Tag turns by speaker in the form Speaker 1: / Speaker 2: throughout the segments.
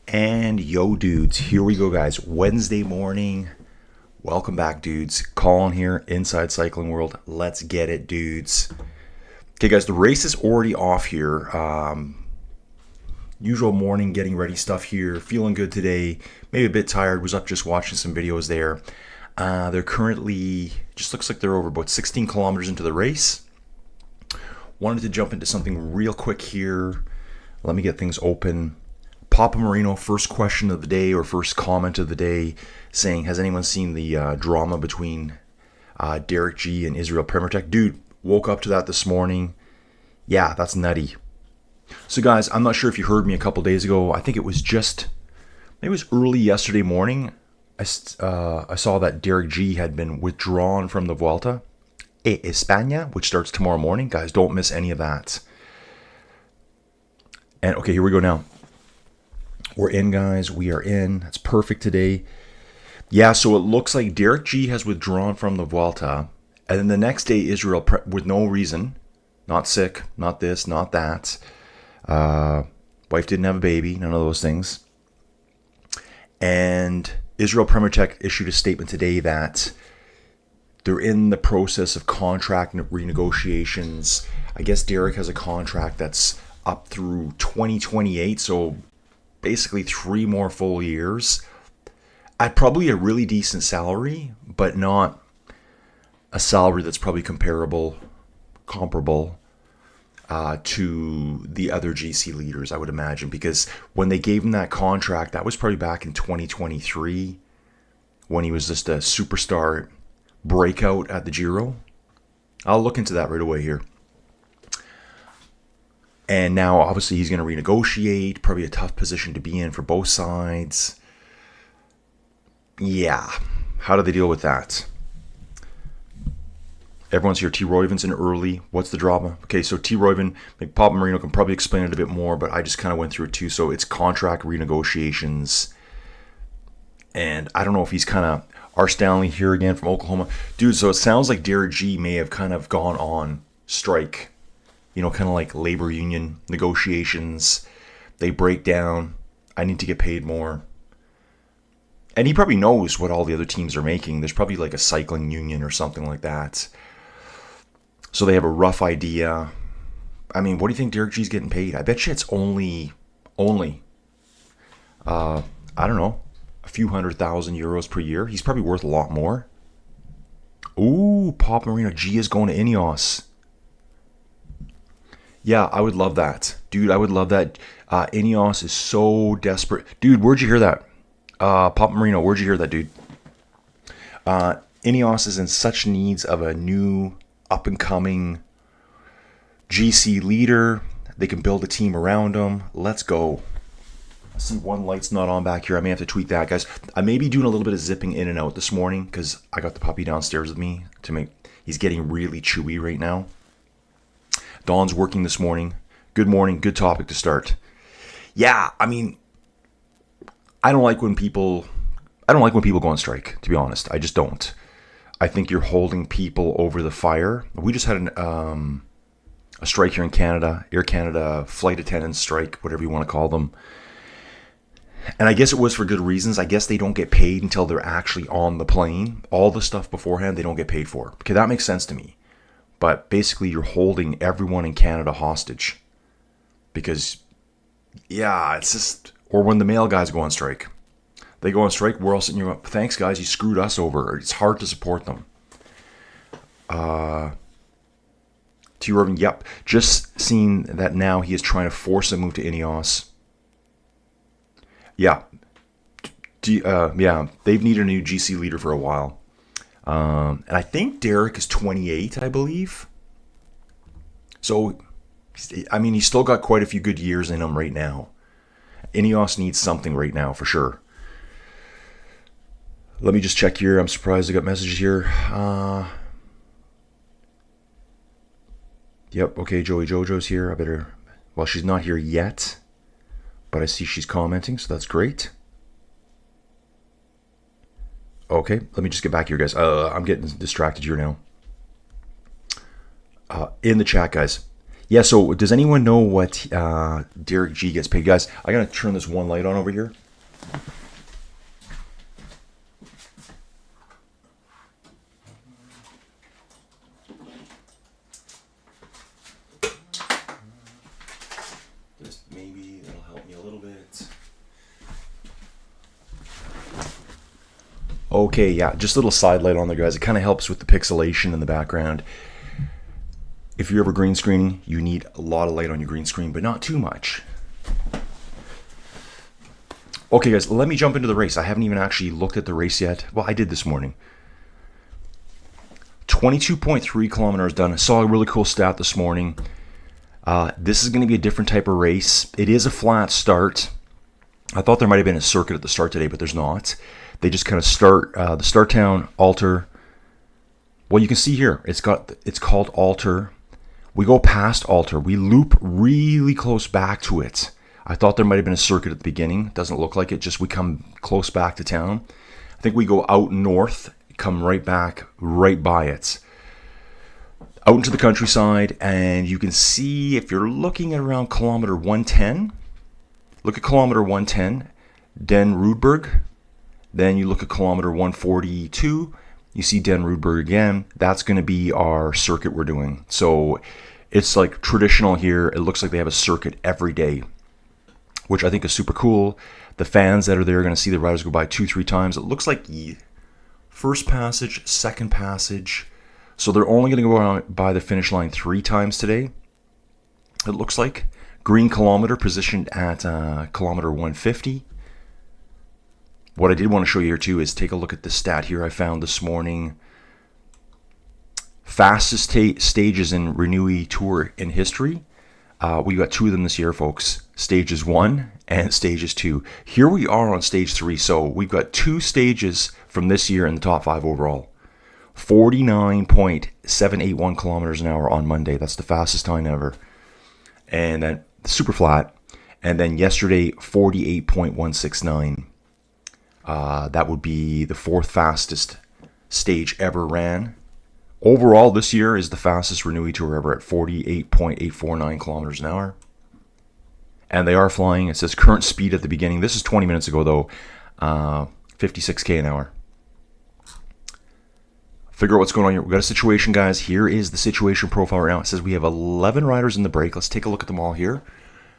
Speaker 1: And yo, dudes, here we go, guys. Wednesday morning. Welcome back, dudes. Colin here, Inside Cycling World. Let's get it, dudes. Okay, guys, the race is already off here. Usual morning, getting ready stuff here. Feeling good today. Maybe a bit tired. Was up just watching some videos there. They're currently, just looks like they're over about 16 kilometers into the race. Wanted to jump into something real quick here. Let me get things open. Papa Marino, first question of the day or first comment of the day, saying, has anyone seen the drama between Derek G and Israel Premertech? Dude, woke up to that this morning. Yeah, that's nutty. So guys, I'm not sure if you heard me a couple days ago. I think it was maybe it was early yesterday morning. I saw that Derek G had been withdrawn from the Vuelta a España, which starts tomorrow morning. Guys, don't miss any of that. And okay, here we go now. We're in, guys. We are in. That's perfect today. Yeah, so it looks like Derek G has withdrawn from the Vuelta. And then the next day, Israel, with no reason, not sick, not this, not that. Wife didn't have a baby, none of those things. And Israel Premertech issued a statement today that they're in the process of contract renegotiations. I guess Derek has a contract that's up through 2028, so basically 3 more full years at probably a really decent salary, but not a salary that's probably comparable to the other GC leaders, I would imagine, because when they gave him that contract, that was probably back in 2023 when he was just a superstar breakout at the Giro. I'll look into that right away here. And now, obviously, he's going to renegotiate. Probably a tough position to be in for both sides. Yeah. How do they deal with that? Everyone's here. T. Royven's in early. What's the drama? Okay, so T. Royven, like Papa Marino can probably explain it a bit more, but I just kind of went through it too. So it's contract renegotiations. And I don't know if he's kind of... R. Stanley here again from Oklahoma. Dude, so it sounds like Derek G may have kind of gone on strike. You know, kind of like labor union negotiations. They break down. I need to get paid more. And he probably knows what all the other teams are making. There's probably like a cycling union or something like that. So they have a rough idea. I mean, what do you think Derek G's getting paid? I bet you it's only, I don't know, a few €100,000 per year. He's probably worth a lot more. Ooh, Pop Marino G is going to Ineos. Yeah, I would love that. Dude, I would love that. Ineos is so desperate. Dude, where'd you hear that? Papa Marino, where'd you hear that, dude? Ineos is in such needs of a new, up-and-coming GC leader. They can build a team around him. Let's go. I see one light's not on back here. I may have to tweak that, guys. I may be doing a little bit of zipping in and out this morning because I got the puppy downstairs with me to make... He's getting really chewy right now. Dawn's working this morning. Good morning. Good topic to start. Yeah, I mean, I don't like when people go on strike, to be honest. I just don't. I think you're holding people over the fire. We just had a strike here in Canada, Air Canada flight attendants strike, whatever you want to call them. And I guess it was for good reasons. I guess they don't get paid until they're actually on the plane. All the stuff beforehand, they don't get paid for. Okay, that makes sense to me. But basically, you're holding everyone in Canada hostage. Because, yeah, it's just... Or when the male guys go on strike. They go on strike, we're all sitting here, thanks guys, you screwed us over. It's hard to support them. T. Irving, yep. Just seen that now he is trying to force a move to Ineos. Yeah. Yeah, they've needed a new GC leader for a while. And I think Derek is 28, I believe. So, I mean, he's still got quite a few good years in him right now. Ineos needs something right now, for sure. Let me just check here. I'm surprised I got messages here. Yep, okay, Joey Jojo's here. I better... Well, she's not here yet. But I see she's commenting, so that's great. Okay, let me just get back here, guys. I'm getting distracted here now. In the chat, guys. Yeah, so does anyone know what Derek G gets paid? Guys, I got to turn this one light on over here. Just maybe that'll help me a little bit. Okay, yeah, just a little side light on there, guys. It kind of helps with the pixelation in the background. If you're ever green screening, you need a lot of light on your green screen, but not too much. Okay, guys, let me jump into the race. I haven't even actually looked at the race yet. Well, I did this morning. 22.3 kilometers done. I saw a really cool stat this morning. This is going to be a different type of race. It is a flat start. I thought there might have been a circuit at the start today, but there's not. They just kind of start the start town, Aalter. Well, you can see here, it's called Aalter. We go past Aalter. We loop really close back to it. I thought there might have been a circuit at the beginning. Doesn't look like it. Just we come close back to town. I think we go out north, come right back, right by it. Out into the countryside, and you can see if you're looking at around kilometer 110, look at kilometer 110, Den Rudberg. Then you look at kilometer 142, you see Den Rudberg again. That's going to be our circuit we're doing. So it's like traditional here. It looks like they have a circuit every day, which I think is super cool. The fans that are there are going to see the riders go by 2-3 times. It looks like first passage, second passage. So they're only going to go by the finish line 3 times today. It looks like. Green kilometer positioned at kilometer 150. What I did want to show you here too is take a look at the stat here I found this morning. Fastest stages in Renewi Tour in history. We got 2 of them this year, folks. Stages 1 and stages 2. Here we are on stage 3. So we've got 2 stages from this year in the top 5 overall. 49.781 kilometers an hour on Monday. That's the fastest time ever. And then super flat. And then yesterday, 48.169. That would be the 4th fastest stage ever ran. Overall, this year is the fastest Renewi Tour ever at 48.849 kilometers an hour. And they are flying. It says current speed at the beginning. This is 20 minutes ago, though. 56k an hour. Figure out what's going on here. We've got a situation, guys. Here is the situation profile right now. It says we have 11 riders in the break. Let's take a look at them all here.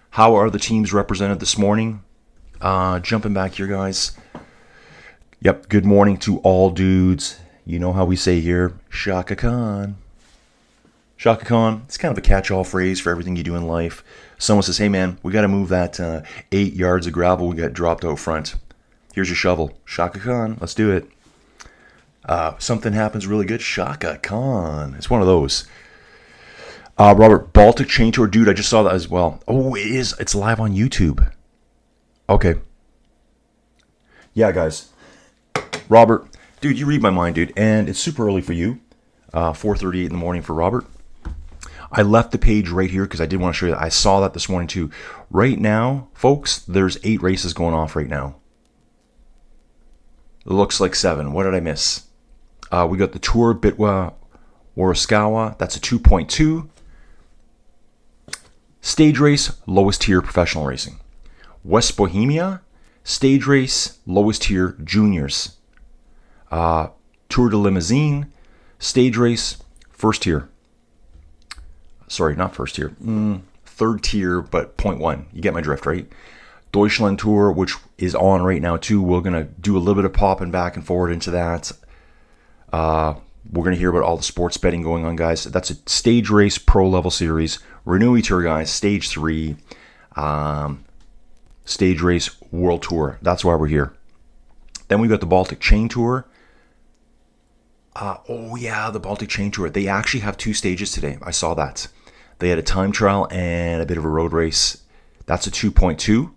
Speaker 1: How are the teams represented this morning? Jumping back here, guys. Yep, good morning to all dudes. You know how we say here, Shaka Khan. Shaka Khan, it's kind of a catch-all phrase for everything you do in life. Someone says, hey man, we got to move that 8 yards of gravel we got dropped out front. Here's your shovel. Shaka Khan, let's do it. Something happens really good. Shaka Khan. It's one of those. Robert, Baltic Chain Tour. Dude, I just saw that as well. Oh, it is. It's live on YouTube. Okay. Yeah, guys. Robert, dude, you read my mind, dude. And it's super early for you. 4:38 in the morning for Robert. I left the page right here because I did want to show you. I saw that this morning too. Right now, folks, there's 8 races going off right now. It looks like 7. What did I miss? We got the Tour Bitwa Waraskawa. That's a 2.2. Stage race, lowest tier professional racing. West Bohemia, stage race, lowest tier juniors. Tour de Limousine, stage race, first tier. Sorry, not first tier. 3rd tier, but 0.1. You get my drift, right? Deutschland Tour, which is on right now too. We're going to do a little bit of popping back and forward into that. We're going to hear about all the sports betting going on, guys. That's a stage race pro level series. Renewi Tour, guys, stage 3. Stage race world tour. That's why we're here. Then we got the Baltic Chain Tour. Oh yeah, the Baltic Chain Tour. They actually have 2 stages today. I saw that. They had a time trial and a bit of a road race. That's a 2.2.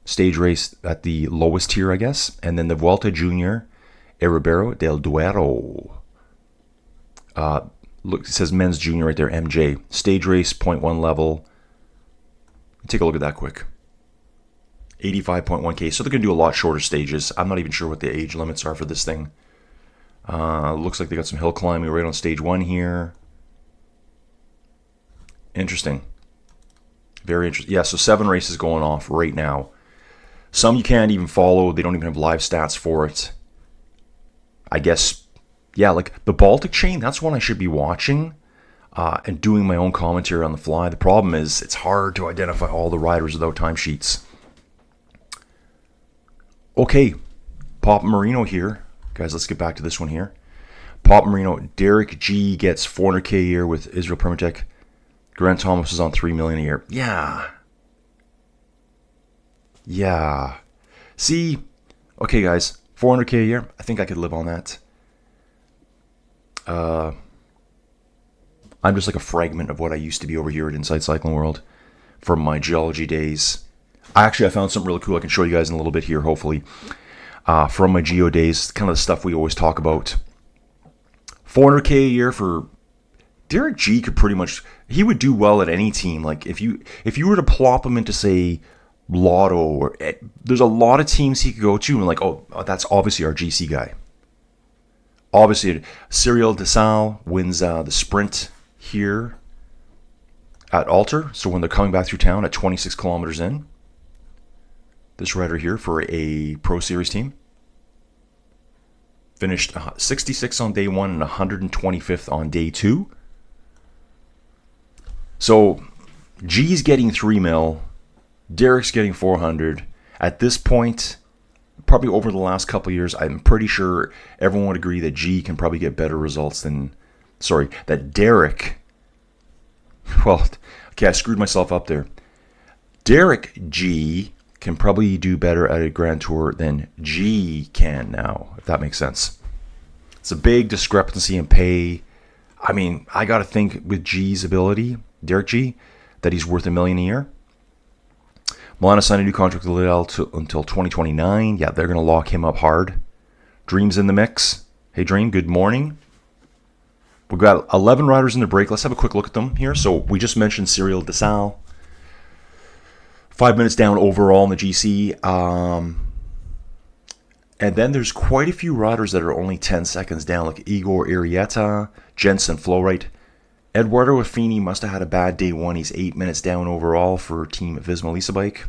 Speaker 1: Stage race at the lowest tier, I guess. And then the Vuelta Junior, Ribeiro del Duero. Look, it says men's junior right there, MJ. Stage race, 0.1 level. Take a look at that quick. 85.1K. So they're going to do a lot shorter stages. I'm not even sure what the age limits are for this thing. Looks like they got some hill climbing right on stage 1 here. Interesting. Very interesting. Yeah, so 7 races going off right now. Some you can't even follow. They don't even have live stats for it. I guess, yeah, like the Baltic chain, that's one I should be watching and doing my own commentary on the fly. The problem is it's hard to identify all the riders without timesheets. Okay, Pop Marino here. Guys, let's get back to this one here. Pop Marino, Derek G gets $400K a year with Israel Permatech. Grant Thomas is on $3 million a year. Yeah. See, okay, guys, $400K a year. I think I could live on that. I'm just like a fragment of what I used to be over here at Inside Cycling World from my geology days. I found something really cool I can show you guys in a little bit here, hopefully. From my geo days, kind of the stuff we always talk about. $400K a year for Derek G could pretty much, he would do well at any team. Like if you were to plop him into, say, Lotto, or there's a lot of teams he could go to and like, oh, that's obviously our GC guy. Obviously, Cyril Desal wins the sprint here at Aalter. So when they're coming back through town at 26 kilometers in, this rider here for a Pro Series team finished 66 on day 1 and 125th on day 2. So G's getting 3 mil, Derek's getting 400. At this point, probably over the last couple of years, I'm pretty sure everyone would agree that G can probably get better results than, that Derek, well, okay, I screwed myself up there. Derek G can probably do better at a Grand Tour than G can now, if that makes sense. It's a big discrepancy in pay. I mean, I got to think with G's ability, Derek G, that he's worth $1 million a year. Milana signed a new contract with Lidl until 2029. Yeah, they're going to lock him up hard. Dream's in the mix. Hey, Dream, good morning. We've got 11 riders in the break. Let's have a quick look at them here. So we just mentioned Cyril Desal. 5 minutes down overall in the GC. And then there's quite a few riders that are only 10 seconds down, like Igor Irieta, Jensen Flowright. Eduardo Affini must have had a bad day 1. He's 8 minutes down overall for Team Visma Lease Bike.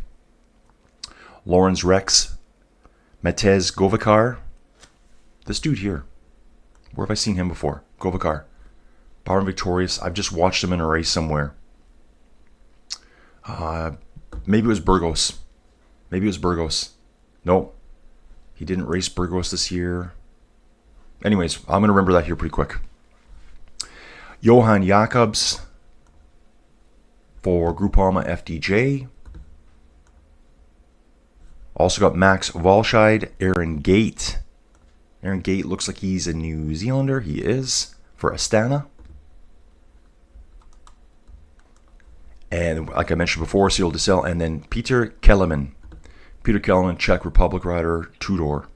Speaker 1: Lawrence Rex, Matej Govikar. This dude here. Where have I seen him before? Govikar. Power and Victorious. I've just watched him in a race somewhere. Maybe it was Burgos. No, he didn't race Burgos this year. Anyways, I'm going to remember that here pretty quick. Johan Jacobs for Groupama FDJ. Also got Max Walscheid, Aaron Gate. Aaron Gate looks like he's a New Zealander. He is, for Astana. And like I mentioned before, Cyril Desal, and then Peter Kellerman. Peter Kellerman, Czech Republic rider, two-door.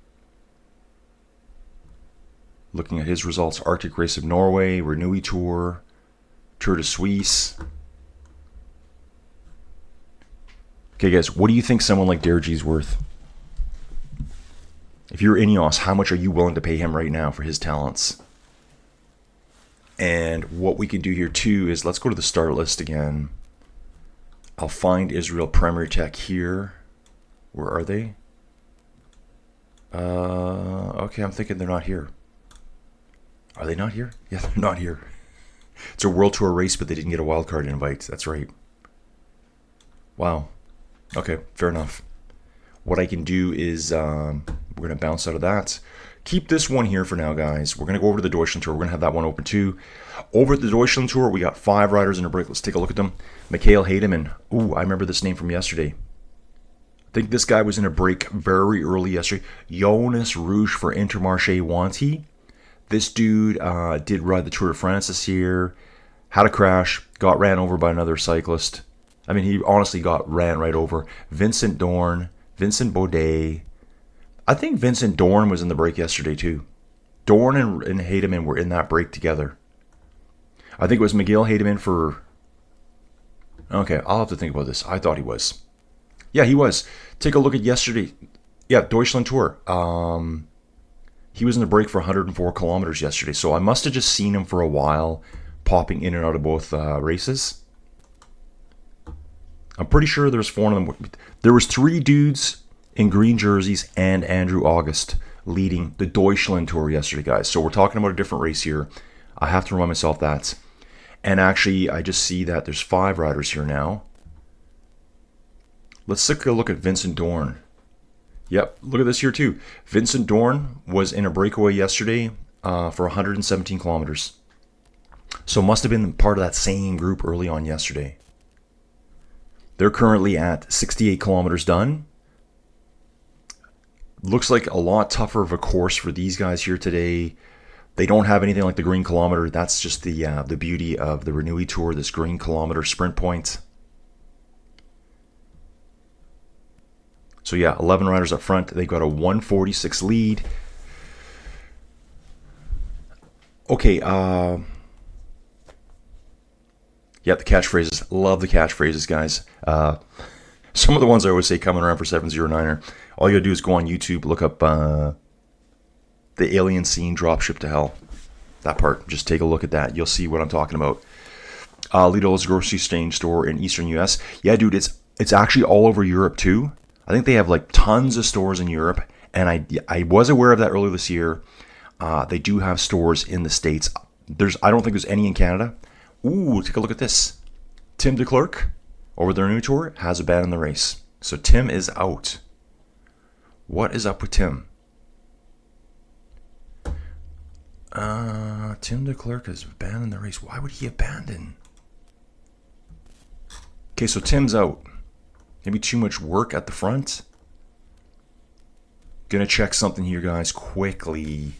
Speaker 1: Looking at his results, Arctic Race of Norway, Renewi Tour, Tour de Suisse. Okay, guys, what do you think someone like Derek G is worth? If you're Ineos, how much are you willing to pay him right now for his talents? And what we can do here too is let's go to the start list again. I'll find Israel Premier Tech here. Where are they? Okay, I'm thinking they're not here. Are they not here? Yeah, they're not here. It's a World Tour race, but they didn't get a wildcard invite. That's right. Wow. Okay, fair enough. What I can do is we're going to bounce out of that. Keep this one here for now, guys. We're going to go over to the Deutschland Tour. We're going to have that one open too. Over at the Deutschland Tour, we got 5 riders in a break. Let's take a look at them. Mikhail Heidemann. Ooh, I remember this name from yesterday. I think this guy was in a break very early yesterday. Jonas Rouge for Intermarché Wanty. This dude did ride the Tour de France this year. Had a crash. Got ran over by another cyclist. I mean, he honestly got ran right over. Vincent Dorn. Vincent Baudet. I think Vincent Dorn was in the break yesterday too. Dorn and Heidemann were in that break together. I think it was Miguel Heidemann for... Okay, I'll have to think about this. I thought he was. Yeah, he was. Take a look at yesterday. Yeah, Deutschland Tour. He was in the break for 104 kilometers yesterday, so I must have just seen him for a while, popping in and out of both races. I'm pretty sure there's 4 of them. There was 3 dudes in green jerseys and Andrew August leading the Deutschland Tour yesterday, guys. So we're talking about a different race here. I have to remind myself that. And actually, I just see that there's 5 riders here now. Let's take a look at Vincent Dorn. Yep, look at this here too. Vincent Dorn was in a breakaway yesterday for 117 kilometers. So must have been part of that same group early on yesterday. They're currently at 68 kilometers done. Looks like a lot tougher of a course for these guys here today. They don't have anything like the green kilometer. That's just the beauty of the Renewi Tour, this green kilometer sprint point. So yeah, 11 riders up front. They got a 146 lead. Okay, yeah, the catchphrases. Love the catchphrases, guys. Some of the ones I always say coming around for 709er. All you gotta do is go on YouTube, look up the alien scene, dropship to hell. That part. Just take a look at that. You'll see what I'm talking about. Lidl's grocery chain store in Eastern US. Yeah, dude, it's actually all over Europe too. I think they have like tons of stores in Europe, and I was aware of that earlier this year. They do have stores in the States. I don't think there's any in Canada. Ooh, take a look at this. Tim DeClercq, over the Renewi Tour, has abandoned the race. So Tim is out. What is up with Tim? Tim DeClercq has abandoned the race. Why would he abandon? Okay, so Tim's out. Maybe too much work at the front. Gonna check something here, guys, quickly.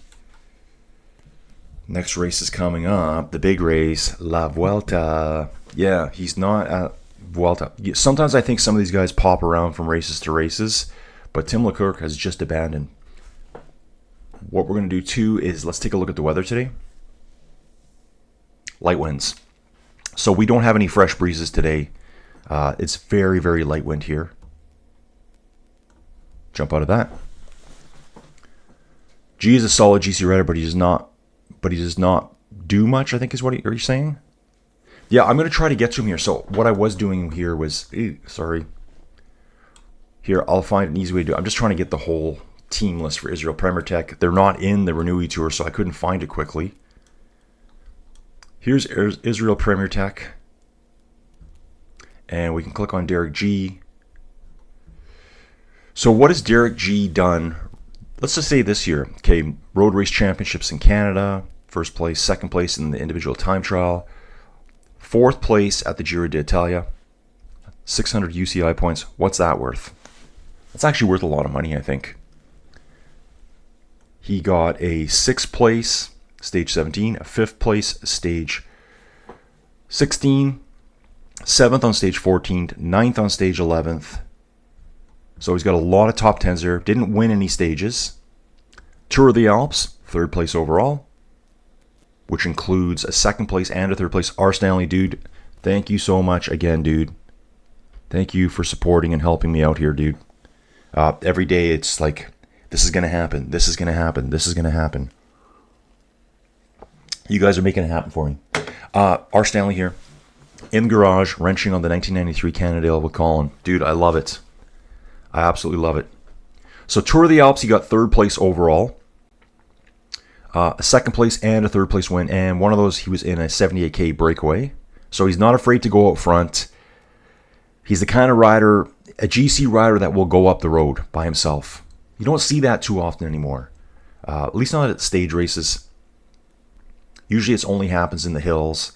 Speaker 1: Next race is coming up. The big race, La Vuelta. Yeah, he's not at Vuelta. Sometimes I think some of these guys pop around from races to races, but Tim DeClercq has just abandoned. What we're going to do too is let's take a look at the weather today. Light winds. So we don't have any fresh breezes today. It's very, very light wind here. Jump out of that. G is a solid GC rider, but he does not do much, I think is what are you saying? Yeah, I'm going to try to get to him here. So what I was doing here was, here, I'll find an easy way to do it. I'm just trying to get the whole team list for Israel Premier Tech. They're not in the Renewi Tour, so I couldn't find it quickly. Here's Israel Premier Tech. And we can click on Derek G. So what has Derek G done? Let's just say this year. Okay, road race championships in Canada. First place, second place in the individual time trial. Fourth place at the Giro d'Italia. 600 UCI points. What's that worth? That's actually worth a lot of money, I think. He got a 6th place, stage 17, a 5th place, stage 16, 7th on stage 14, 9th on stage 11th. So he's got a lot of top 10s there. Didn't win any stages. Tour of the Alps, 3rd place overall, which includes a 2nd place and a 3rd place. R. Stanley, dude, thank you so much again, dude. Thank you for supporting and helping me out here, dude. Every day it's like, this is going to happen. This is going to happen. This is going to happen. You guys are making it happen for me. R. Stanley here. In the garage, wrenching on the 1993 Cannondale with Colin. Dude, I love it. I absolutely love it. So Tour of the Alps, he got 3rd place overall. A 2nd place and a 3rd place win. And one of those, he was in a 78K breakaway. So he's not afraid to go out front. He's the kind of rider, a GC rider that will go up the road by himself. You don't see that too often anymore. At least not at stage races. Usually it only happens in the hills.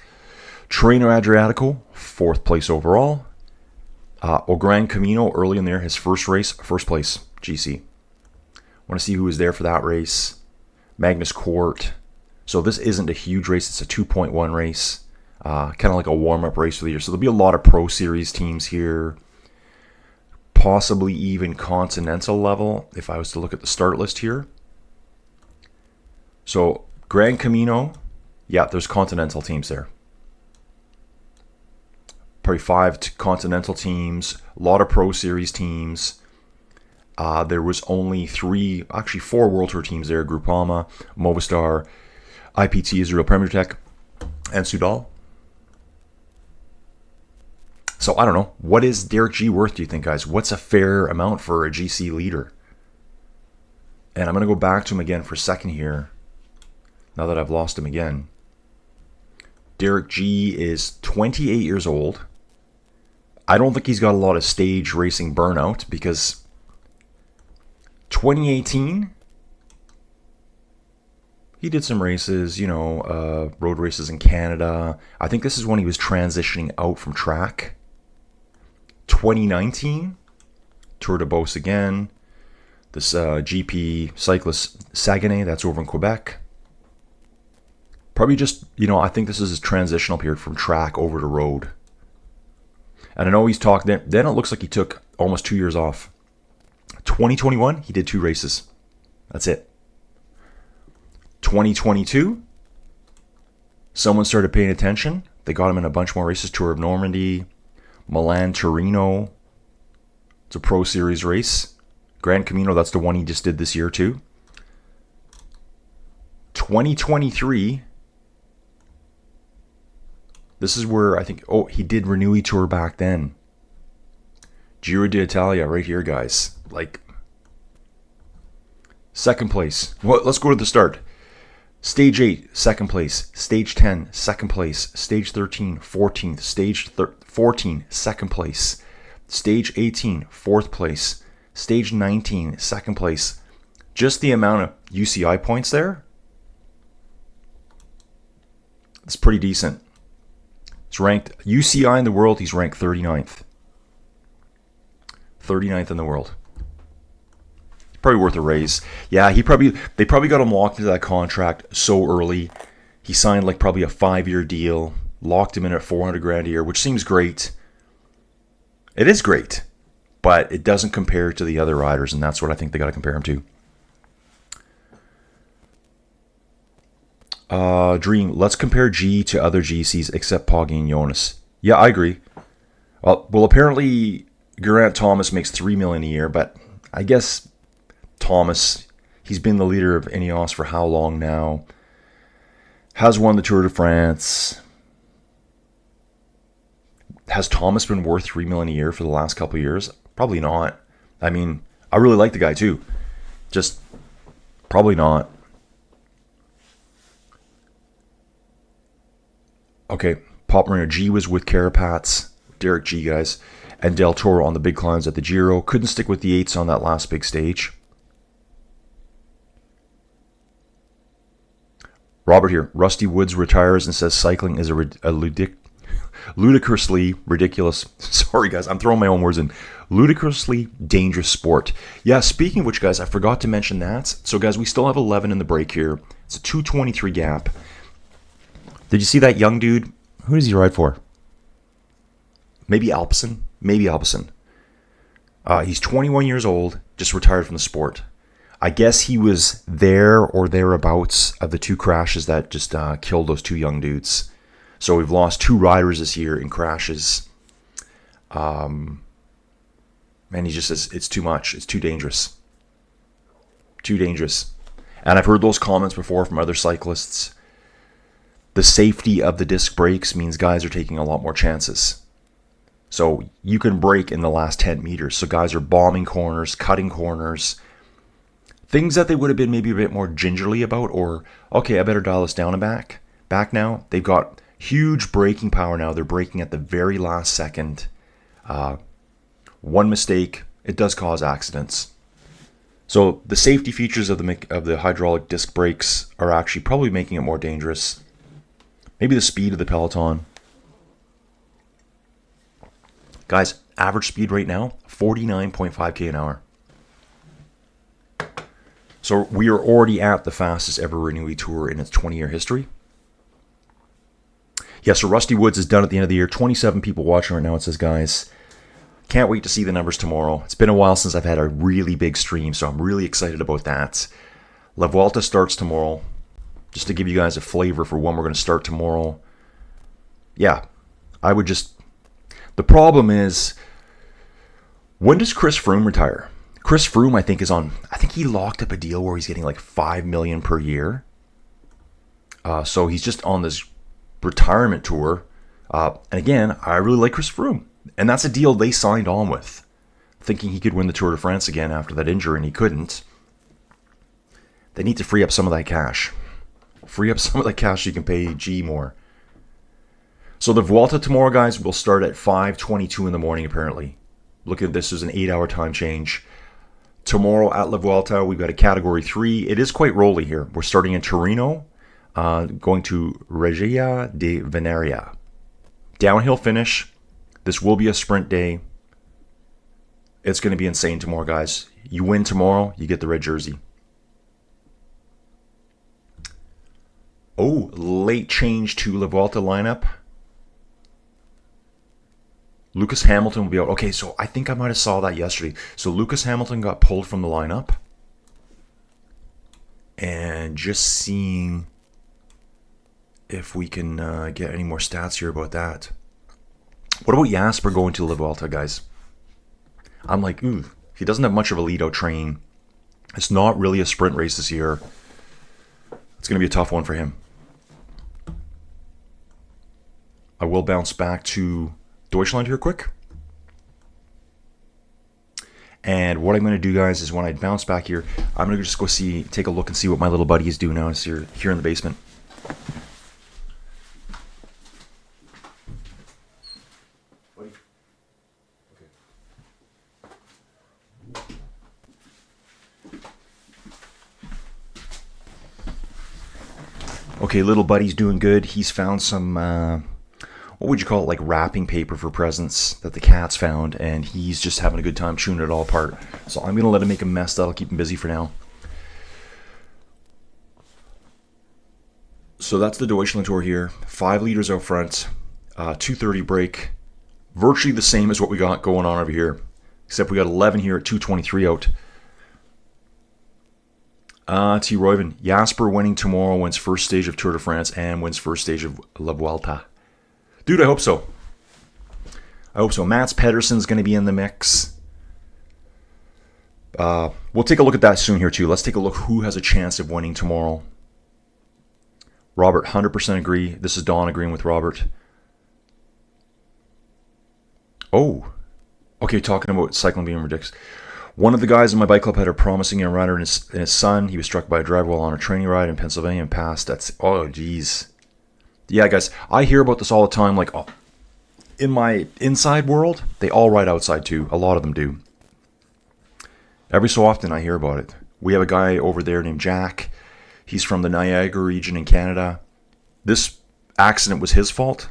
Speaker 1: Trainer Adriatico, 4th place overall. O Gran Camino, early in there, his first race, 1st place, GC. Want to see who was there for that race. Magnus Court. So this isn't a huge race. It's a 2.1 race. Kind of like a warm-up race for the year. So there'll be a lot of Pro Series teams here. Possibly even Continental level, if I was to look at the start list here. So Gran Camino, yeah, there's Continental teams there. Probably 5 Continental teams, a lot of Pro Series teams. There was only 4 World Tour teams there. Groupama, Movistar, IPT, Israel Premier Tech, and Soudal. So I don't know. What is Derek G worth, do you think, guys? What's a fair amount for a GC leader? And I'm going to go back to him again for a second here, now that I've lost him again. Derek G is 28 years old. I don't think he's got a lot of stage racing burnout because 2018, he did some races, road races in Canada. I think this is when he was transitioning out from track. 2019, Tour de Beauce again. This GP cyclist Saguenay, that's over in Quebec. Probably just, I think this is his transitional period from track over to road. And I know he's talked, then it looks like he took almost 2 years off. 2021, he did 2 races. That's it. 2022, someone started paying attention. They got him in a bunch more races. Tour of Normandy, Milan, Torino. It's a Pro Series race. Gran Camino, that's the one he just did this year too. 2023, this is where I think, he did Renewi Tour back then. Giro d'Italia right here, guys. Like, second place. Well, let's go to the start. Stage 8, second place. Stage 10, second place. Stage 13, 14th. Stage 14, second place. Stage 18, fourth place. Stage 19, second place. Just the amount of UCI points there, it's pretty decent. It's ranked, UCI in the world, he's ranked 39th. 39th in the world. Probably worth a raise. Yeah, they probably got him locked into that contract so early. He signed like probably a 5-year deal, locked him in at $400,000 a year, which seems great. It is great, but it doesn't compare to the other riders, and that's what I think they got to compare him to. Dream, let's compare G to other GCs except Poggi and Jonas. Yeah, I agree. Well, apparently Geraint Thomas makes $3 million a year, but I guess Thomas, he's been the leader of Ineos for how long now? Has won the Tour de France. Has Thomas been worth $3 million a year for the last couple of years? Probably not. I mean, I really like the guy too. Just probably not. Okay, Pop Marino G was with Carapaz, Derek G, guys, and Del Toro on the big climbs at the Giro. Couldn't stick with the 8s on that last big stage. Robert here. Rusty Woods retires and says cycling is a ludicrously ridiculous. Sorry, guys, I'm throwing my own words in. Ludicrously dangerous sport. Yeah, speaking of which, guys, I forgot to mention that. So, guys, we still have 11 in the break here. It's a 2:23 gap. Did you see that young dude? Who does he ride for? Maybe Alpecin? Maybe Alpecin. He's 21 years old, just retired from the sport. I guess he was there or thereabouts of the 2 crashes that just killed those 2 young dudes. So we've lost 2 riders this year in crashes. And he just says, it's too much. It's too dangerous. Too dangerous. And I've heard those comments before from other cyclists. The safety of the disc brakes means guys are taking a lot more chances. So you can brake in the last 10 meters. So guys are bombing corners, cutting corners. Things that they would have been maybe a bit more gingerly about, or, okay, I better dial this down and back now. They've got huge braking power now. They're braking at the very last second. One mistake, it does cause accidents. So the safety features of the hydraulic disc brakes are actually probably making it more dangerous. Maybe the speed of the peloton. Guys, average speed right now, 49.5k an hour. So we are already at the fastest ever Renewi Tour in its 20-year history. Yeah, so Rusty Woods is done at the end of the year. 27 people watching right now, it says, guys. Can't wait to see the numbers tomorrow. It's been a while since I've had a really big stream, so I'm really excited about that. La Vuelta starts tomorrow. Just to give you guys a flavor for when we're going to start tomorrow. Yeah, I would just... The problem is, when does Chris Froome retire? Chris Froome, I think, I think he locked up a deal where he's getting like $5 million per year. So he's just on this retirement tour. And again, I really like Chris Froome. And that's a deal they signed on with, thinking he could win the Tour de France again after that injury, and he couldn't. They need to free up some of that cash. Free up some of that cash so you can pay G more. So the Vuelta tomorrow, guys, will start at 5:22 in the morning, apparently. Look at this as an 8-hour time change. Tomorrow at La Vuelta, we've got a Category 3. It is quite rolly here. We're starting in Torino, going to Regia de Veneria. Downhill finish. This will be a sprint day. It's going to be insane tomorrow, guys. You win tomorrow, you get the red jersey. Oh, late change to La Vuelta lineup. Lucas Hamilton will be out. Okay, so I think I might have saw that yesterday. So Lucas Hamilton got pulled from the lineup. And just seeing if we can get any more stats here about that. What about Jasper going to La Vuelta, guys? I'm like, ooh, he doesn't have much of a lead-out train. It's not really a sprint race this year. It's going to be a tough one for him. I will bounce back to Deutschland here quick. And what I'm going to do, guys, is when I bounce back here, I'm going to just go take a look and see what my little buddy is doing now here in the basement. Buddy. Okay, little buddy's doing good. He's found some, what would you call it, like wrapping paper for presents that the cats found, and he's just having a good time chewing it all apart. So I'm going to let him make a mess. That'll keep him busy for now. So that's the Deutschland Tour here. 5 liters out front, 2:30 break. Virtually the same as what we got going on over here, except we got 11 here at 2:23 out. T. Royven, Jasper winning tomorrow, wins first stage of Tour de France and wins first stage of La Vuelta. Dude, I hope so. I hope so. Mats Pedersen's going to be in the mix. We'll take a look at that soon here too. Let's take a look who has a chance of winning tomorrow. Robert, 100% agree. This is Don agreeing with Robert. Oh. Okay, talking about cycling being ridiculous. One of the guys in my bike club had a promising young runner and his son. He was struck by a driver while on a training ride in Pennsylvania and passed. That's, oh, geez. Yeah, guys, I hear about this all the time. Like, oh, in my inside world, they all ride outside too. A lot of them do. Every so often, I hear about it. We have a guy over there named Jack. He's from the Niagara region in Canada. This accident was his fault.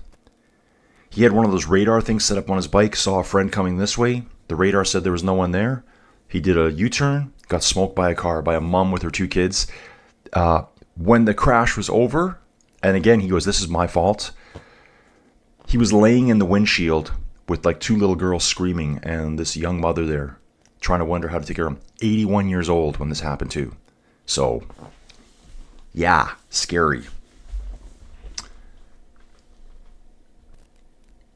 Speaker 1: He had one of those radar things set up on his bike, saw a friend coming this way. The radar said there was no one there. He did a U-turn, got smoked by a car, by a mom with her 2 kids. When the crash was over, and again, he goes, this is my fault. He was laying in the windshield with like 2 little girls screaming and this young mother there trying to wonder how to take care of him. 81 years old when this happened too. So, yeah, scary.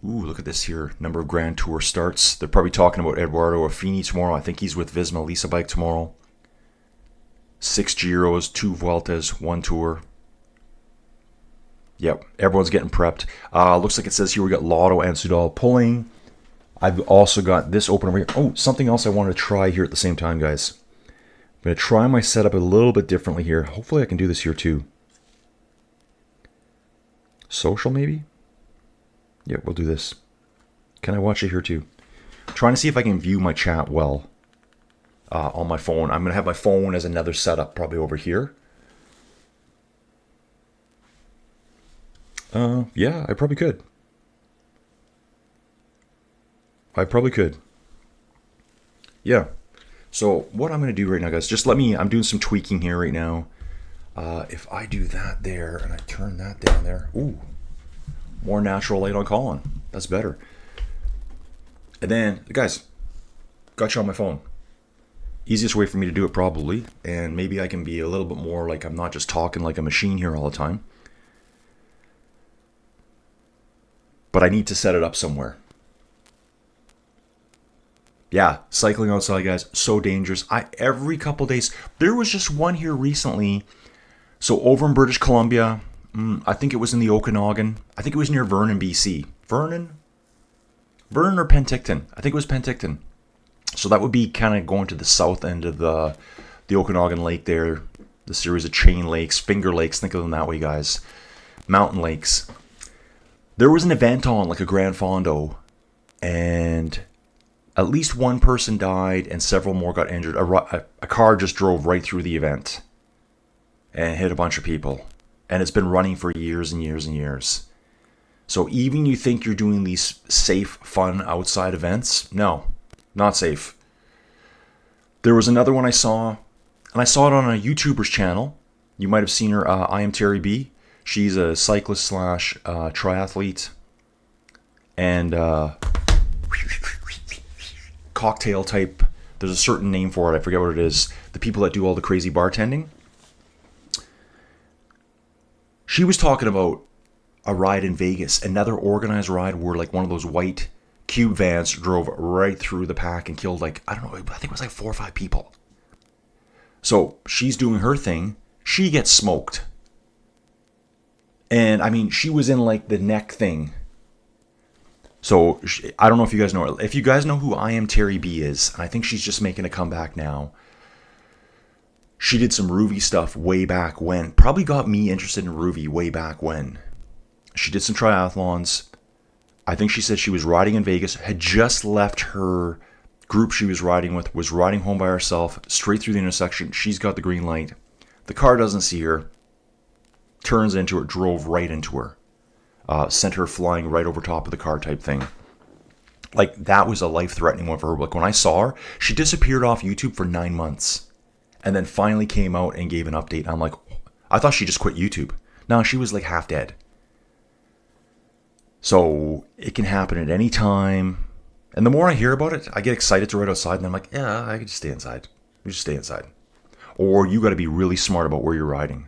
Speaker 1: Ooh, look at this here. Number of Grand Tour starts. They're probably talking about Eduardo Affini tomorrow. I think he's with Visma Lisa Bike tomorrow. 6 Giros, 2 Vueltas, 1 Tour. Yep, everyone's getting prepped. Looks like it says here we got Lotto and Sudal pulling. I've also got this open over here. Oh, something else I wanted to try here at the same time, guys. I'm going to try my setup a little bit differently here. Hopefully I can do this here too. Social maybe? Yeah, we'll do this. Can I watch it here too? I'm trying to see if I can view my chat well on my phone. I'm going to have my phone as another setup probably over here. Yeah, I probably could. Yeah. So what I'm going to do right now, guys, just let me, I'm doing some tweaking here right now. If I do that there and I turn that down there, ooh, more natural light on Colin. That's better. And then, guys, got you on my phone. Easiest way for me to do it probably, and maybe I can be a little bit more like I'm not just talking like a machine here all the time. But I need to set it up somewhere. Yeah, cycling outside, guys, so dangerous. Every couple days, there was just one here recently. So over in British Columbia, I think it was in the Okanagan. I think it was near Vernon, BC. Vernon? Vernon or Penticton. I think it was Penticton. So that would be kind of going to the south end of the Okanagan Lake there. The series of chain lakes, finger lakes. Think of them that way, guys. Mountain lakes. There was an event on, like a Grand Fondo, and at least one person died and several more got injured. A car just drove right through the event and hit a bunch of people. And it's been running for years and years and years. So even you think you're doing these safe, fun outside events, no, not safe. There was another one I saw, and I saw it on a YouTuber's channel. You might have seen her, I Am Terry B. She's a cyclist slash triathlete. And cocktail type, there's a certain name for it, I forget what it is. The people that do all the crazy bartending. She was talking about a ride in Vegas, another organized ride where like one of those white cube vans drove right through the pack and killed like, I don't know, I think it was like 4 or 5 people. So she's doing her thing. She gets smoked. And I mean, she was in like the neck thing. So I don't know if you guys know her. If you guys know who I Am Terry B is, I think she's just making a comeback now. She did some Rouvy stuff way back when. Probably got me interested in Rouvy way back when. She did some triathlons. I think she said she was riding in Vegas, had just left her group she was riding with, was riding home by herself, straight through the intersection. She's got the green light. The car doesn't see her, turns into her, drove right into her. Sent her flying right over top of the car type thing. Like, that was a life-threatening one for her. Like, when I saw her, she disappeared off YouTube for 9 months. And then finally came out and gave an update. I'm like, I thought she just quit YouTube. No, she was like half dead. So it can happen at any time. And the more I hear about it, I get excited to ride outside. And I'm like, yeah, I could just stay inside. You just stay inside. Or you got to be really smart about where you're riding.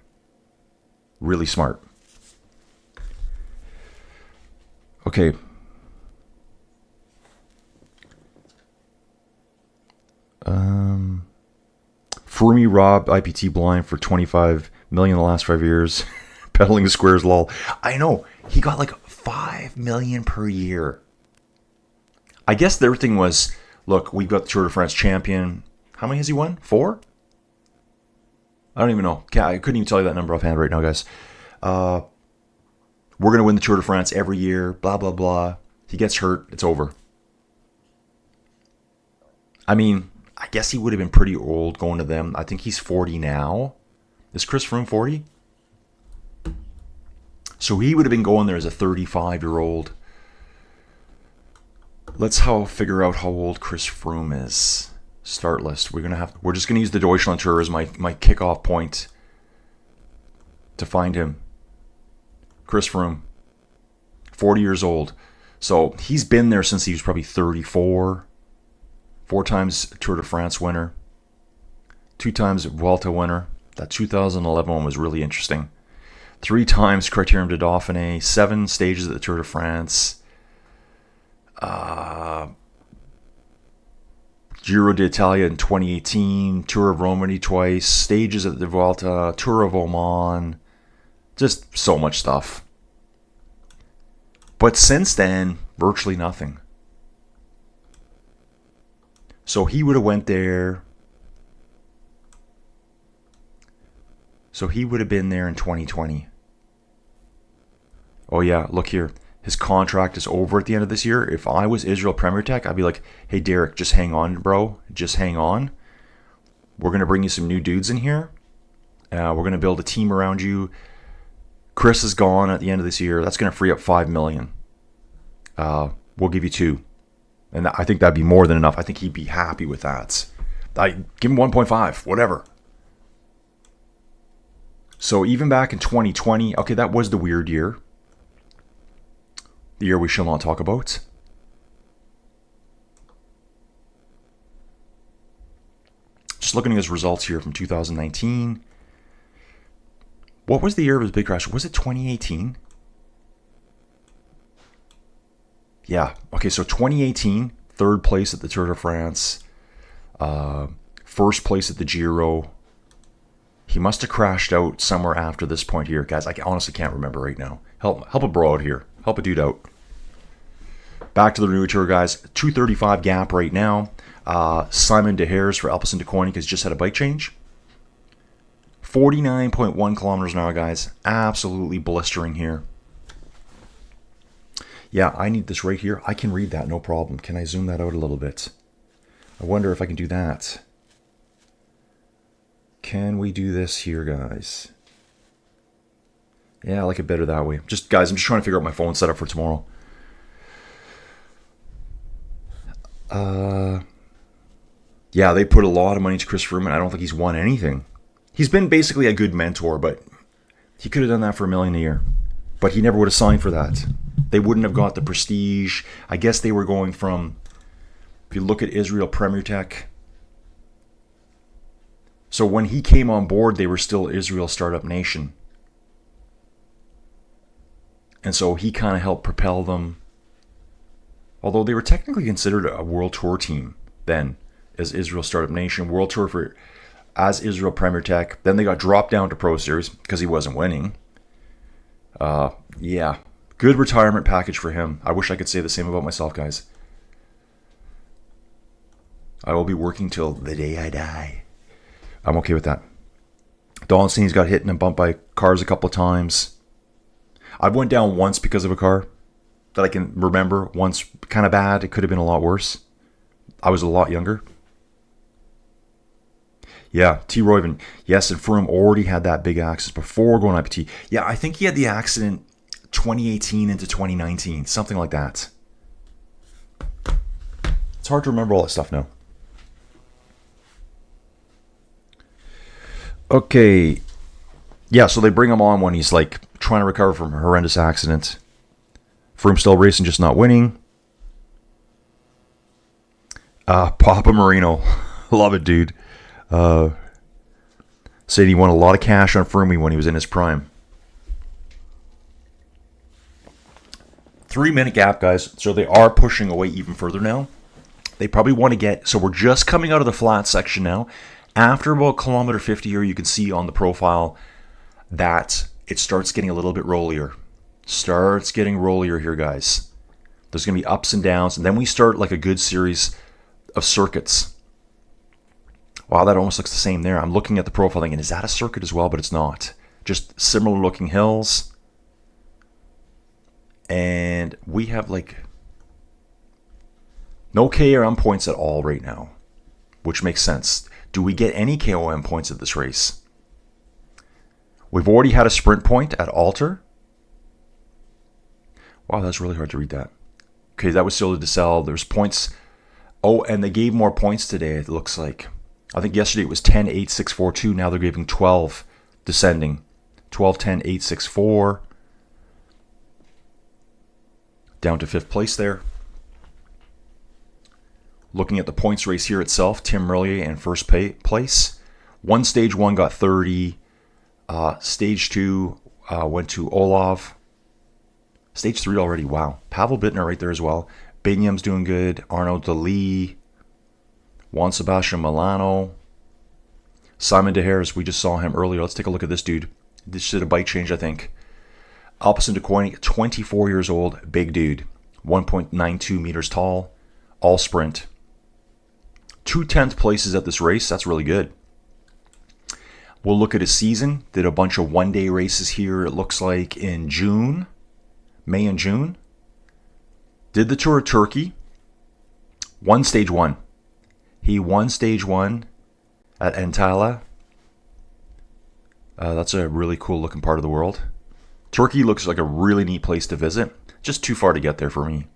Speaker 1: Really smart. Okay. Fermi robbed IPT blind for $25 million in the last 5 years. Peddling squares, lol. I know. He got like $5 million per year. I guess their thing was, look, we've got the Tour de France champion. How many has he won? 4? I don't even know. I couldn't even tell you that number offhand right now, guys. We're going to win the Tour de France every year. Blah, blah, blah. He gets hurt. It's over. I mean, I guess he would have been pretty old going to them. I think he's 40 now. Is Chris Froome 40? So he would have been going there as a 35-year-old. Let's figure out how old Chris Froome is. Start list. We're just gonna use the Deutschland Tour as my kickoff point to find him. Chris Froome, 40 years old. So he's been there since he was probably 34. 4 times Tour de France winner. 2 times Vuelta winner. That 2011 one was really interesting. 3 times Criterium de Dauphiné. 7 stages at the Tour de France. Giro d'Italia in 2018. Tour of Romandie twice. Stages at the Vuelta. Tour of Oman. Just so much stuff. But since then, virtually nothing. So he would have went there. So he would have been there in 2020. Oh yeah, look here. His contract is over at the end of this year. If I was Israel Premier Tech, I'd be like, hey Derek, just hang on, bro. Just hang on. We're going to bring you some new dudes in here. We're going to build a team around you. Chris is gone at the end of this year. That's going to free up $5 million. We'll give you 2. And I think that'd be more than enough. I think he'd be happy with that. Give him 1.5, whatever. So even back in 2020, okay, that was the weird year. The year we shall not talk about. Just looking at his results here from 2019. What was the year of his big crash? Was it 2018? Yeah. Okay, so 2018, 3rd place at the Tour de France. 1st place at the Giro. He must have crashed out somewhere after this point here. Guys, I honestly can't remember right now. Help a bro out here. Help a dude out. Back to the Renewi Tour, guys. 2:35 gap right now. Simon de Haers for Alpecin de Koning has just had a bike change. 49.1 kilometers an hour, guys. Absolutely blistering here. Yeah, I need this right here. I can read that, no problem. Can I zoom that out a little bit? I wonder if I can do that. Can we do this here, guys? Yeah, I like it better that way. Just, guys, I'm just trying to figure out my phone setup for tomorrow. Yeah, they put a lot of money into Chris Froome, and I don't think he's won anything. He's been basically a good mentor, but he could have done that for $1 million a year. But he never would have signed for that. They wouldn't have got the prestige. I guess they were going from, if you look at Israel Premier Tech. So when he came on board, they were still Israel Startup Nation. And so he kind of helped propel them. Although they were technically considered a World Tour team then, as Israel Startup Nation, World Tour as Israel Premier Tech. Then they got dropped down to Pro Series because he wasn't winning. Yeah, good retirement package for him. I wish I could say the same about myself, guys. I will be working till the day I die. I'm okay with that. Donaldson, he's got hit and bumped by cars a couple of times. I went down once because of a car that I can remember. Once, kind of bad. It could have been a lot worse. I was a lot younger. Yeah, T. Royven. Yes, and Froome already had that big accident before going IPT. Yeah, I think he had the accident 2018 into 2019. Something like that. It's hard to remember all that stuff now. Okay. Yeah, so they bring him on when he's like trying to recover from a horrendous accident. Froome still racing, just not winning. Papa Marino. Love it, dude. Said he won a lot of cash on Froome when he was in his prime. 3-minute gap, guys. So they are pushing away even further now. They probably want to get... So we're just coming out of the flat section now. After about kilometer 50 here, you can see on the profile that it starts getting a little bit rollier. Starts getting rollier here, guys. There's going to be ups and downs. And then we start like a good series of circuits. Wow, that almost looks the same there. I'm looking at the profile thinking, is that a circuit as well? But it's not. Just similar looking hills. And we have like no KOM points at all right now, which makes sense. Do we get any KOM points at this race? We've already had a sprint point at Aalter. Wow, that's really hard to read that. Okay, that was still to sell. There's points. Oh, and they gave more points today, it looks like. I think yesterday it was 10, 8, 6, 4, 2. Now they're giving 12 descending. 12, 10, 8, 6, 4. Down to 5th place there. Looking at the points race here itself, Tim Merlier in first place. Stage 1 got 30. Stage 2 went to Olav. Stage 3 already, wow. Pavel Bittner right there as well. Binyam's doing good. Arnaud Delis. Juan Sebastian Milano. Simon de Haers, we just saw him earlier. Let's take a look at this dude. This did a bike change, I think. Alpecin de Koning, 24 years old, big dude. 1.92 meters tall, all sprint. 2 10th places at this race, that's really good. We'll look at his season. Did a bunch of one-day races here, it looks like, in June. May and June. Did the Tour of Turkey. Won Stage 1. He won Stage 1 at Antalya. That's a really cool looking part of the world. Turkey looks like a really neat place to visit. Just too far to get there for me.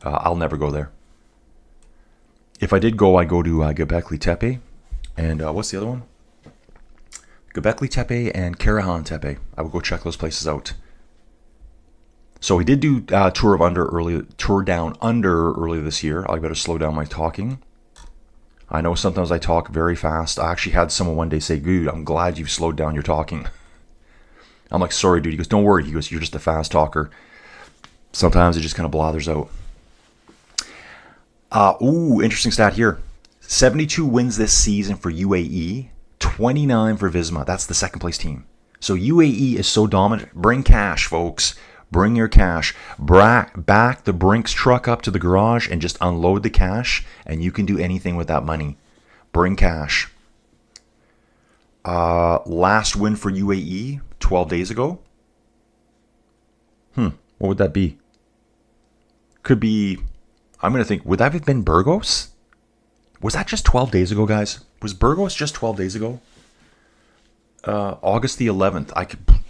Speaker 1: I'll never go there. If I did go, I'd go to Göbekli Tepe. And what's the other one? Göbekli Tepe and Karahan Tepe. I would go check those places out. So he did do Tour Down Under earlier this year. I better slow down my talking. I know sometimes I talk very fast. I actually had someone one day say, "Dude, I'm glad you've slowed down your talking." I'm like, "Sorry, dude." He goes, "Don't worry." He goes, "You're just a fast talker." Sometimes it just kind of blathers out. Interesting stat here. 72 wins this season for UAE, 29 for Visma. That's the second place team. So UAE is so dominant. Bring cash, folks. Bring your cash. Back the Brinks truck up to the garage and just unload the cash, and you can do anything with that money. Bring cash. Last win for UAE 12 days ago. What would that be? Could be, I'm going to think, would that have been Burgos? Was that just 12 days ago, guys? Was Burgos just 12 days ago? August the 11th.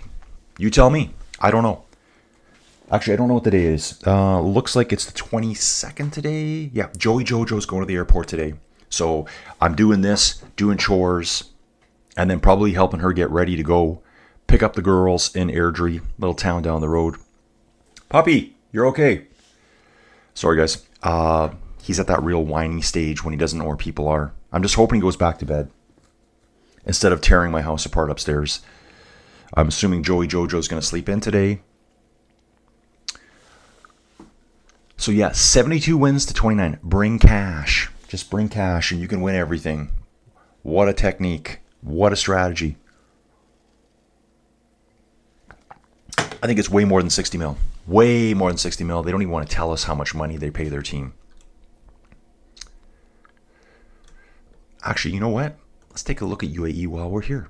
Speaker 1: You tell me. I don't know. Actually, I don't know what the day is. Looks like it's the 22nd today. Yeah, Joey Jojo's going to the airport today. So I'm doing this, doing chores, and then probably helping her get ready to go pick up the girls in Airdrie, little town down the road. Puppy, you're okay. Sorry, guys. He's at that real whiny stage when he doesn't know where people are. I'm just hoping he goes back to bed instead of tearing my house apart upstairs. I'm assuming Joey Jojo's going to sleep in today. So yeah, 72 wins to 29. Bring cash. Just bring cash and you can win everything. What a technique. What a strategy. I think it's way more than 60 mil. Way more than 60 mil. They don't even want to tell us how much money they pay their team. Actually, you know what? Let's take a look at UAE while we're here.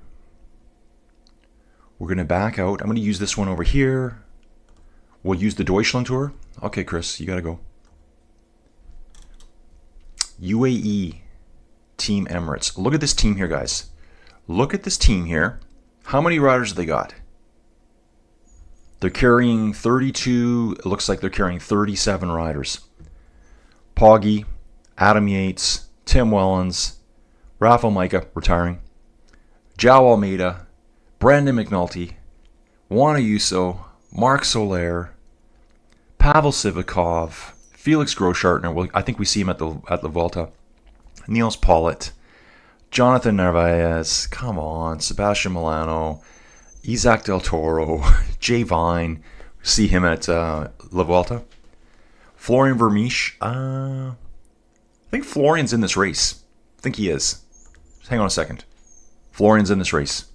Speaker 1: We're going to back out. I'm going to use this one over here. We'll use the Deutschland Tour. Okay, Chris, you got to go. UAE Team Emirates. Look at this team here, guys. Look at this team here. How many riders have they got? They're carrying 32. It looks like they're carrying 37 riders. Poggy, Adam Yates, Tim Wellens, Rafael Micah, retiring, João Almeida, Brandon McNulty, Juan Ayuso, Mark Soler, Pavel Sivakov, Felix Großartner. I think we see him at the Vuelta. Niels Pollitt, Jonathan Narvaez. Come on, Sebastian Milano, Isaac Del Toro, Jay Vine. See him at La Vuelta. Florian Vermeesch. I think Florian's in this race. I think he is. Just hang on a second. Florian's in this race.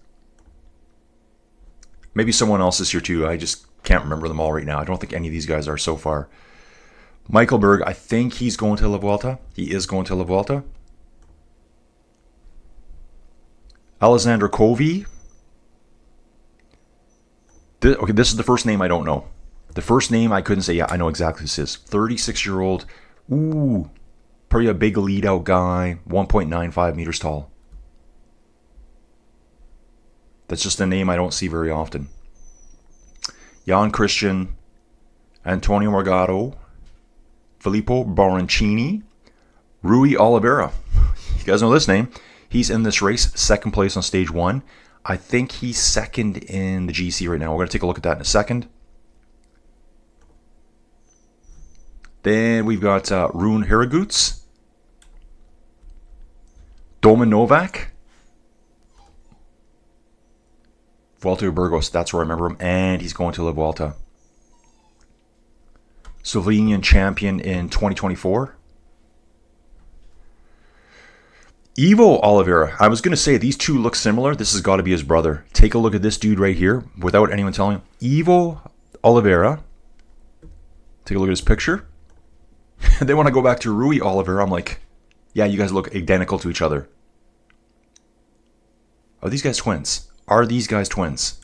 Speaker 1: Maybe someone else is here too. I just can't remember them all right now. I don't think any of these guys are so far. Michael Berg, I think he's going to La Vuelta. He is going to La Vuelta. Alexander Covey. Okay, this is the first name I don't know. The first name I couldn't say. Yeah, I know exactly who this is. 36-year-old. Ooh. Pretty a big lead-out guy. 1.95 meters tall. That's just a name I don't see very often. Jan Christian. Antonio Morgado. Filippo Baroncini. Rui Oliveira. You guys know this name. He's in this race. Second place on stage 1. I think he's second in the GC right now. We're going to take a look at that in a second. Then we've got Rune Hiraguts. Domen Novak. Vuelta to Burgos. That's where I remember him. And he's going to La Vuelta. Slovenian champion in 2024. Ivo Oliveira. I was going to say these two look similar. This has got to be his brother. Take a look at this dude right here without anyone telling you. Ivo Oliveira. Take a look at his picture. They want to go back to Rui Oliveira. I'm like, yeah, you guys look identical to each other. Are these guys twins? Are these guys twins?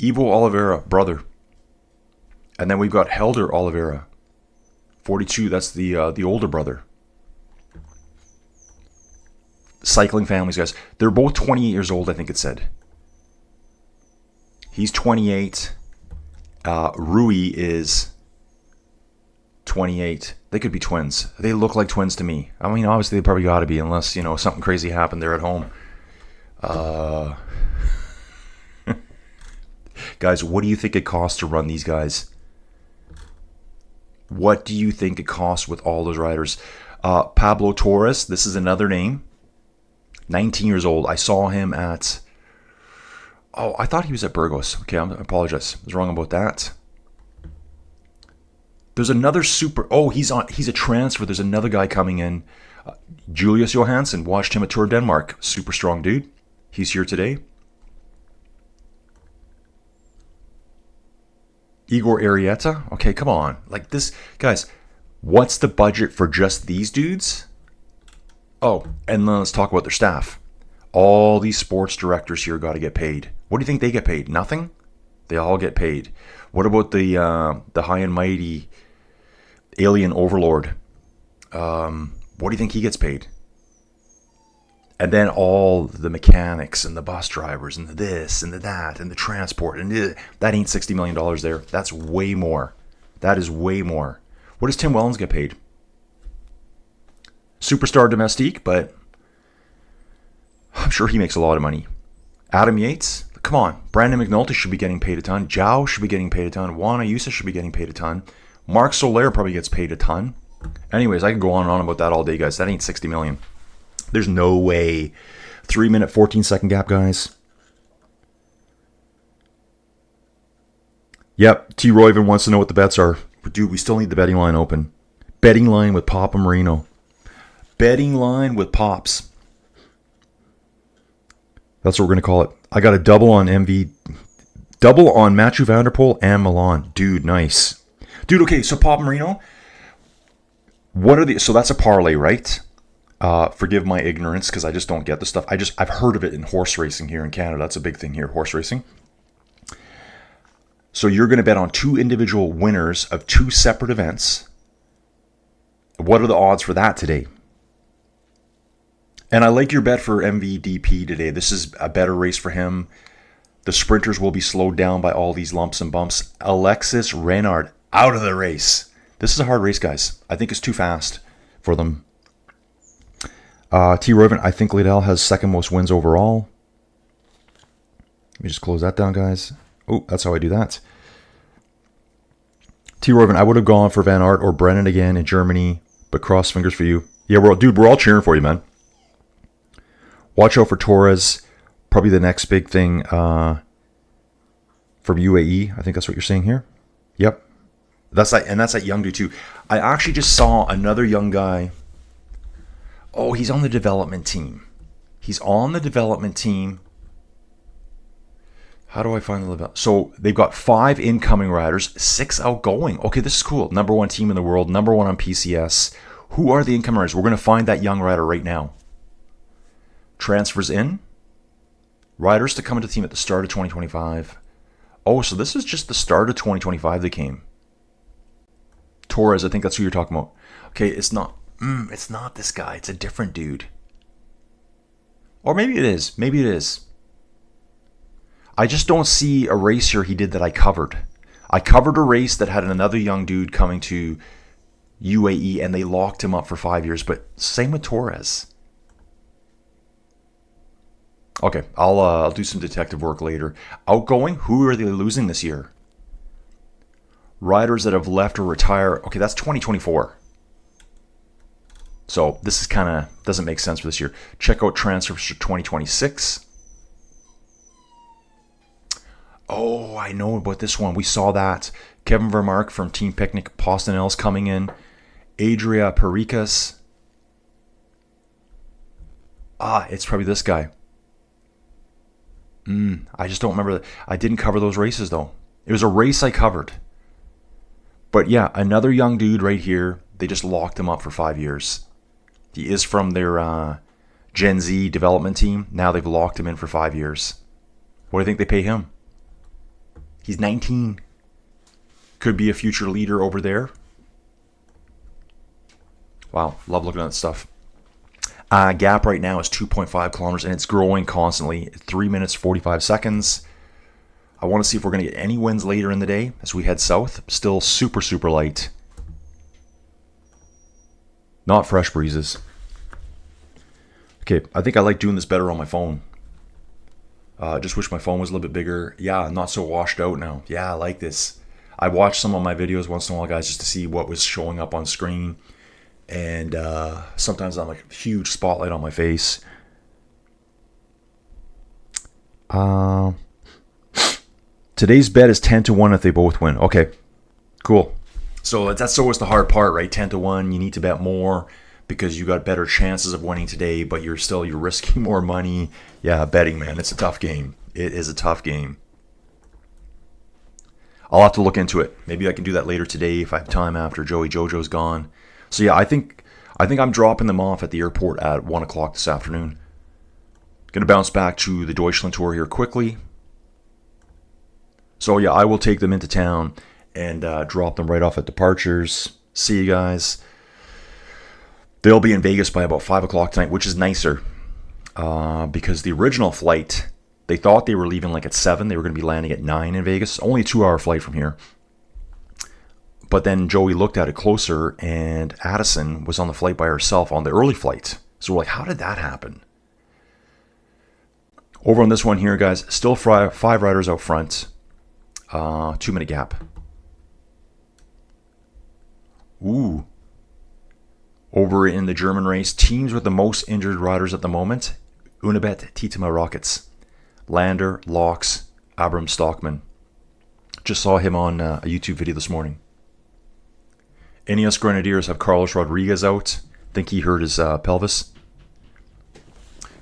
Speaker 1: Ivo Oliveira, brother. And then we've got Helder Oliveira. 42, that's the older brother. Cycling families, guys. They're both 28 years old, I think it said. He's 28. Rui is 28. They could be twins. They look like twins to me. I mean, obviously they probably got to be, unless, you know, something crazy happened there at home. Guys, what do you think it costs to run these guys? What do you think it costs with all those riders? Pablo Torres, this is another name. 19 years old. I saw him at... Oh, I thought he was at Burgos. Okay, I apologize. I was wrong about that. There's another super... Oh, he's a transfer. There's another guy coming in. Julius Johansson. Watched him at Tour of Denmark. Super strong dude. He's here today. Igor Arieta. Okay, come on. Like this, guys, what's the budget for just these dudes? Oh, and then let's talk about their staff. All these sports directors here got to get paid. What do you think they get paid? Nothing? They all get paid. What about the high and mighty alien overlord? What do you think he gets paid? And then all the mechanics and the bus drivers and the this and the that and the transport and that ain't $60 million there. That's way more. That is way more. What does Tim Wellens get paid? Superstar domestique, but I'm sure he makes a lot of money. Adam Yates, come on. Brandon McNulty should be getting paid a ton. Zhao should be getting paid a ton. Juan Ayuso should be getting paid a ton. Mark Soler probably gets paid a ton. Anyways, I can go on and on about that all day, guys. That ain't 60 million. There's no way. 3-minute, 14-second gap, guys. Yep, T. Royven wants to know what the bets are. But dude, we still need the betting line open. Betting line with Papa Marino. Betting line with Pops. That's what we're going to call it. I got a double on double on Matthew Van Der Poel and Milan. Dude, nice. Dude, okay, so Papa Marino, what are the... So that's a parlay, right? Forgive my ignorance because I just don't get the stuff. I've heard of it in horse racing here in Canada. That's a big thing here, horse racing. So you're going to bet on 2 individual winners of 2 separate events. What are the odds for that today? And I like your bet for MVDP today. This is a better race for him. The sprinters will be slowed down by all these lumps and bumps. Alexis Reynard out of the race. This is a hard race, guys. I think it's too fast for them. T. Royven, I think Liddell has second most wins overall. Let me just close that down, guys. Oh, that's how I do that. T. Royven, I would have gone for Van Aert or Brennan again in Germany, but cross fingers for you. Yeah, we're all cheering for you, man. Watch out for Torres. Probably the next big thing from UAE. I think that's what you're saying here. Yep. That's that young dude too. I actually just saw another young guy. Oh, he's on the development team. He's on the development team. How do I find the development? So they've got 5 incoming riders, 6 outgoing. Okay, this is cool. Number 1 team in the world, number 1 on PCS. Who are the incoming riders? We're going to find that young rider right now. Transfers in. Riders to come into the team at the start of 2025. Oh, so this is just the start of 2025 they came. Torres, I think that's who you're talking about. Okay, it's not this guy. It's a different dude. Or maybe it is. Maybe it is. I just don't see a race here he did that I covered. I covered a race that had another young dude coming to UAE and they locked him up for 5 years. But same with Torres. Okay, I'll do some detective work later. Outgoing, who are they losing this year? Riders that have left or retired. Okay, that's 2024. So this is kind of doesn't make sense for this year. Check out transfers for 2026. Oh, I know about this one. We saw that. Kevin Vermark from Team Picnic, Postonel's coming in. Adria Pericas. It's probably this guy. I just don't remember. I didn't cover those races, though. It was a race I covered. But yeah, another young dude right here. They just locked him up for 5 years. He is from their Gen Z development team. Now they've locked him in for 5 years. What do you think they pay him? He's 19. Could be a future leader over there. Wow, love looking at that stuff. Gap right now is 2.5 kilometers, and it's growing constantly. 3 minutes, 45 seconds. I want to see if we're going to get any winds later in the day as we head south. Still super, super light. Not fresh breezes. Okay, I think I like doing this better on my phone. Just wish my phone was a little bit bigger. Yeah, not so washed out now. Yeah, I like this. I watch some of my videos once in a while, guys, just to see what was showing up on screen. And sometimes I'm like a huge spotlight on my face. Today's bet is 10-1 if they both win. Okay, cool. So that's always the hard part, right? 10-1, you need to bet more because you got better chances of winning today, but you're risking more money. Yeah, betting, man, it's a tough game. It is a tough game. I'll have to look into it. Maybe I can do that later today if I have time after Joey Jojo's gone. So yeah, I think I'm dropping them off at the airport at 1 o'clock this afternoon. Going to bounce back to the Deutschland Tour here quickly. So yeah, I will take them into town and drop them right off at departures. See you guys. They'll be in Vegas by about 5 o'clock tonight, which is nicer because the original flight, they thought they were leaving like at 7. They were going to be landing at 9 in Vegas. Only a 2-hour flight from here. But then Joey looked at it closer, and Addison was on the flight by herself on the early flight. So we're like, how did that happen? Over on this one here, guys, still 5 riders out front. 2-minute gap. Ooh. Over in the German race, teams with the most injured riders at the moment. Unibet Titema Rockets. Lander, Locks, Abram Stockman. Just saw him on a YouTube video this morning. Ineos Grenadiers have Carlos Rodriguez out. Think he hurt his pelvis.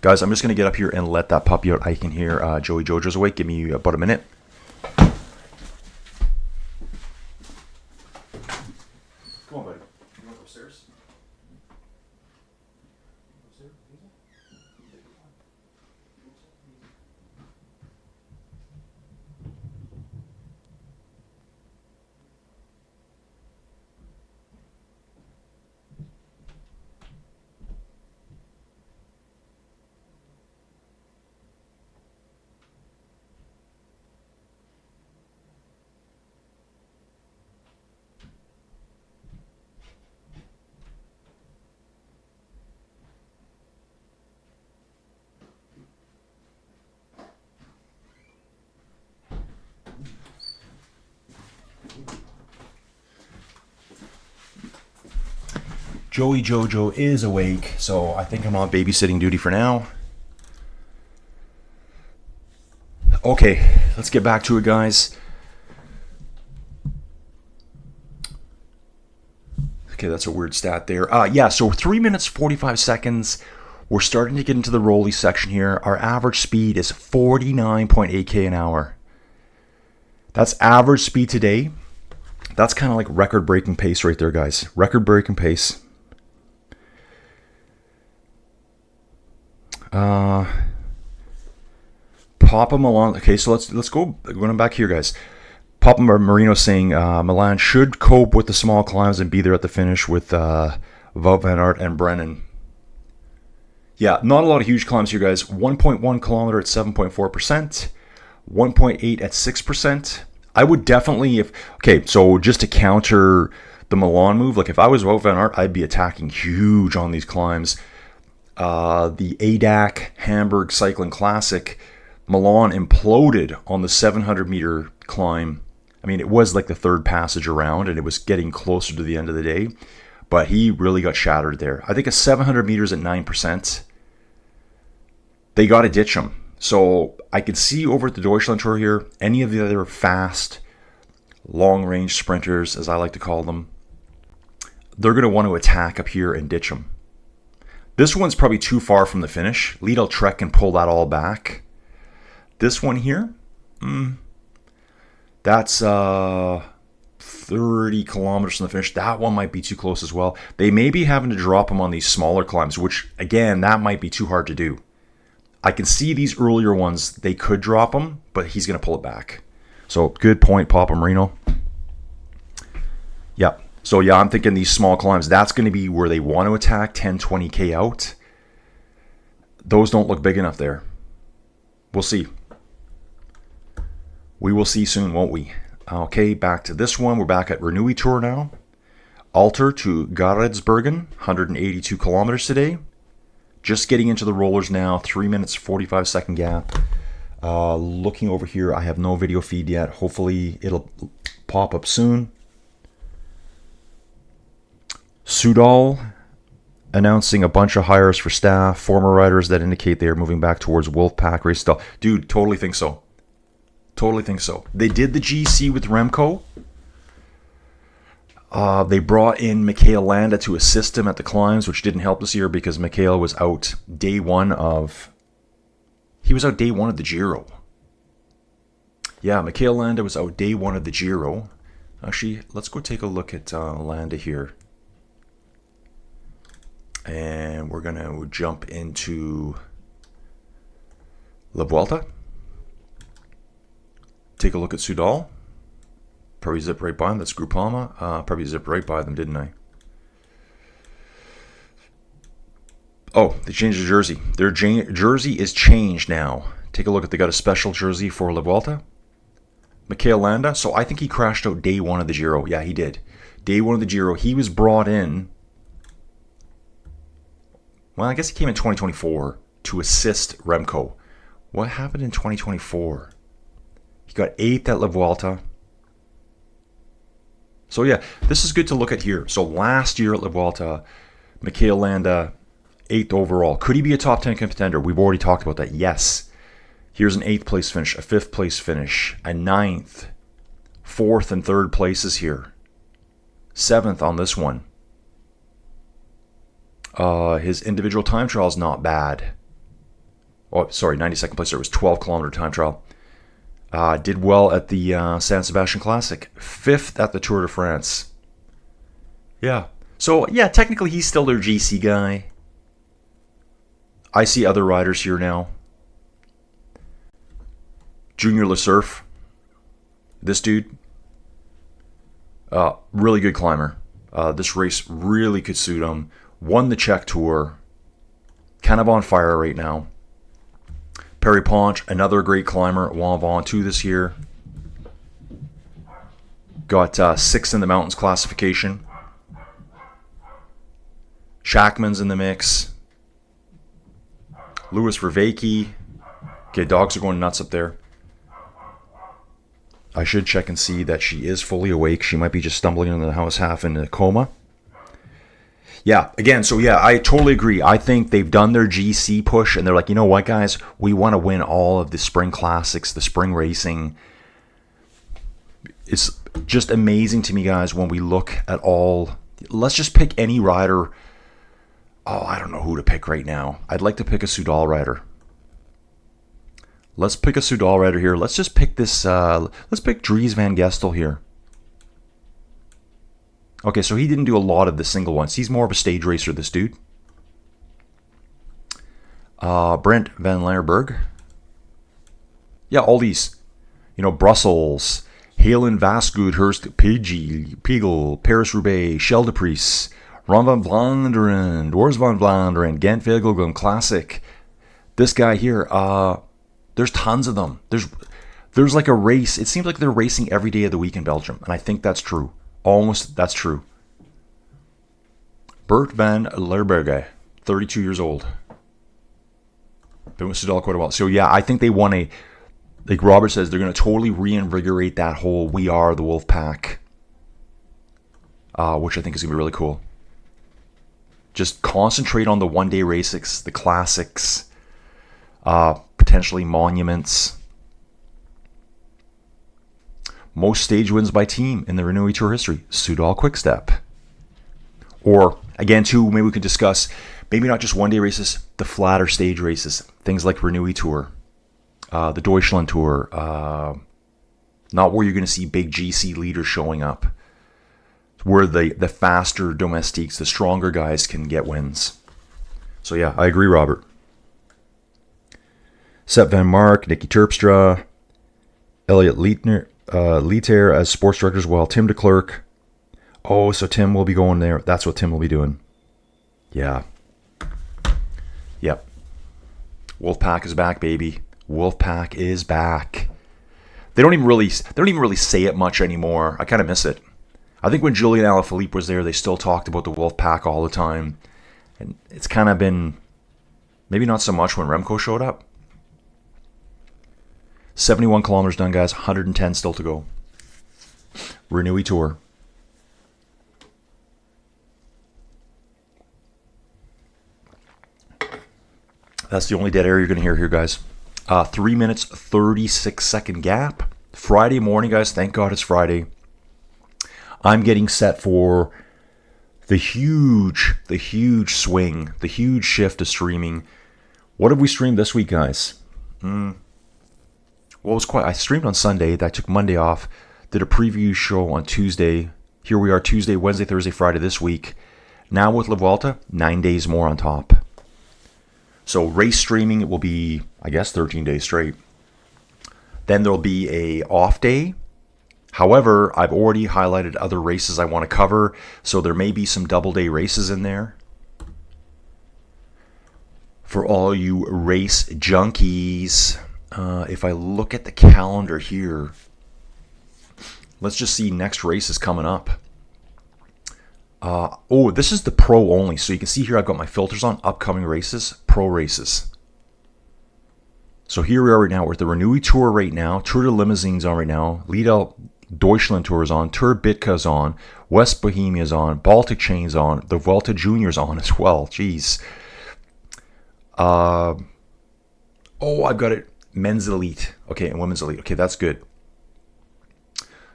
Speaker 1: Guys, I'm just going to get up here and let that puppy out. I can hear Joey Jojo's awake. Give me about a minute. Come on, buddy. You want to go upstairs? Joey Jojo is awake, so I think I'm on babysitting duty for now. Okay, let's get back to it, guys. Okay, that's a weird stat there. Yeah, so 3 minutes, 45 seconds. We're starting to get into the rolly section here. Our average speed is 49.8k an hour. That's average speed today. That's kind of like record-breaking pace right there, guys. Record-breaking pace. Papa Milan. Okay, so let's go. Going back here, guys. Papa Marino saying Milan should cope with the small climbs and be there at the finish with Wout van Aert and Brennan. Yeah, not a lot of huge climbs here, guys. 1.1 kilometer at 7.4%. 1.8 at 6%. I would definitely, okay, so just to counter the Milan move, like if I was Wout van Aert, I'd be attacking huge on these climbs. The ADAC Hamburg Cycling Classic, Milan imploded on the 700-meter climb. I mean, it was like the third passage around, and it was getting closer to the end of the day. But he really got shattered there. I think a 700 meters at 9%, they got to ditch him. So I could see over at the Deutschland Tour here, any of the other fast, long-range sprinters, as I like to call them, they're going to want to attack up here and ditch him. This one's probably too far from the finish. Lidl Trek can pull that all back. This one here, that's 30 kilometers from the finish. That one might be too close as well. They may be having to drop him on these smaller climbs, which, again, that might be too hard to do. I can see these earlier ones, they could drop him, but he's going to pull it back. So, good point, Papa Marino. Yep. So, yeah, I'm thinking these small climbs, that's going to be where they want to attack, 10, 20K out. Those don't look big enough there. We'll see. We will see soon, won't we? Okay, back to this one. We're back at Renewi Tour now. Aalter to Geraardsbergen, 182 kilometers today. Just getting into the rollers now, 3 minutes, 45 second gap. Looking over here, I have no video feed yet. Hopefully it'll pop up soon. Soudal announcing a bunch of hires for staff, former riders that indicate they are moving back towards Wolfpack race style. Dude, totally think so. Totally think so. They did the GC with Remco. They brought in Michael Landa to assist him at the climbs, which didn't help this year because Michael was out day one of the Giro. Yeah, Mikel Landa was out day one of the Giro. Actually, let's go take a look at Landa here. And we're going to jump into La Vuelta. Take a look at Soudal. Probably zipped right by them. That's Groupama. Probably zipped right by them, didn't I? Oh, they changed the jersey. Their jersey is changed now. Take a look. They got a special jersey for La Vuelta. Mikel Landa. So I think he crashed out day one of the Giro. Yeah, he did. Day one of the Giro. He was brought in. Well, I guess he came in 2024 to assist Remco. What happened in 2024? He got 8th at La Vuelta. So yeah, this is good to look at here. So last year at La Vuelta, Mikel Landa, 8th overall. Could he be a top 10 contender? We've already talked about that. Yes. Here's an 8th place finish, a 5th place finish, a 9th, 4th and 3rd places here. 7th on this one. His individual time trial is not bad. Oh, sorry, 92nd place. There was 12-kilometer time trial. Did well at the San Sebastian Classic. 5th at the Tour de France. Yeah. So, yeah, technically he's still their GC guy. I see other riders here now. Junior LeCerf. This dude. Really good climber. This race really could suit him. Won the Czech Tour. Kind of on fire right now. Perry Ponch, another great climber. Won Vaughan 2 this year. Got 6th in the mountains classification. Shackman's in the mix. Louis Vervaeke. Okay, dogs are going nuts up there. I should check and see that she is fully awake. She might be just stumbling into the house half in a coma. Yeah, again, so yeah, I totally agree. I think they've done their GC push, and they're like, you know what, guys? We want to win all of the spring classics, the spring racing. It's just amazing to me, guys, when we look at all. Let's just pick any rider. Oh, I don't know who to pick right now. I'd like to pick a Soudal rider. Let's pick a Soudal rider here. Let's just pick this. Let's pick Dries Van Gestel here. Okay, so he didn't do a lot of the single ones. He's more of a stage racer, this dude. Brent Van Leerberg. Yeah, all these. You know, Brussels, Halen Vasgoed, Hurst, Pegel, Paris-Roubaix, Scheldeprijs, Ron van Vlaanderen, Dwars van Vlaanderen, Gent-Wevelgem Classic. This guy here, there's tons of them. There's like a race. It seems like they're racing every day of the week in Belgium, and I think that's true. Almost, that's true. Bert van Leerberg, 32 years old. Been with Soudal quite a while. So yeah, I think they want to, like Robert says, they're going to totally reinvigorate that whole "We Are the Wolf Pack," which I think is going to be really cool. Just concentrate on the one-day races, the classics, potentially monuments. Most stage wins by team in the Renewi Tour history. Soudal Quickstep. Or, again, too, maybe we could discuss, maybe not just one-day races, the flatter stage races. Things like Renewi Tour, the Deutschland Tour. Not where you're going to see big GC leaders showing up. Where the faster domestiques, the stronger guys can get wins. So, yeah, I agree, Robert. Sepp Van Mark, Nicky Terpstra, Elliot Leiter as sports director as well. Tim de Klerk. Oh, so Tim will be going there. That's what Tim will be doing. Yeah. Yep. Wolfpack is back, baby. Wolfpack is back. They don't even really say it much anymore. I kind of miss it. I think when Julian Alaphilippe was there, they still talked about the Wolfpack all the time. And it's kind of been maybe not so much when Remco showed up. 71 kilometers done, guys. 110 still to go. Renewi Tour. That's the only dead air you're going to hear here, guys. 3 minutes, 36-second gap. Friday morning, guys. Thank God it's Friday. I'm getting set for the huge swing, the huge shift to streaming. What have we streamed this week, guys? I streamed on Sunday. That took Monday off. Did a preview show on Tuesday. Here we are Tuesday, Wednesday, Thursday, Friday this week. Now with La Vuelta, 9 days more on top. So race streaming, it will be, I guess, 13 days straight. Then there'll be a off day. However, I've already highlighted other races I want to cover, so there may be some double day races in there. For all you race junkies, if I look at the calendar here, let's just see next race is coming up. This is the pro only. So you can see here I've got my filters on upcoming races, pro races. So here we are right now. We're at the Renewi Tour right now. Tour de Limousine's on right now. Deutschland Tour is on. Tour Bitka's on. West Bohemia's on. Baltic Chain's on. The Vuelta Junior's on as well. Jeez. I've got it. Men's Elite. Okay, and Women's Elite. Okay, that's good.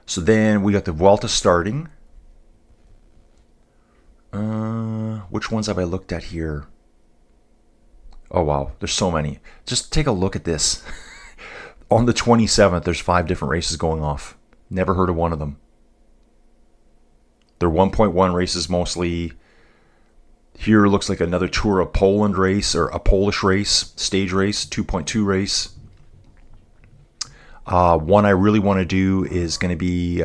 Speaker 1: So then we got the Vuelta starting. Which ones have I looked at here? Oh, wow. There's so many. Just take a look at this. On the 27th, there's 5 different races going off. Never heard of one of them. They're 1.1 races mostly. Here looks like another Tour of Poland race, or a Polish race, stage race, 2.2 race. One I really want to do is going to be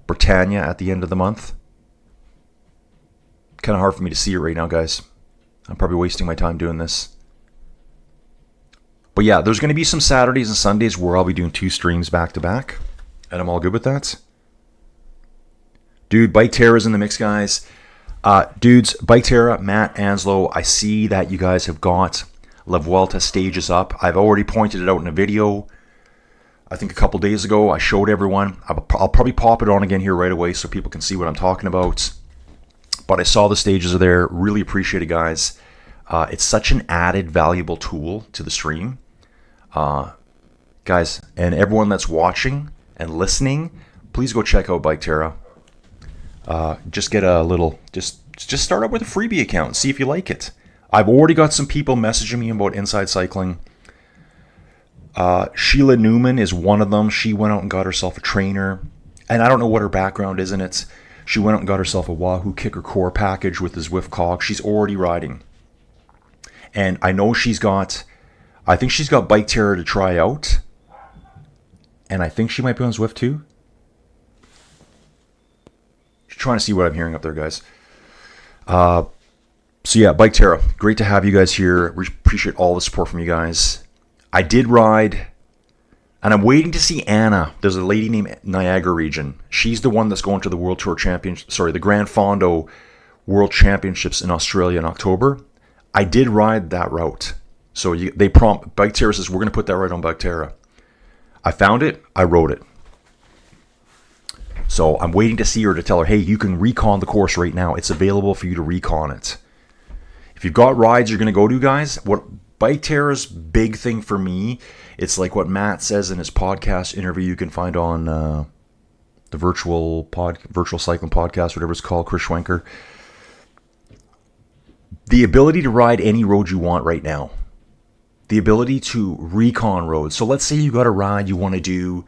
Speaker 1: Britannia at the end of the month. Kind of hard for me to see it right now, guys. I'm probably wasting my time doing this. But yeah, there's going to be some Saturdays and Sundays where I'll be doing 2 streams back to back. And I'm all good with that. Dude, Bike Terra's in the mix, guys. Dudes, Bike Terra, Matt, Anslow, I see that you guys have got La Vuelta stages up. I've already pointed it out in a video. I think a couple days ago, I showed everyone. I'll probably pop it on again here right away so people can see what I'm talking about. But I saw the stages are there. Really appreciate it, guys. It's such an added, valuable tool to the stream. Guys, and everyone that's watching and listening, please go check out Bike Terra. Just get a little, just start out with a freebie account and see if you like it. I've already got some people messaging me about Inside Cycling. Sheila Newman is one of them. She went out and got herself a trainer. And I don't know what her background is in it. She went out and got herself a Wahoo Kicker Core package with the Zwift cog. She's already riding. And I know I think she's got Bike Terror to try out. And I think she might be on Zwift too. Just trying to see what I'm hearing up there, guys. So yeah, Bike Terra. Great to have you guys here. We appreciate all the support from you guys. I did ride, and I'm waiting to see Anna. There's a lady named Niagara Region. She's the one that's going to the World Tour Championship. Sorry, the Grand Fondo World Championships in Australia in October. I did ride that route. So they prompt Bike Terra says we're going to put that right on Bike Terra. I found it. I rode it. So I'm waiting to see her to tell her, hey, you can recon the course right now. It's available for you to recon it. If you've got rides you're going to go to, guys, what Bike Terra's big thing for me, it's like what Matt says in his podcast interview you can find on the virtual cycling podcast, whatever it's called, Chris Schwenker. The ability to ride any road you want right now. The ability to recon roads. So let's say you got a ride you want to do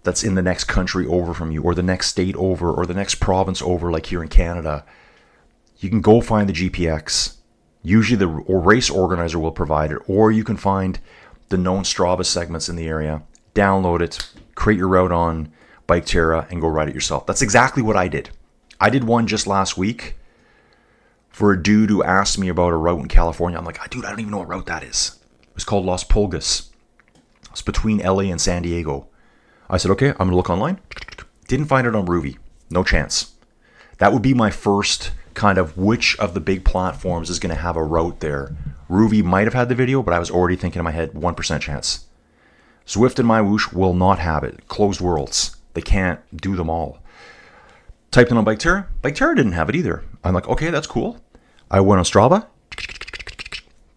Speaker 1: that's in the next country over from you, or the next state over, or the next province over, like here in Canada. You can go find the GPX. Usually the race organizer will provide it, or you can find the known Strava segments in the area, download it, create your route on Bike Terra, and go ride it yourself. That's exactly what I did. I did one just last week for a dude who asked me about a route in California. I'm like, dude, I don't even know what route that is. It was called Las Pulgas. It's between LA and San Diego. I said, okay, I'm going to look online. Didn't find it on Ruby. No chance. That would be my first kind of which of the big platforms is going to have a route there. Ruby might have had the video, but I was already thinking in my head, 1% chance. Zwift and MyWhoosh will not have it. Closed worlds. They can't do them all. Typed in on Bike Terra. Bike Terra didn't have it either. I'm like, okay, that's cool. I went on Strava.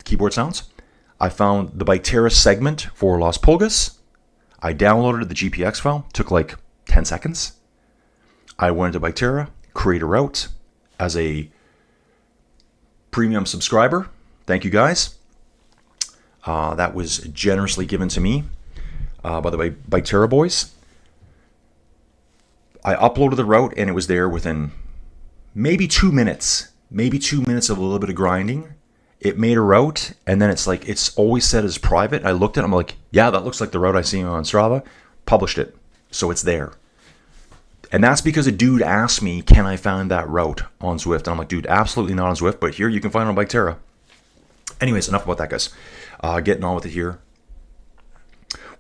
Speaker 1: Keyboard sounds. I found the Bike Terra segment for Las Pulgas. I downloaded the GPX file. Took like 10 seconds. I went to Bike Terra, create a route as a premium subscriber. Thank you guys. That was generously given to me. by the way, Biketerra boys. I uploaded the route and it was there within maybe 2 minutes. Maybe 2 minutes of a little bit of grinding. It made a route, and then it's like, it's always set as private. I looked at it, I'm like, yeah, that looks like the route I see on Strava. Published it. So it's there. And that's because a dude asked me, can I find that route on Zwift? And I'm like, dude, absolutely not on Zwift, but here you can find it on Biketerra. Anyways, enough about that, guys. Getting on with it here.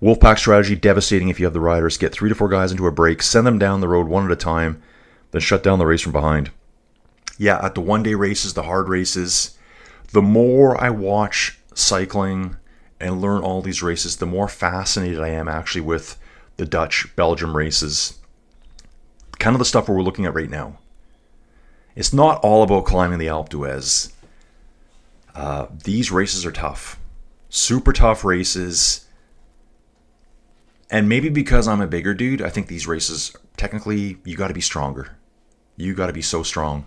Speaker 1: Wolfpack strategy, devastating if you have the riders. Get 3 to 4 guys into a break, send them down the road one at a time, then shut down the race from behind. Yeah, at the one-day races, the hard races, the more I watch cycling and learn all these races, the more fascinated I am actually with the Dutch, Belgium races. Kind of the stuff we're looking at right now. It's not all about climbing the Alpe d'Huez. These races are tough. Super tough races. And maybe because I'm a bigger dude, I think these races, technically, you got to be stronger. You got to be so strong.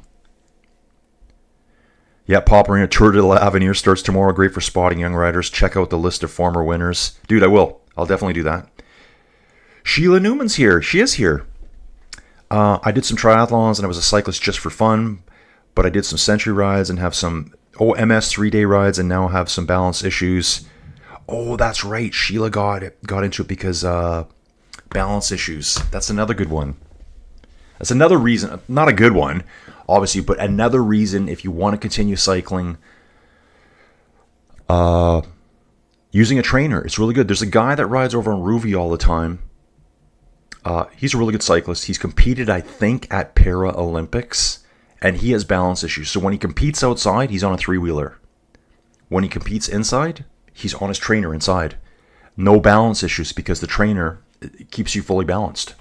Speaker 1: Yeah, Pop Arena Tour de l'Avenir starts tomorrow. Great for spotting young riders. Check out the list of former winners. Dude, I will. I'll definitely do that. Sheila Newman's here. She is here. I did some triathlons and I was a cyclist just for fun, but I did some century rides and have some MS 3-day rides and now have some balance issues. Oh, that's right. Sheila got into it because balance issues. That's another good one. That's another reason, not a good one, obviously, but another reason if you want to continue cycling, using a trainer. It's really good. There's a guy that rides over on Rouvy all the time. He's a really good cyclist. He's competed, I think, at Paralympics, and he has balance issues. So when he competes outside, he's on a 3-wheeler. When he competes inside, he's on his trainer inside. No balance issues because the trainer keeps you fully balanced.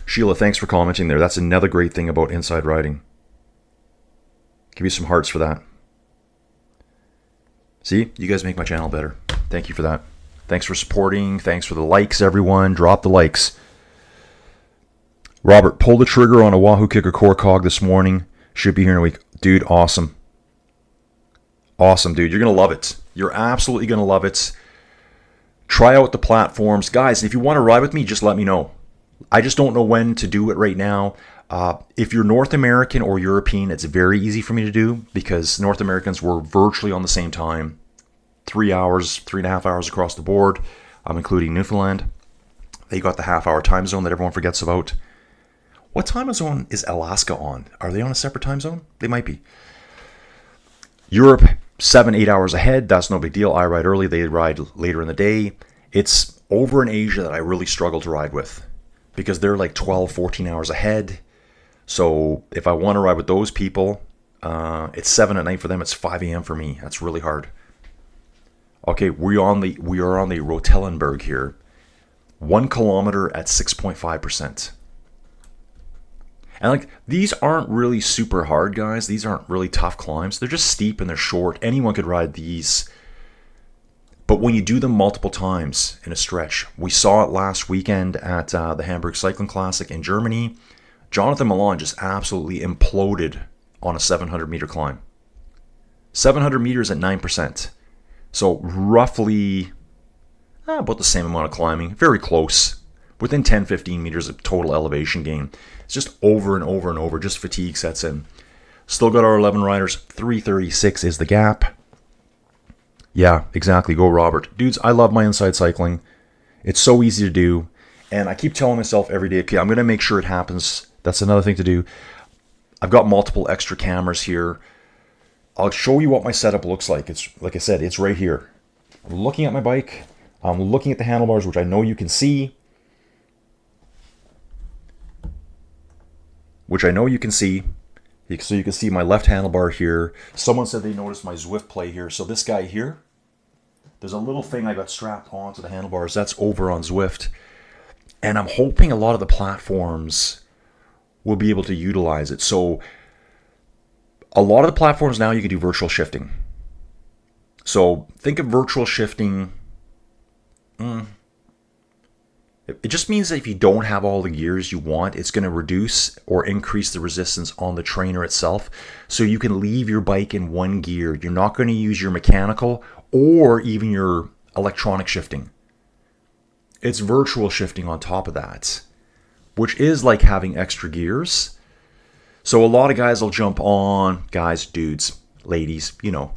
Speaker 1: Sheila, thanks for commenting there. That's another great thing about inside riding. Give you some hearts for that. See, you guys make my channel better. Thank you for that. Thanks for supporting. Thanks for the likes, everyone. Drop the likes. Robert, pulled the trigger on a Wahoo Kicker Core Cog this morning. Should be here in a week. Dude, awesome. Awesome, dude. You're going to love it. You're absolutely going to love it. Try out the platforms. Guys, if you want to ride with me, just let me know. I just don't know when to do it right now. If you're North American or European, it's very easy for me to do because North Americans were virtually on the same time. 3 hours, 3.5 hours across the board. I'm including Newfoundland. They got the half-hour time zone that everyone forgets about. What time zone is Alaska on? Are they on a separate time zone? They might be. Europe, 7-8 hours ahead. That's no big deal. I ride early. They ride later in the day. It's over in Asia that I really struggle to ride with because they're like 12, 14 hours ahead. So if I want to ride with those people, it's 7 at night for them. It's 5 a.m. for me. That's really hard. Okay, we are on the Rotellenberg here. 1 kilometer at 6.5%. And like these aren't really super hard, guys. These aren't really tough climbs. They're just steep and they're short. Anyone could ride these. But when you do them multiple times in a stretch, we saw it last weekend at the Hamburg Cycling Classic in Germany. Jonathan Milan just absolutely imploded on a 700-meter climb. 700 meters at 9%. So roughly about the same amount of climbing. Very close. Within 10-15 meters of total elevation gain. It's just over and over and over. Just fatigue sets in. Still got our 11 riders. 3:36 is the gap. Yeah, exactly. Go Robert. Dudes, I love my inside cycling. It's so easy to do. And I keep telling myself every day, okay, I'm going to make sure it happens. That's another thing to do. I've got multiple extra cameras here. I'll show you what my setup looks like. It's like I said, it's right here. I'm looking at my bike. I'm looking at the handlebars, which I know you can see. So you can see my left handlebar here. Someone said they noticed my Zwift play here. So this guy here, there's a little thing I got strapped onto the handlebars. That's over on Zwift. And I'm hoping a lot of the platforms will be able to utilize it. So a lot of the platforms now you can do virtual shifting. So think of virtual shifting. It just means that if you don't have all the gears you want, it's going to reduce or increase the resistance on the trainer itself. So you can leave your bike in one gear. You're not going to use your mechanical or even your electronic shifting. it's virtual shifting on top of that, which is like having extra gears. So a lot of guys will jump on, guys, dudes, ladies, you know,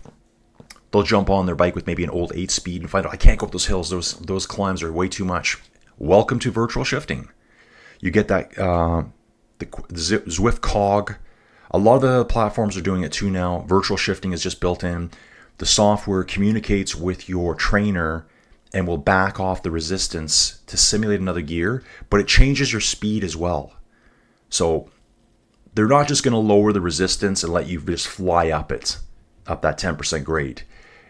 Speaker 1: they'll jump on their bike with maybe an old 8-speed and find out, I can't go up those hills. Those climbs are way too much. Welcome to virtual shifting. You get that the Zwift cog. A lot of the platforms are doing it too now. Virtual shifting is just built in. The software communicates with your trainer and will back off the resistance to simulate another gear, but it changes your speed as well. So they're not just going to lower the resistance and let you just fly up that 10% grade.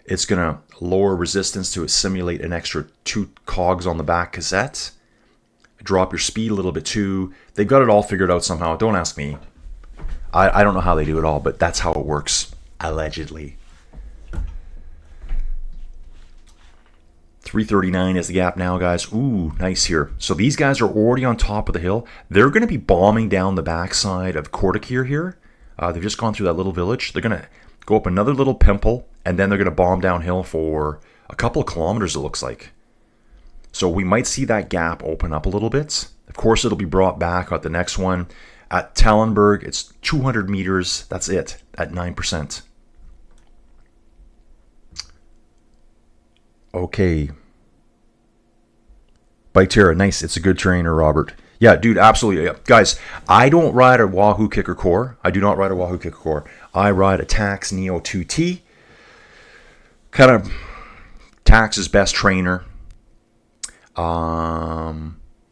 Speaker 1: It's going to lower resistance to simulate an extra 2 cogs on the back cassette, drop your speed a little bit too. They've got it all figured out somehow. Don't ask me. I don't know how they do it all, but that's how it works, allegedly. 339 is the gap now, guys. Ooh, nice here. So these guys are already on top of the hill. They're going to be bombing down the backside of Kortekir here. They've just gone through that little village. They're going to go up another little pimple, and then they're going to bomb downhill for a couple of kilometers, it looks like. So we might see that gap open up a little bit. Of course, it'll be brought back at the next one. At Tallenberg, it's 200 meters. That's it, at 9%. Okay. Bike Terra, nice. It's a good trainer, Robert. Yeah, dude, absolutely. Yeah. Guys, I don't ride a Wahoo Kicker Core. I do not ride a Wahoo Kicker Core. I ride a Tacx Neo 2T. Kind of Tacx's best trainer.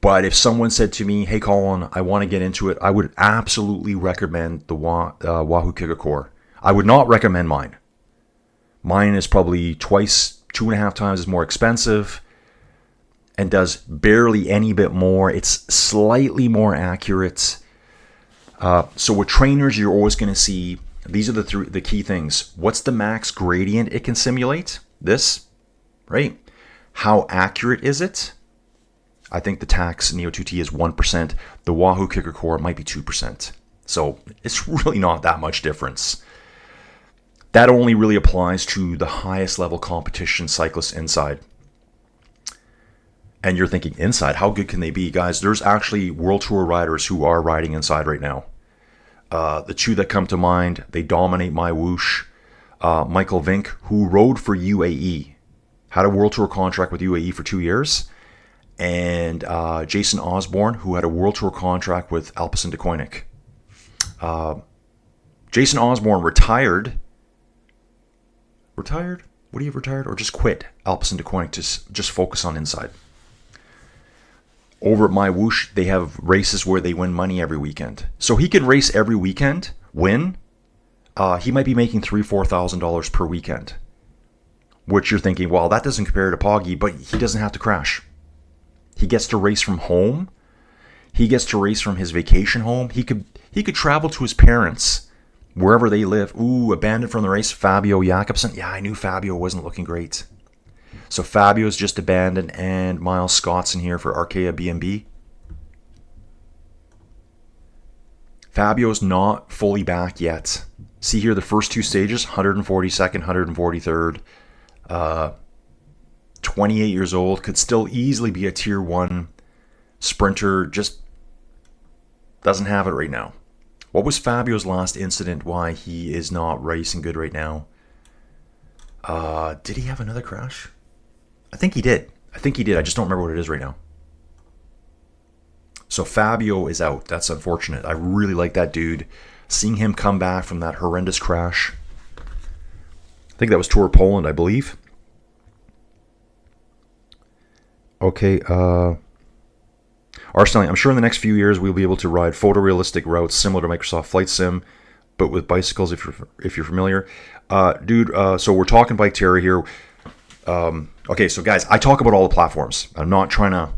Speaker 1: But if someone said to me, hey, Colin, I want to get into it, I would absolutely recommend the Wahoo Kicker Core. I would not recommend mine. Mine is probably 2.5 times more expensive and does barely any bit more. It's slightly more accurate. So with trainers, you're always going to see, these are the key things. What's the max gradient it can simulate? This, right? How accurate is it? I think the Tacx Neo 2T is 1%. The Wahoo Kicker Core might be 2%. So it's really not that much difference. That only really applies to the highest level competition cyclists inside. And you're thinking, inside? How good can they be? Guys, there's actually World Tour riders who are riding inside right now. The 2 that come to mind, they dominate my whoosh. Michael Vink, who rode for UAE, had a World Tour contract with UAE for 2 years. And Jason Osborne, who had a World Tour contract with Alpecin de Koenig. Jason Osborne retired? What do you have retired? Or just quit Alpecin de Koenig to just focus on inside? Over at my whoosh, they have races where they win money every weekend. So he can race every weekend, win. He might be making $3,000-$4,000 per weekend. Which you're thinking, well, that doesn't compare to Poggy, but he doesn't have to crash. He gets to race from home. He gets to race from his vacation home. He could travel to his parents, wherever they live. Ooh, abandoned from the race, Fabio Jakobsen. Yeah, I knew Fabio wasn't looking great. So Fabio's just abandoned, and Miles Scott's in here for Arkea BMB. Fabio's not fully back yet. See here the first 2 stages, 142nd, 143rd. 28 years old, could still easily be a tier 1 sprinter, just doesn't have it right now. What was Fabio's last incident why he is not racing good right now? Did he have another crash? I think he did. I just don't remember what it is right now. So Fabio is out. That's unfortunate. I really like that dude. Seeing him come back from that horrendous crash. I think that was Tour Poland, I believe. Okay, Arsenal, I'm sure in the next few years we'll be able to ride photorealistic routes similar to Microsoft Flight Sim, but with bicycles, if you're familiar. Dude, so we're talking Bike Terra here. Okay, so guys, I talk about all the platforms. I'm not trying to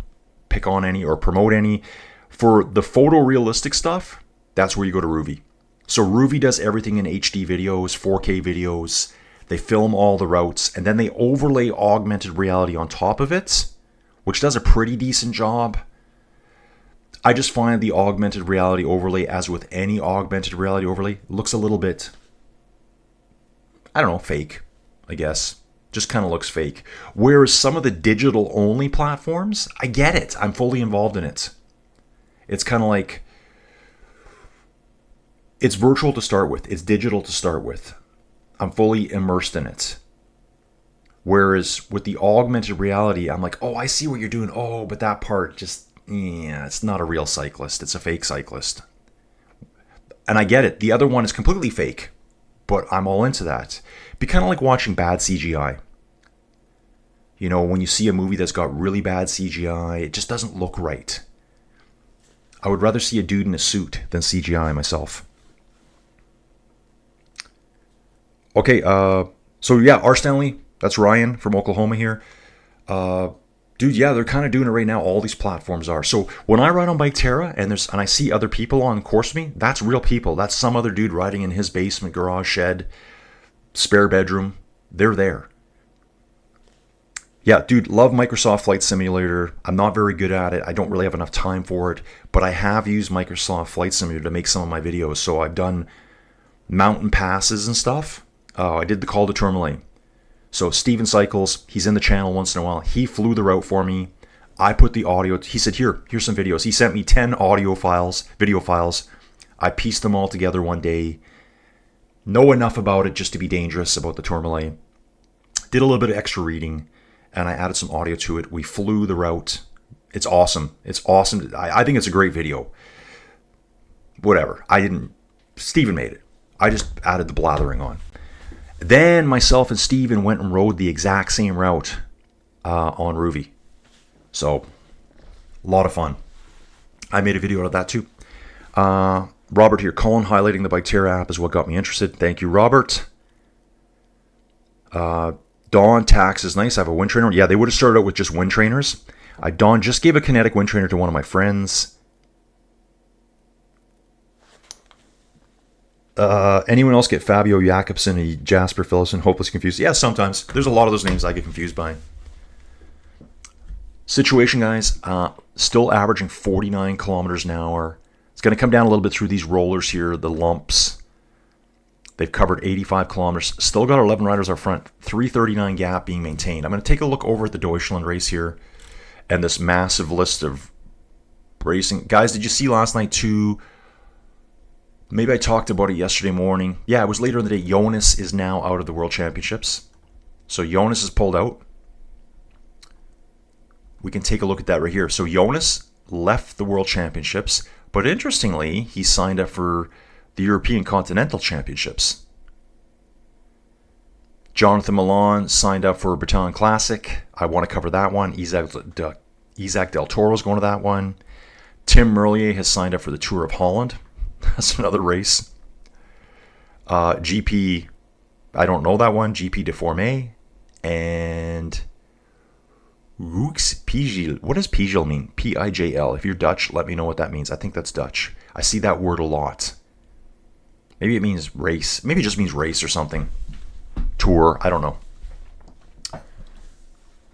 Speaker 1: pick on any or promote any. For the photorealistic stuff, that's where you go to Ruvi. So Ruvi does everything in HD videos, 4K videos. They film all the routes, and then they overlay augmented reality on top of it, which does a pretty decent job. I just find the augmented reality overlay, as with any augmented reality overlay, looks a little bit, I don't know, fake, I guess. Just kind of looks fake. Whereas some of the digital only platforms, I get it. I'm fully involved in it. It's kind of like, it's virtual to start with. It's digital to start with. I'm fully immersed in it. Whereas with the augmented reality, I'm like, oh, I see what you're doing. Oh, but that part just, yeah, it's not a real cyclist. It's a fake cyclist. And I get it. The other one is completely fake, but I'm all into that. It'd be kind of like watching bad CGI. You know, when you see a movie that's got really bad CGI, it just doesn't look right. I would rather see a dude in a suit than CGI myself. Okay, so yeah, R. Stanley, that's Ryan from Oklahoma here. Dude, yeah, they're kind of doing it right now. All these platforms are. So when I ride on Bike Terra and I see other people on course with me, that's real people. That's some other dude riding in his basement, garage, shed, spare bedroom. They're there. Yeah, dude, love Microsoft Flight Simulator. I'm not very good at it. I don't really have enough time for it, but I have used Microsoft Flight Simulator to make some of my videos. So I've done mountain passes and stuff. I did the Col de Tourmalet. So Steven Cycles, he's in the channel once in a while. He flew the route for me. I put the audio. He said, here's some videos. He sent me 10 video files. I pieced them all together one day. Know enough about it just to be dangerous about the Tourmalet. Did a little bit of extra reading, and I added some audio to it. We flew the route. It's awesome. It's awesome. I think it's a great video. Whatever. Steven made it. I just added the blathering on. Then myself and Steven went and rode the exact same route on Ruvi. So, a lot of fun. I made a video out of that too. Robert here, Colin highlighting the Bike Terra app is what got me interested. Thank you, Robert. Dawn Tax is nice. I have a wind trainer. Yeah, they would have started out with just wind trainers. Dawn just gave a kinetic wind trainer to one of my friends. Anyone else get Fabio Jakobsen and Jasper Phillipsen hopeless confused? Yeah, sometimes. There's a lot of those names I get confused by. Situation, guys. Still averaging 49 kilometers an hour. It's going to come down a little bit through these rollers here, the lumps. They've covered 85 kilometers. Still got 11 riders up front. 339 gap being maintained. I'm going to take a look over at the Deutschland race here and this massive list of racing. Guys, did you see last night too? Maybe I talked about it yesterday morning. Yeah, it was later in the day. Jonas is now out of the World Championships. So Jonas is pulled out. We can take a look at that right here. So Jonas left the World Championships, but interestingly, he signed up for the European Continental Championships. Jonathan Milan signed up for Baton Classic. I want to cover that one. Isaac Del Toro's going to that one. Tim Merlier has signed up for the Tour of Holland. That's another race. GP, I don't know that one. GP de Formé. And Rux Pijl. What does Pijl mean? P-I-J-L. If you're Dutch, let me know what that means. I think that's Dutch. I see that word a lot. Maybe it means race. Maybe it just means race or something. Tour. I don't know.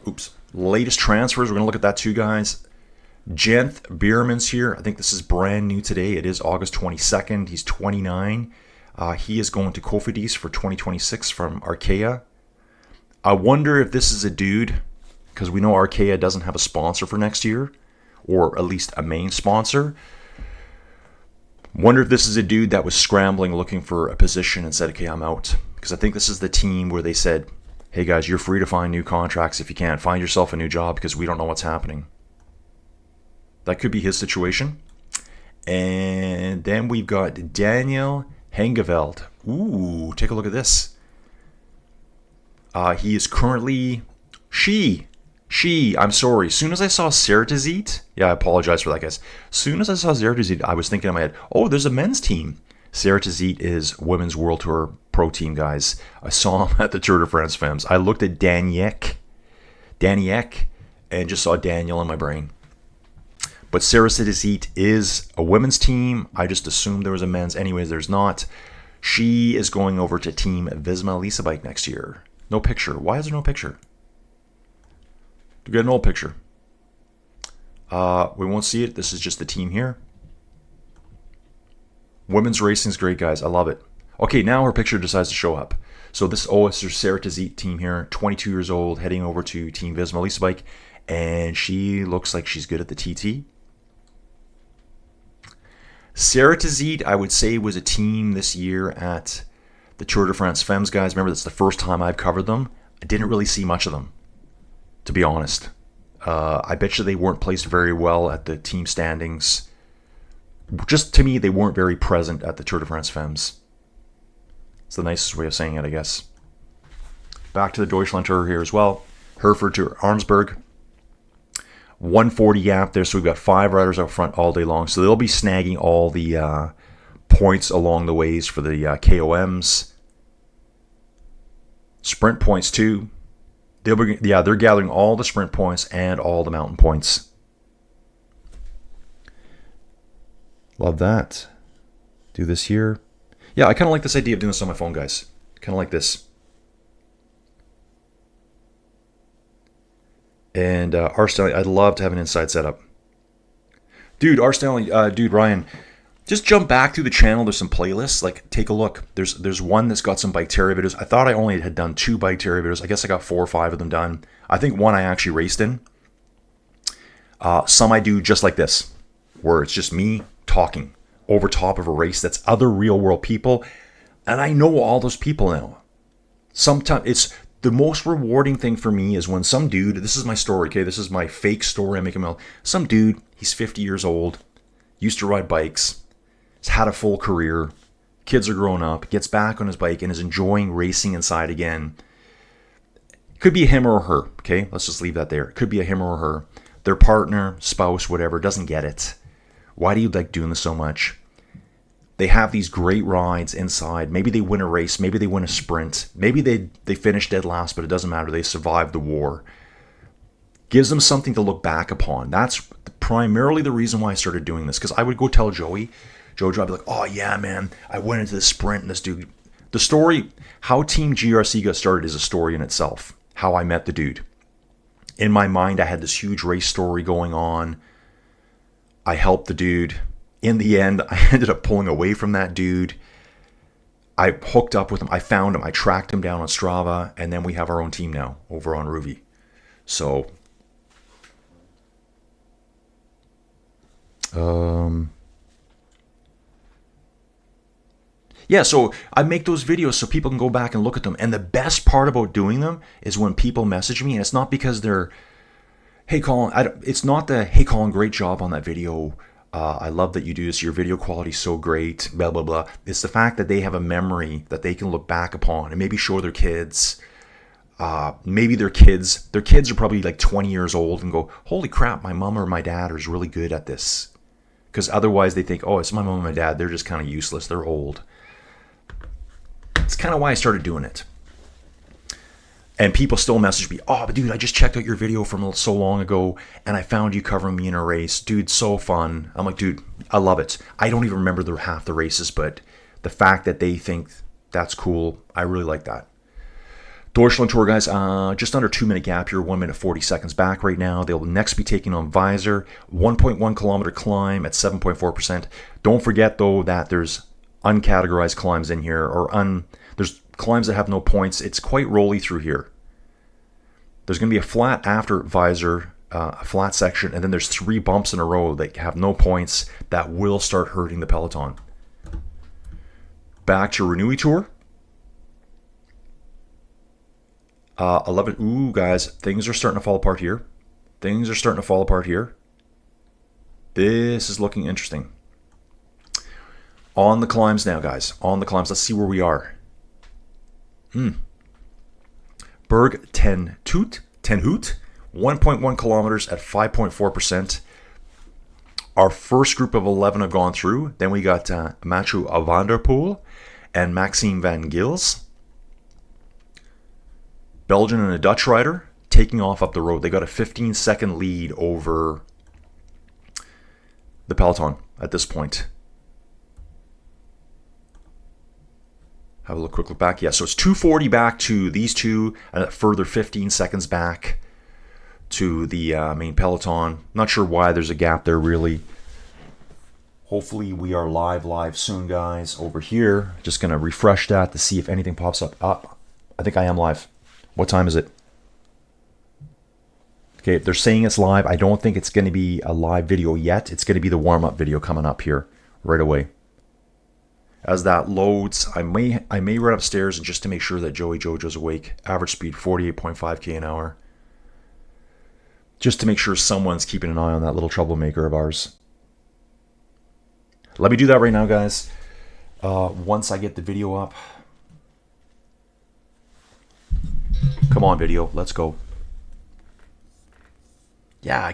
Speaker 1: Oops. Latest transfers. We're going to look at that too, guys. Jenth Bierman's here. I think this is brand new today. It is August 22nd. He's 29. He is going to Cofidis for 2026 from Arkea. I wonder if this is a dude, because we know Arkea doesn't have a sponsor for next year, or at least a main sponsor. Wonder if this is a dude that was scrambling looking for a position and said, okay, I'm out. Because I think this is the team where they said, hey guys, you're free to find new contracts if you can. Find yourself a new job because we don't know what's happening. That could be his situation. And then we've got Daniel Hengeveld. Ooh, take a look at this. He is currently... I'm sorry. As soon as I saw Ceratizit... Yeah, I apologize for that, guys. As soon as I saw Ceratizit, I was thinking in my head, oh, there's a men's team. Ceratizit is Women's World Tour Pro Team, guys. I saw him at the Tour de France Femmes. I looked at Daniek, and just saw Daniel in my brain. But Ceratizit is a women's team. I just assumed there was a men's. Anyways, there's not. She is going over to Team Visma Lisa Bike next year. No picture. Why is there no picture? To get an old picture. We won't see it. This is just the team here. Women's racing is great, guys. I love it. Okay, now her picture decides to show up. So this is Sarah Tazit team here, 22 years old, heading over to Team Visma Lisa bike, and she looks like she's good at the TT. Sarah Tazit, I would say, was a team this year at the Tour de France Femmes, guys. Remember, that's the first time I've covered them. I didn't really see much of them, to be honest. I bet you they weren't placed very well at the team standings. Just to me, they weren't very present at the Tour de France Femmes. It's the nicest way of saying it, I guess. Back to the Deutschland Tour here as well. Hereford to Arnsberg. 140 gap there, so we've got 5 riders up front all day long. So they'll be snagging all the points along the ways for the KOMs. Sprint points too. They're gathering all the sprint points and all the mountain points. Love that. Do this here. Yeah, I kind of like this idea of doing this on my phone, guys. Kind of like this. And R. Stanley, I'd love to have an inside setup. Dude, R. Stanley, dude, Ryan, just jump back through the channel. There's some playlists. Like, take a look. There's one that's got some bike terror videos. I thought I only had done 2 bike terror videos. I guess I got 4 or 5 of them done. I think one I actually raced in. Some I do just like this, where it's just me talking over top of a race that's other real world people. And I know all those people now. Sometimes it's the most rewarding thing for me is when some dude, this is my story, okay? This is my fake story I'm making. Some dude, he's 50 years old, used to ride bikes, has had a full career, kids are growing up, gets back on his bike and is enjoying racing inside again. It could be a him or her, okay? Let's just leave that there. It could be a him or her. Their partner, spouse, whatever, doesn't get it. Why do you like doing this so much? They have these great rides inside. Maybe they win a race. Maybe they win a sprint. Maybe they finish dead last, but it doesn't matter. They survived the war. Gives them something to look back upon. That's primarily the reason why I started doing this. Because I would go tell Jojo, I'd be like, oh yeah, man, I went into this sprint and this dude. The story, how Team GRC got started is a story in itself. How I met the dude. In my mind, I had this huge race story going on. I helped the dude. In the end, I ended up pulling away from that dude. I hooked up with him. I found him. I tracked him down on Strava. And then we have our own team now over on Ruvi. So, yeah, so I make those videos so people can go back and look at them. And the best part about doing them is when people message me. And it's not because they're, hey, Colin, it's not the, hey, Colin, great job on that video. I love that you do this. Your video quality is so great, blah, blah, blah. It's the fact that they have a memory that they can look back upon and maybe show their kids. Maybe their kids are probably like 20 years old and go, holy crap, my mom or my dad is really good at this. Because otherwise they think, oh, it's my mom and my dad. They're just kind of useless. They're old. It's kind of why I started doing it. And people still message me, oh, but dude, I just checked out your video from so long ago, and I found you covering me in a race. Dude, so fun. I'm like, dude, I love it. I don't even remember half the races, but the fact that they think that's cool, I really like that. Deutschland Tour, guys, just under 2-minute gap here, 1 minute 40 seconds back right now. They'll next be taking on Visor, 1.1 kilometer climb at 7.4%. Don't forget, though, that there's uncategorized climbs in here, or there's climbs that have no points. It's quite rolly through here. There's going to be a flat after Visor, a flat section, and then there's 3 bumps in a row that have no points that will start hurting the peloton. Back to Renewi Tour. 11. Ooh, guys, things are starting to fall apart here. Things are starting to fall apart here. This is looking interesting. On the climbs now, guys. On the climbs. Let's see where we are. Berg ten Hout, 1.1 kilometers at 5.4%. Our first group of 11 have gone through. Then we got Mathieu van der Poel and Maxime van Gils. Belgian and a Dutch rider taking off up the road. They got a 15-second lead over the peloton at this point. Have a quick look back. Yeah, so it's 240 back to these two, and a further 15 seconds back to the main peloton. Not sure why there's a gap there, really. Hopefully we are live soon, guys. Over here, just going to refresh that to see if anything pops up. I think I am live. What time is it? Okay, they're saying it's live. I don't think it's going to be a live video yet. It's going to be the warm-up video coming up here right away. As that loads, I may run upstairs just to make sure that Joey Jojo's awake. Average speed 48.5k an hour. Just to make sure someone's keeping an eye on that little troublemaker of ours. Let me do that right now, guys. Once I get the video up. Come on, video. Let's go. Yeah,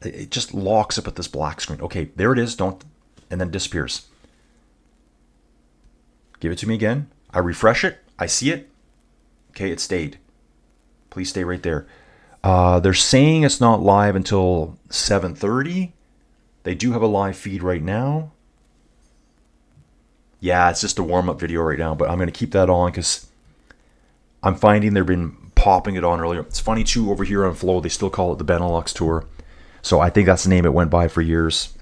Speaker 1: it just locks up at this black screen. Okay, there it is. And then disappears. Give it to me again. I refresh it. I see it. Okay, it stayed. Please stay right there. They're saying it's not live until 7:30. They do have a live feed right now. Yeah, it's just a warm-up video right now, but I'm going to keep that on because I'm finding they've been popping it on earlier. It's funny, too, over here on Flow, they still call it the Benelux Tour. So I think that's the name it went by for years.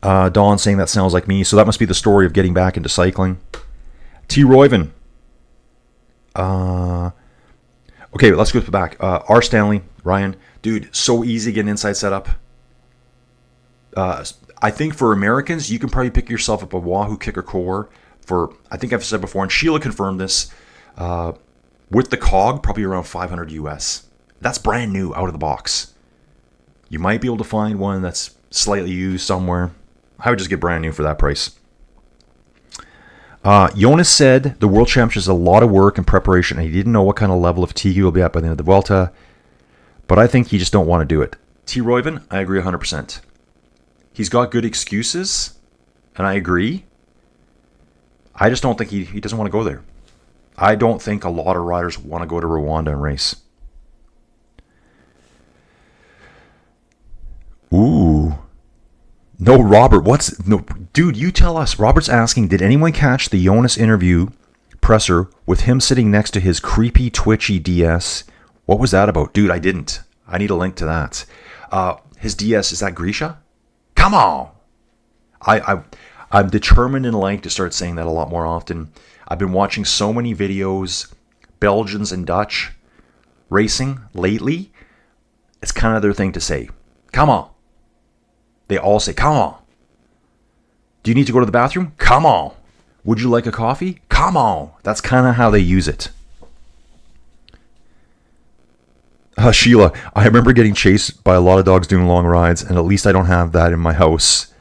Speaker 1: Dawn saying that sounds like me. So that must be the story of getting back into cycling. T. Royven. Okay, let's go back. R. Stanley, Ryan. Dude, so easy getting inside setup. I think for Americans, you can probably pick yourself up a Wahoo Kicker Core for, I think I've said before, and Sheila confirmed this, with the cog, probably around 500 US. That's brand new, out of the box. You might be able to find one that's slightly used somewhere. I would just get brand new for that price. Jonas said the World Championship is a lot of work and preparation, and he didn't know what kind of level of fatigue he will be at by the end of the Vuelta, but I think he just don't want to do it. T. Royven, I agree 100%. He's got good excuses, and I agree. I just don't think he doesn't want to go there. I don't think a lot of riders want to go to Rwanda and race. Ooh. No, Robert, dude, you tell us. Robert's asking, did anyone catch the Jonas interview presser with him sitting next to his creepy, twitchy DS? What was that about? Dude, I didn't. I need a link to that. His DS, is that Grisha? Come on! I'm determined in life to start saying that a lot more often. I've been watching so many videos, Belgians and Dutch racing lately. It's kind of their thing to say. Come on. They all say, come on. Do you need to go to the bathroom? Come on. Would you like a coffee? Come on. That's kind of how they use it. Sheila, I remember getting chased by a lot of dogs doing long rides, and at least I don't have that in my house.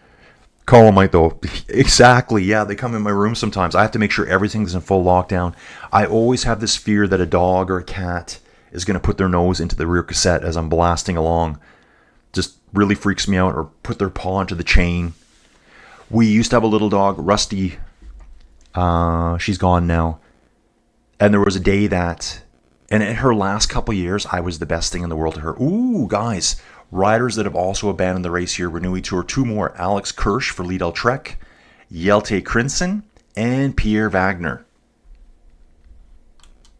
Speaker 1: Colin might, though. Exactly, yeah, they come in my room sometimes. I have to make sure everything's in full lockdown. I always have this fear that a dog or a cat is going to put their nose into the rear cassette as I'm blasting along. Just really freaks me out, or put their paw into the chain. We used to have a little dog, Rusty. She's gone now. And there was a day that, and in her last couple years, I was the best thing in the world to her. Ooh, guys, riders that have also abandoned the race here, Renewi Tour, 2 more. Alex Kirsch for Lidl Trek, Jelte Krinsen, and Pierre Wagner.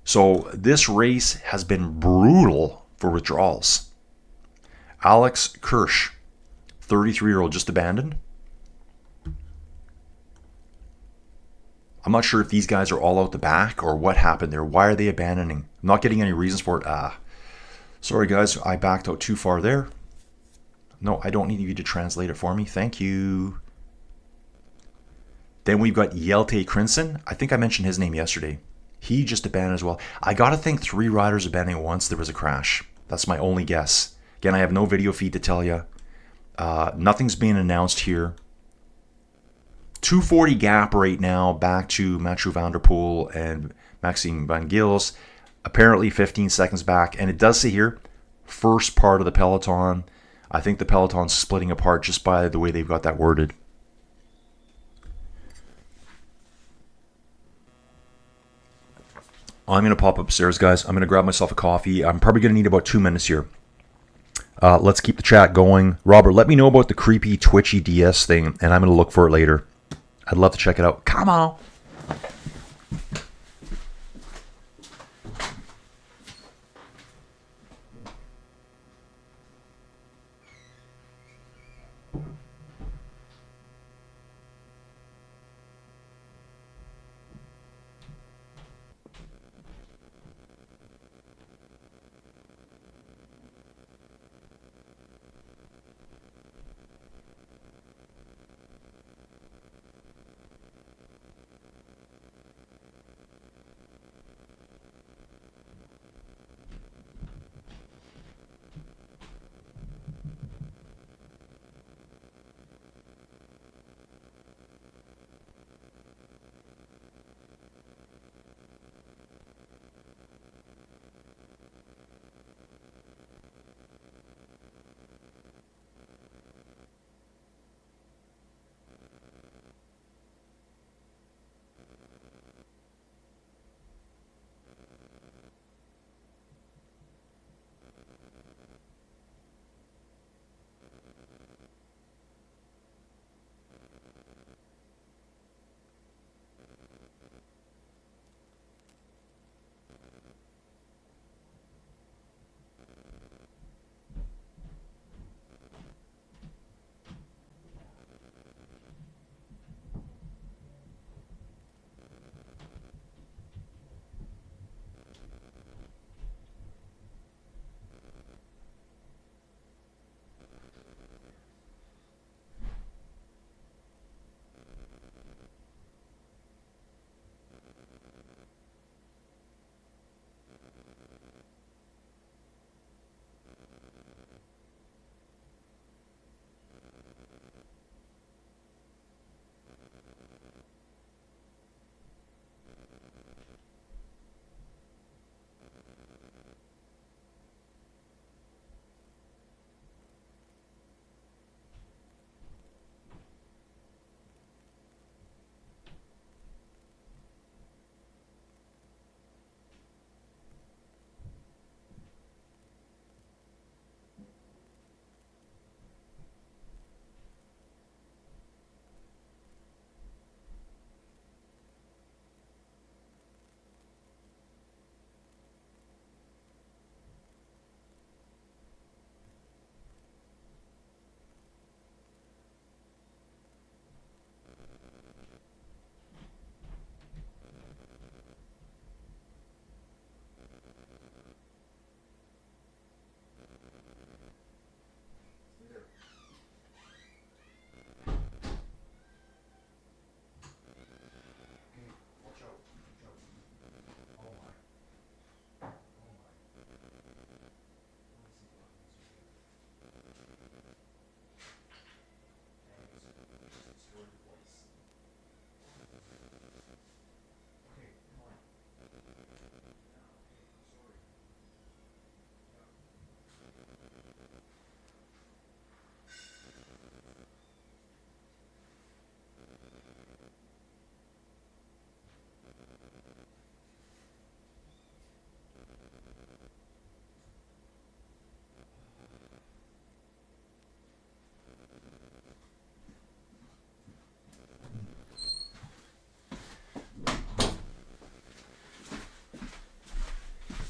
Speaker 1: So this race has been brutal for withdrawals. Alex Kirsch, 33-year-old, just abandoned. I'm not sure if these guys are all out the back or what happened there. Why are they abandoning? I'm not getting any reasons for it. Sorry guys, I backed out too far there. No, I don't need you to translate it for me. Thank you. Then we've got Jelte Krinsen. I think I mentioned his name yesterday. He just abandoned as well. I gotta think 3 riders abandoning at once. There was a crash. That's my only guess. Again, I have no video feed to tell you. Nothing's being announced here. 240 gap right now back to Mathieu van der Poel and Maxime Van Gils. Apparently 15 seconds back. And it does say here, first part of the peloton. I think the peloton's splitting apart just by the way they've got that worded. I'm going to pop upstairs, guys. I'm going to grab myself a coffee. I'm probably going to need about 2 minutes here. Let's keep the chat going. Robert, let me know about the creepy, twitchy DS thing, and I'm going to look for it later. I'd love to check it out. Come on.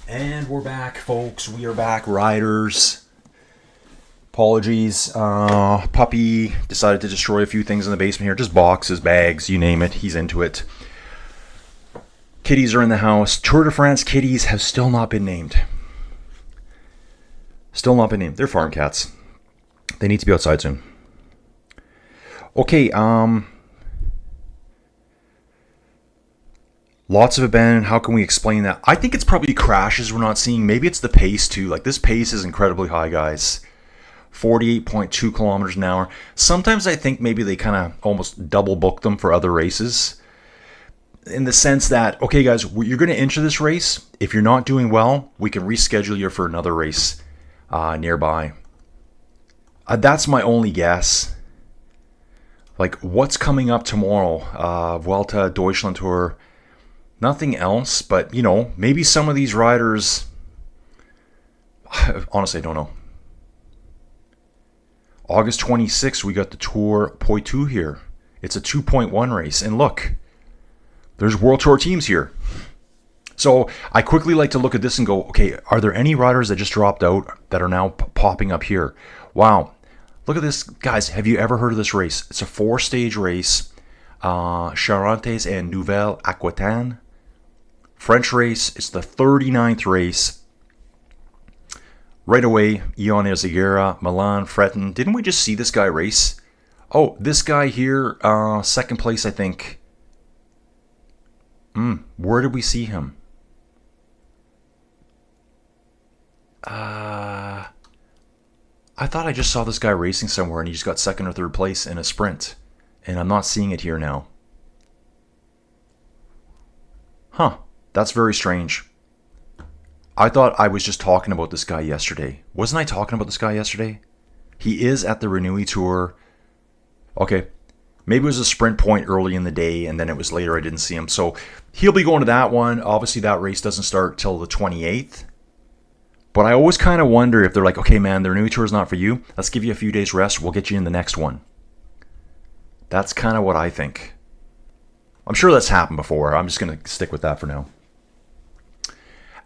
Speaker 1: And we're back, folks. We are back, riders. Apologies. Puppy decided to destroy a few things in the basement here. Just boxes, bags, you name it. He's into it. Kitties are in the house. Tour de France kitties have still not been named. Still not been named. They're farm cats. They need to be outside soon. Okay, lots of abandoned. How can we explain that? I think it's probably crashes we're not seeing. Maybe it's the pace too. Like, this pace is incredibly high, guys. 48.2 kilometers an hour. Sometimes I think maybe they kind of almost double book them for other races. In the sense that, okay, guys, you're going to enter this race. If you're not doing well, we can reschedule you for another race nearby. That's my only guess. Like, what's coming up tomorrow? Vuelta, Deutschland Tour. Nothing else, but, you know, maybe some of these riders... Honestly, I don't know. August 26th, we got the Tour Poitou here. It's a 2.1 race. And look, there's World Tour teams here. So I quickly like to look at this and go, okay, are there any riders that just dropped out that are now popping up here? Wow. Look at this. Guys, have you ever heard of this race? It's a 4-stage race. Charentes and Nouvelle Aquitaine. French race. It's the 39th race. Right away, Ion Ezagera, Milan, Fretten. Didn't we just see this guy race? Oh, this guy here, second place, I think. Where did we see him? I thought I just saw this guy racing somewhere and he just got second or third place in a sprint. And I'm not seeing it here now. Huh. That's very strange. I thought I was just talking about this guy yesterday. Wasn't I talking about this guy yesterday? He is at the Renewi Tour. Okay. Maybe it was a sprint point early in the day and then it was later I didn't see him. So he'll be going to that one. Obviously that race doesn't start till the 28th. But I always kind of wonder if they're like, okay, man, the Renewi Tour is not for you. Let's give you a few days rest. We'll get you in the next one. That's kind of what I think. I'm sure that's happened before. I'm just going to stick with that for now.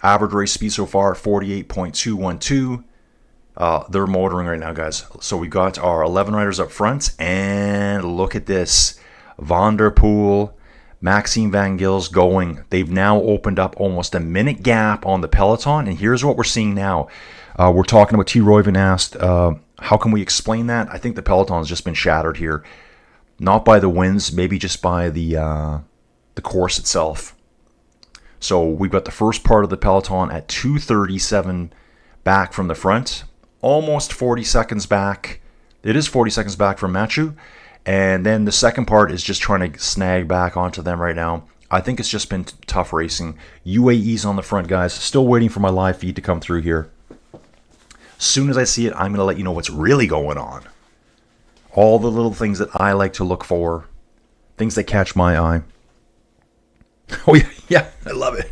Speaker 1: Average race speed so far, 48.212. They're motoring right now, guys. So we got our 11 riders up front. And look at this. Van der Poel, Maxime Van Gils going. They've now opened up almost a minute gap on the peloton. And here's what we're seeing now. We're talking about T. Royven asked, how can we explain that? I think the peloton has just been shattered here. Not by the winds, maybe just by the course itself. So we've got the first part of the peloton at 2:37 back from the front. Almost 40 seconds back. It is 40 seconds back from Mathieu. And then the second part is just trying to snag back onto them right now. I think it's just been tough racing. UAE's on the front, guys. Still waiting for my live feed to come through here. As soon as I see it, I'm going to let you know what's really going on. All the little things that I like to look for. Things that catch my eye. Oh, yeah, I love it.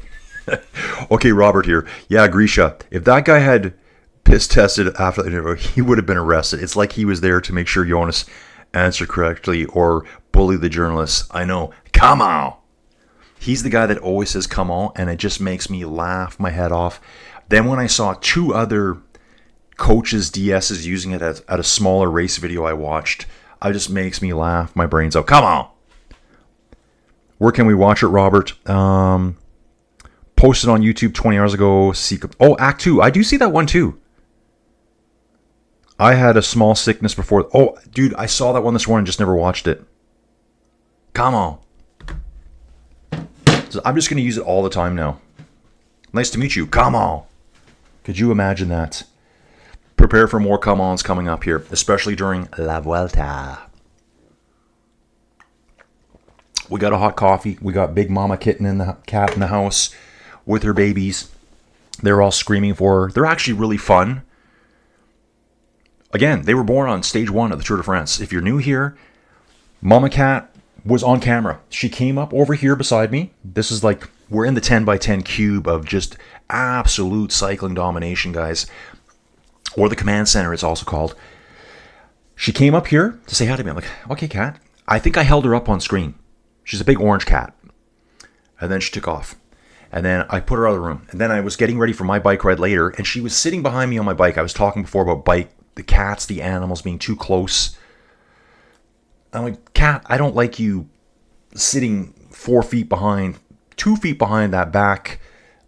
Speaker 1: Okay, Robert here. Yeah, Grisha. If that guy had piss tested after the interview, he would have been arrested. It's like he was there to make sure Jonas answered correctly or bully the journalists. I know. Come on. He's the guy that always says come on, and it just makes me laugh my head off. Then when I saw two other coaches, DSs using it at a smaller race video I watched, it just makes me laugh my brains out. Come on. Where can we watch it, Robert? Posted on YouTube 20 hours ago. Oh, Act 2. I do see that one too. I had a small sickness before. Oh, dude, I saw that one this morning, just never watched it. Come on. So I'm just going to use it all the time now. Nice to meet you. Come on. Could you imagine that? Prepare for more come-ons coming up here, especially during La Vuelta. We got a hot coffee. We got Big Mama cat in the house with her babies. They're all screaming for her. They're actually really fun. Again, they were born on stage 1 of the Tour de France. If you're new here, Mama Cat was on camera. She came up over here beside me. This is like, we're in the 10 by 10 cube of just absolute cycling domination, guys. Or the command center, it's also called. She came up here to say hi to me. I'm like, okay, Cat. I think I held her up on screen. She's a big orange cat. And then she took off. And then I put her out of the room. And then I was getting ready for my bike ride later, and she was sitting behind me on my bike. I was talking before about the cats, the animals being too close. I'm like, cat, I don't like you sitting 2 feet behind that back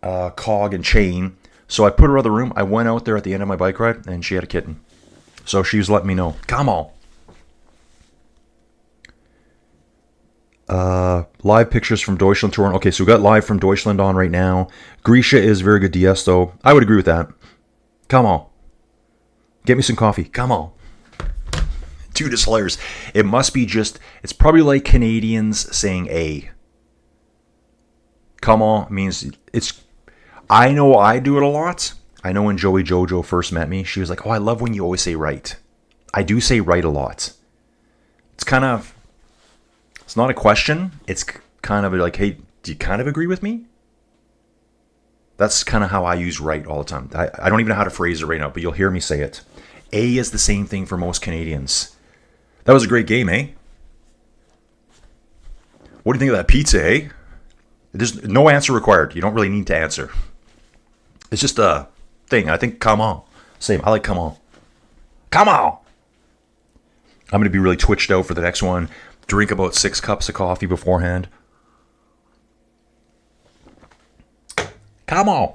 Speaker 1: cog and chain. So I put her out of the room. I went out there at the end of my bike ride, and she had a kitten. So she was letting me know, come on. Live pictures from Deutschland Tour. Okay, so we got live from Deutschland on right now. Grisha is very good DS, though. I would agree with that. Come on. Get me some coffee. Come on. Dude, it's hilarious. It must be just, it's probably like Canadians saying A. Come on means it's, I know I do it a lot. I know when Joey Jojo first met me, she was like, oh, I love when you always say right. I do say right a lot. It's kind of, it's not a question. It's kind of like, hey, do you kind of agree with me? That's kind of how I use right all the time. I don't even know how to phrase it right now, but you'll hear me say it. A is the same thing for most Canadians. That was a great game, eh? What do you think of that pizza, eh? There's no answer required. You don't really need to answer. It's just a thing. I think come on. Same. I like come on. Come on. I'm going to be really twitched out for the next one. Drink about 6 cups of coffee beforehand. Come on.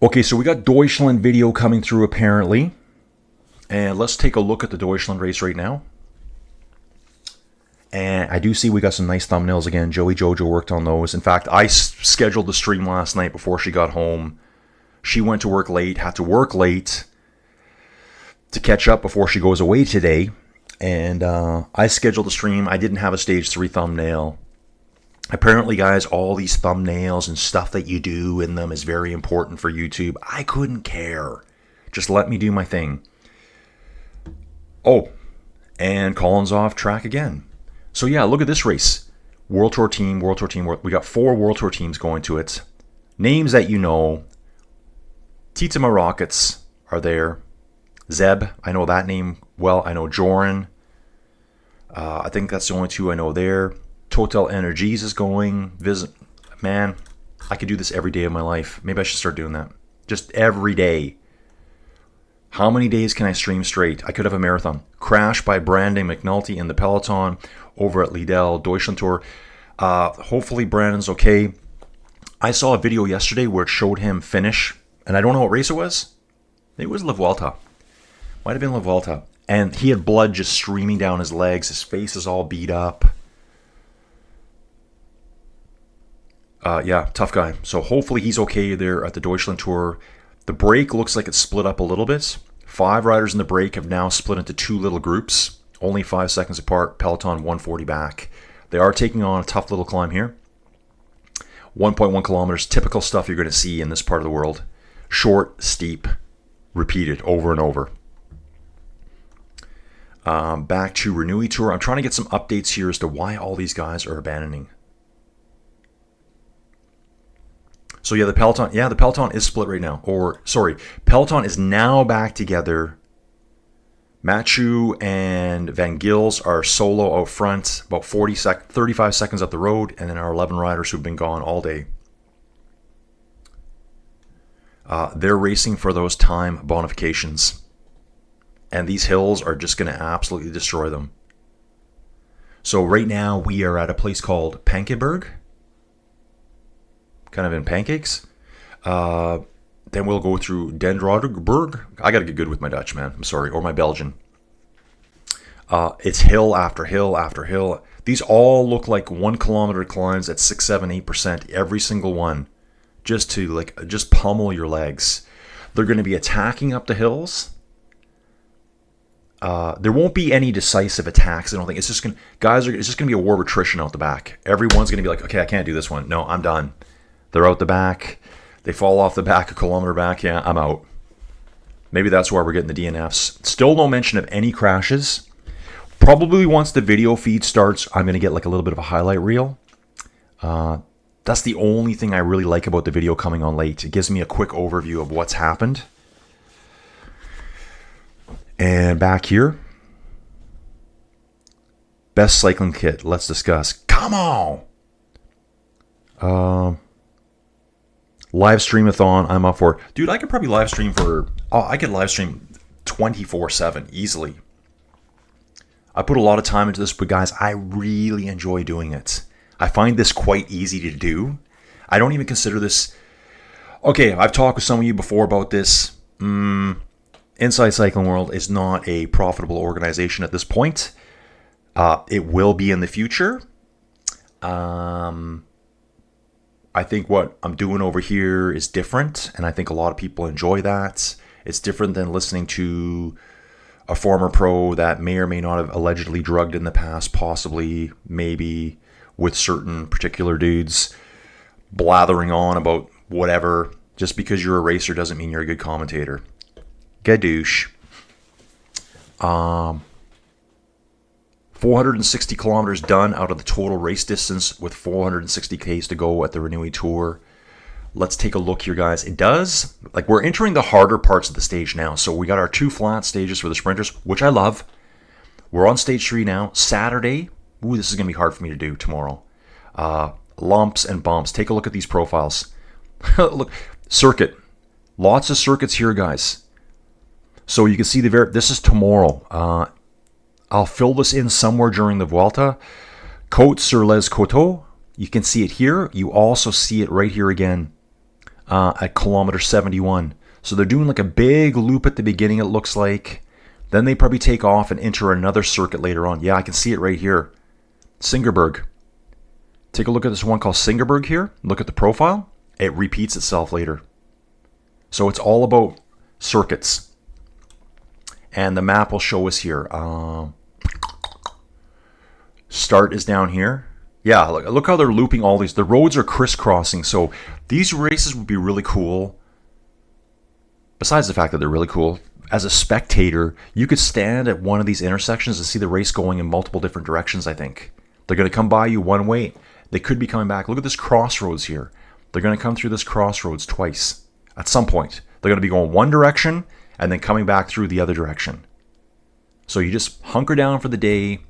Speaker 1: Okay, so we got Deutschland video coming through apparently. And let's take a look at the Deutschland race right now. And I do see we got some nice thumbnails again. Joey Jojo worked on those. In fact, I scheduled the stream last night before she got home. She went to work late, had to work late to catch up before she goes away today. And I scheduled the stream. I didn't have a stage 3 thumbnail. Apparently, guys, all these thumbnails and stuff that you do in them is very important for YouTube. I couldn't care. Just let me do my thing. Oh, and Colin's off track again. So yeah, look at this race. World Tour team. We got 4 World Tour teams going to it. Names that you know. Titema Rockets are there. Zeb, I know that name well. I know Joran. I think that's the only 2 I know there. Total Energies is going. Man, I could do this every day of my life. Maybe I should start doing that. Just every day. How many days can I stream straight? I could have a marathon. Crash by Brandon McNulty in the Peloton over at Liddell, Deutschland Tour. Hopefully Brandon's okay. I saw a video yesterday where it showed him finish, and I don't know what race it was. It was La Vuelta. Might have been La Vuelta. And he had blood just streaming down his legs. His face is all beat up. Yeah, tough guy. So hopefully he's okay there at the Deutschland Tour. The break looks like it's split up a little bit. 5 riders in the break have now split into 2 little groups. Only 5 seconds apart. Peloton 140 back. They are taking on a tough little climb here. 1.1 kilometers. Typical stuff you're going to see in this part of the world. Short, steep, repeated over and over. Back to Renewi Tour. I'm trying to get some updates here as to why all these guys are abandoning. So yeah, the Peloton is split right now. Peloton is now back together. Machu and Van Gils are solo out front, about 35 seconds up the road, and then our 11 riders who've been gone all day. They're racing for those time bonifications. And these hills are just going to absolutely destroy them. So right now we are at a place called Pankenberg. Kind of in pancakes. Then we'll go through Dendroderberg. I got to get good with my Dutch, man. I'm sorry. Or my Belgian. It's hill after hill after hill. These all look like 1 kilometer climbs at 6, 7, 8%. Every single one. Just pummel your legs. They're going to be attacking up the hills. There won't be any decisive attacks. I don't think. It's just going to be a war of attrition out the back. Everyone's going to be like, okay, I can't do this one. No, I'm done. They're out the back. They fall off the back a kilometer back. Yeah, I'm out. Maybe that's why we're getting the DNFs. Still no mention of any crashes. Probably once the video feed starts, I'm going to get like a little bit of a highlight reel. That's the only thing I really like about the video coming on late. It gives me a quick overview of what's happened. And back here. Best cycling kit. Let's discuss. Come on! Live streamathon, I'm up for. Dude, I could probably live stream for... Oh, I could live stream 24/7 easily. I put a lot of time into this, but guys, I really enjoy doing it. I find this quite easy to do. I don't even consider this... Okay, I've talked with some of you before about this. Inside Cycling World is not a profitable organization at this point. It will be in the future. I think what I'm doing over here is different, and I think a lot of people enjoy that. It's different than listening to a former pro that may or may not have allegedly drugged in the past, possibly, maybe, with certain particular dudes, blathering on about whatever. Just because you're a racer doesn't mean you're a good commentator. Gadoosh. 460 kilometers done out of the total race distance with 460 Ks to go at the Renewi Tour. Let's take a look here, guys. It does, like, we're entering the harder parts of the stage now. So we got our 2 flat stages for the sprinters, which I love. We're on stage 3 now. Saturday. Ooh, this is going to be hard for me to do tomorrow. Lumps and bumps. Take a look at these profiles. Look, circuit. Lots of circuits here, guys. So you can see this is tomorrow. I'll fill this in somewhere during the Vuelta. Côte sur les Coteaux. You can see it here. You also see it right here again at kilometer 71. So they're doing like a big loop at the beginning, it looks like. Then they probably take off and enter another circuit later on. Yeah, I can see it right here. Singerberg. Take a look at this one called Singerberg here. Look at the profile. It repeats itself later. So it's all about circuits. And the map will show us here. Start is down here. Yeah, look how they're looping all these. The roads are crisscrossing. So these races would be really cool. Besides the fact that they're really cool, as a spectator, you could stand at one of these intersections and see the race going in multiple different directions, I think. They're going to come by you one way. They could be coming back. Look at this crossroads here. They're going to come through this crossroads twice at some point. They're going to be going one direction and then coming back through the other direction. So you just hunker down for the day.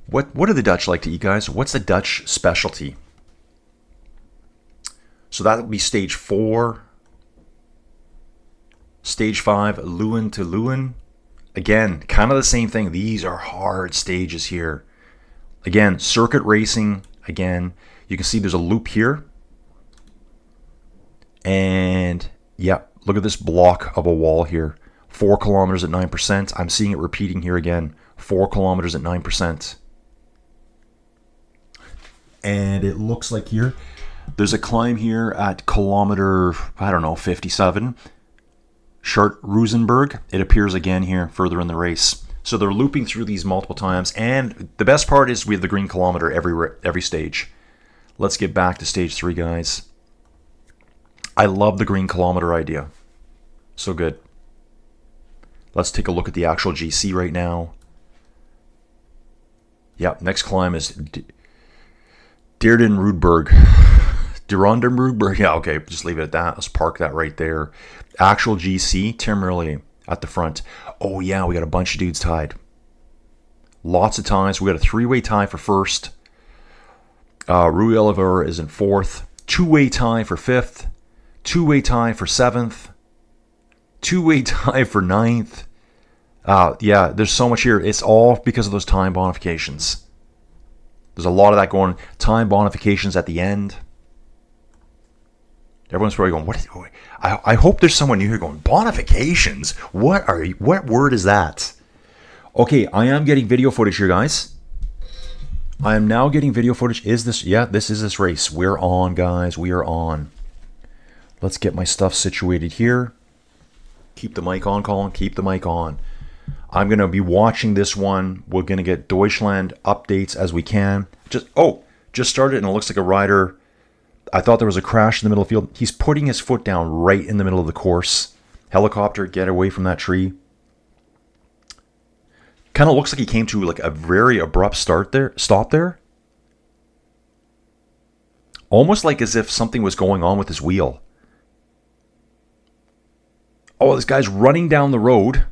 Speaker 1: What do the Dutch like to eat, guys? What's the Dutch specialty? So that would be stage 4. Stage 5, Leuven to Leuven. Again, kind of the same thing. These are hard stages here. Again, circuit racing. Again, you can see there's a loop here. And, yeah, look at this block of a wall here. 4 kilometers at 9%. I'm seeing it repeating here again. 4 kilometers at 9%. And it looks like here, there's a climb here at kilometer, 57. Schart-Rosenberg. It appears again here further in the race. So they're looping through these multiple times. And the best part is we have the green kilometer every stage. Let's get back to stage 3, guys. I love the green kilometer idea. So good. Let's take a look at the actual GC right now. Yeah, next climb is Dierenrudberg. Dierenrudberg. Yeah, okay, just leave it at that. Let's park that right there. Actual GC, Tim Riley at the front. Oh yeah, we got a bunch of dudes tied. Lots of ties. We got a 3-way tie for first. Rui Oliveira is in 4th. 2-way tie for 5th. 2-way tie for 7th. 2-way tie for 9th. Yeah, there's so much here. It's all because of those time bonifications. There's a lot of that going. Time bonifications at the end. Everyone's probably going, what is it? I hope there's someone new here going, bonifications? What word is that? Okay, I am getting video footage here, guys. I am now getting video footage. Is this? Yeah, this is this race. We're on, guys. We are on. Let's get my stuff situated here. Keep the mic on, Colin. Keep the mic on. I'm going to be watching this one. We're going to get Deutschland updates as we can. Just started, and it looks like a rider. I thought there was a crash in the middle of the field. He's putting his foot down right in the middle of the course. Helicopter, get away from that tree. Kind of looks like he came to like a very abrupt stop there. Almost like as if something was going on with his wheel. Oh, this guy's running down the road.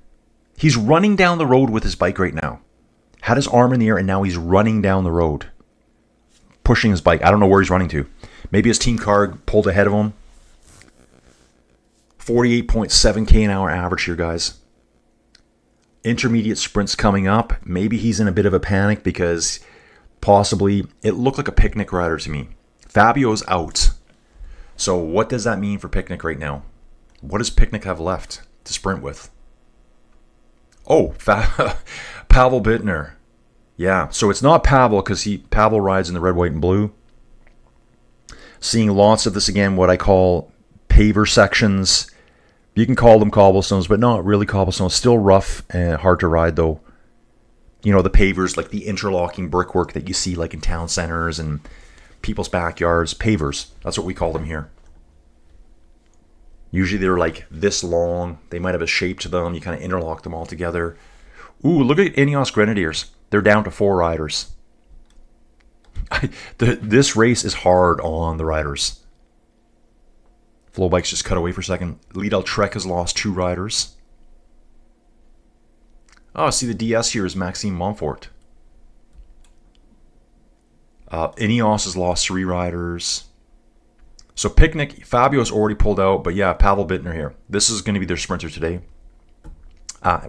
Speaker 1: He's running down the road with his bike right now. Had his arm in the air, and now he's running down the road. pushing his bike. I don't know where he's running to. Maybe his team car pulled ahead of him. 48.7k an hour average here, guys. Intermediate sprints coming up. Maybe he's in a bit of a panic because possibly it looked like a picnic rider to me. Fabio's out. So what does that mean for Picnic right now? What does Picnic have left to sprint with? Oh, Pavel Bittner. Yeah, so it's not Pavel because Pavel rides in the red, white, and blue. Seeing lots of this again, what I call paver sections. You can call them cobblestones, but not really cobblestones. Still rough and hard to ride, though. You know, the pavers, like the interlocking brickwork that you see like in town centers and people's backyards. Pavers. That's what we call them here. Usually they're like this long. They might have a shape to them. You kind of interlock them all together. Ooh, look at Ineos Grenadiers. They're down to 4 riders. This race is hard on the riders. Flow Bikes just cut away for a second. Lidl Trek has lost 2 riders. Oh, see the DS here is Maxime Montfort. Ineos has lost 3 riders. So Picnic, Fabio's already pulled out, but yeah, Pavel Bittner here. This is going to be their sprinter today,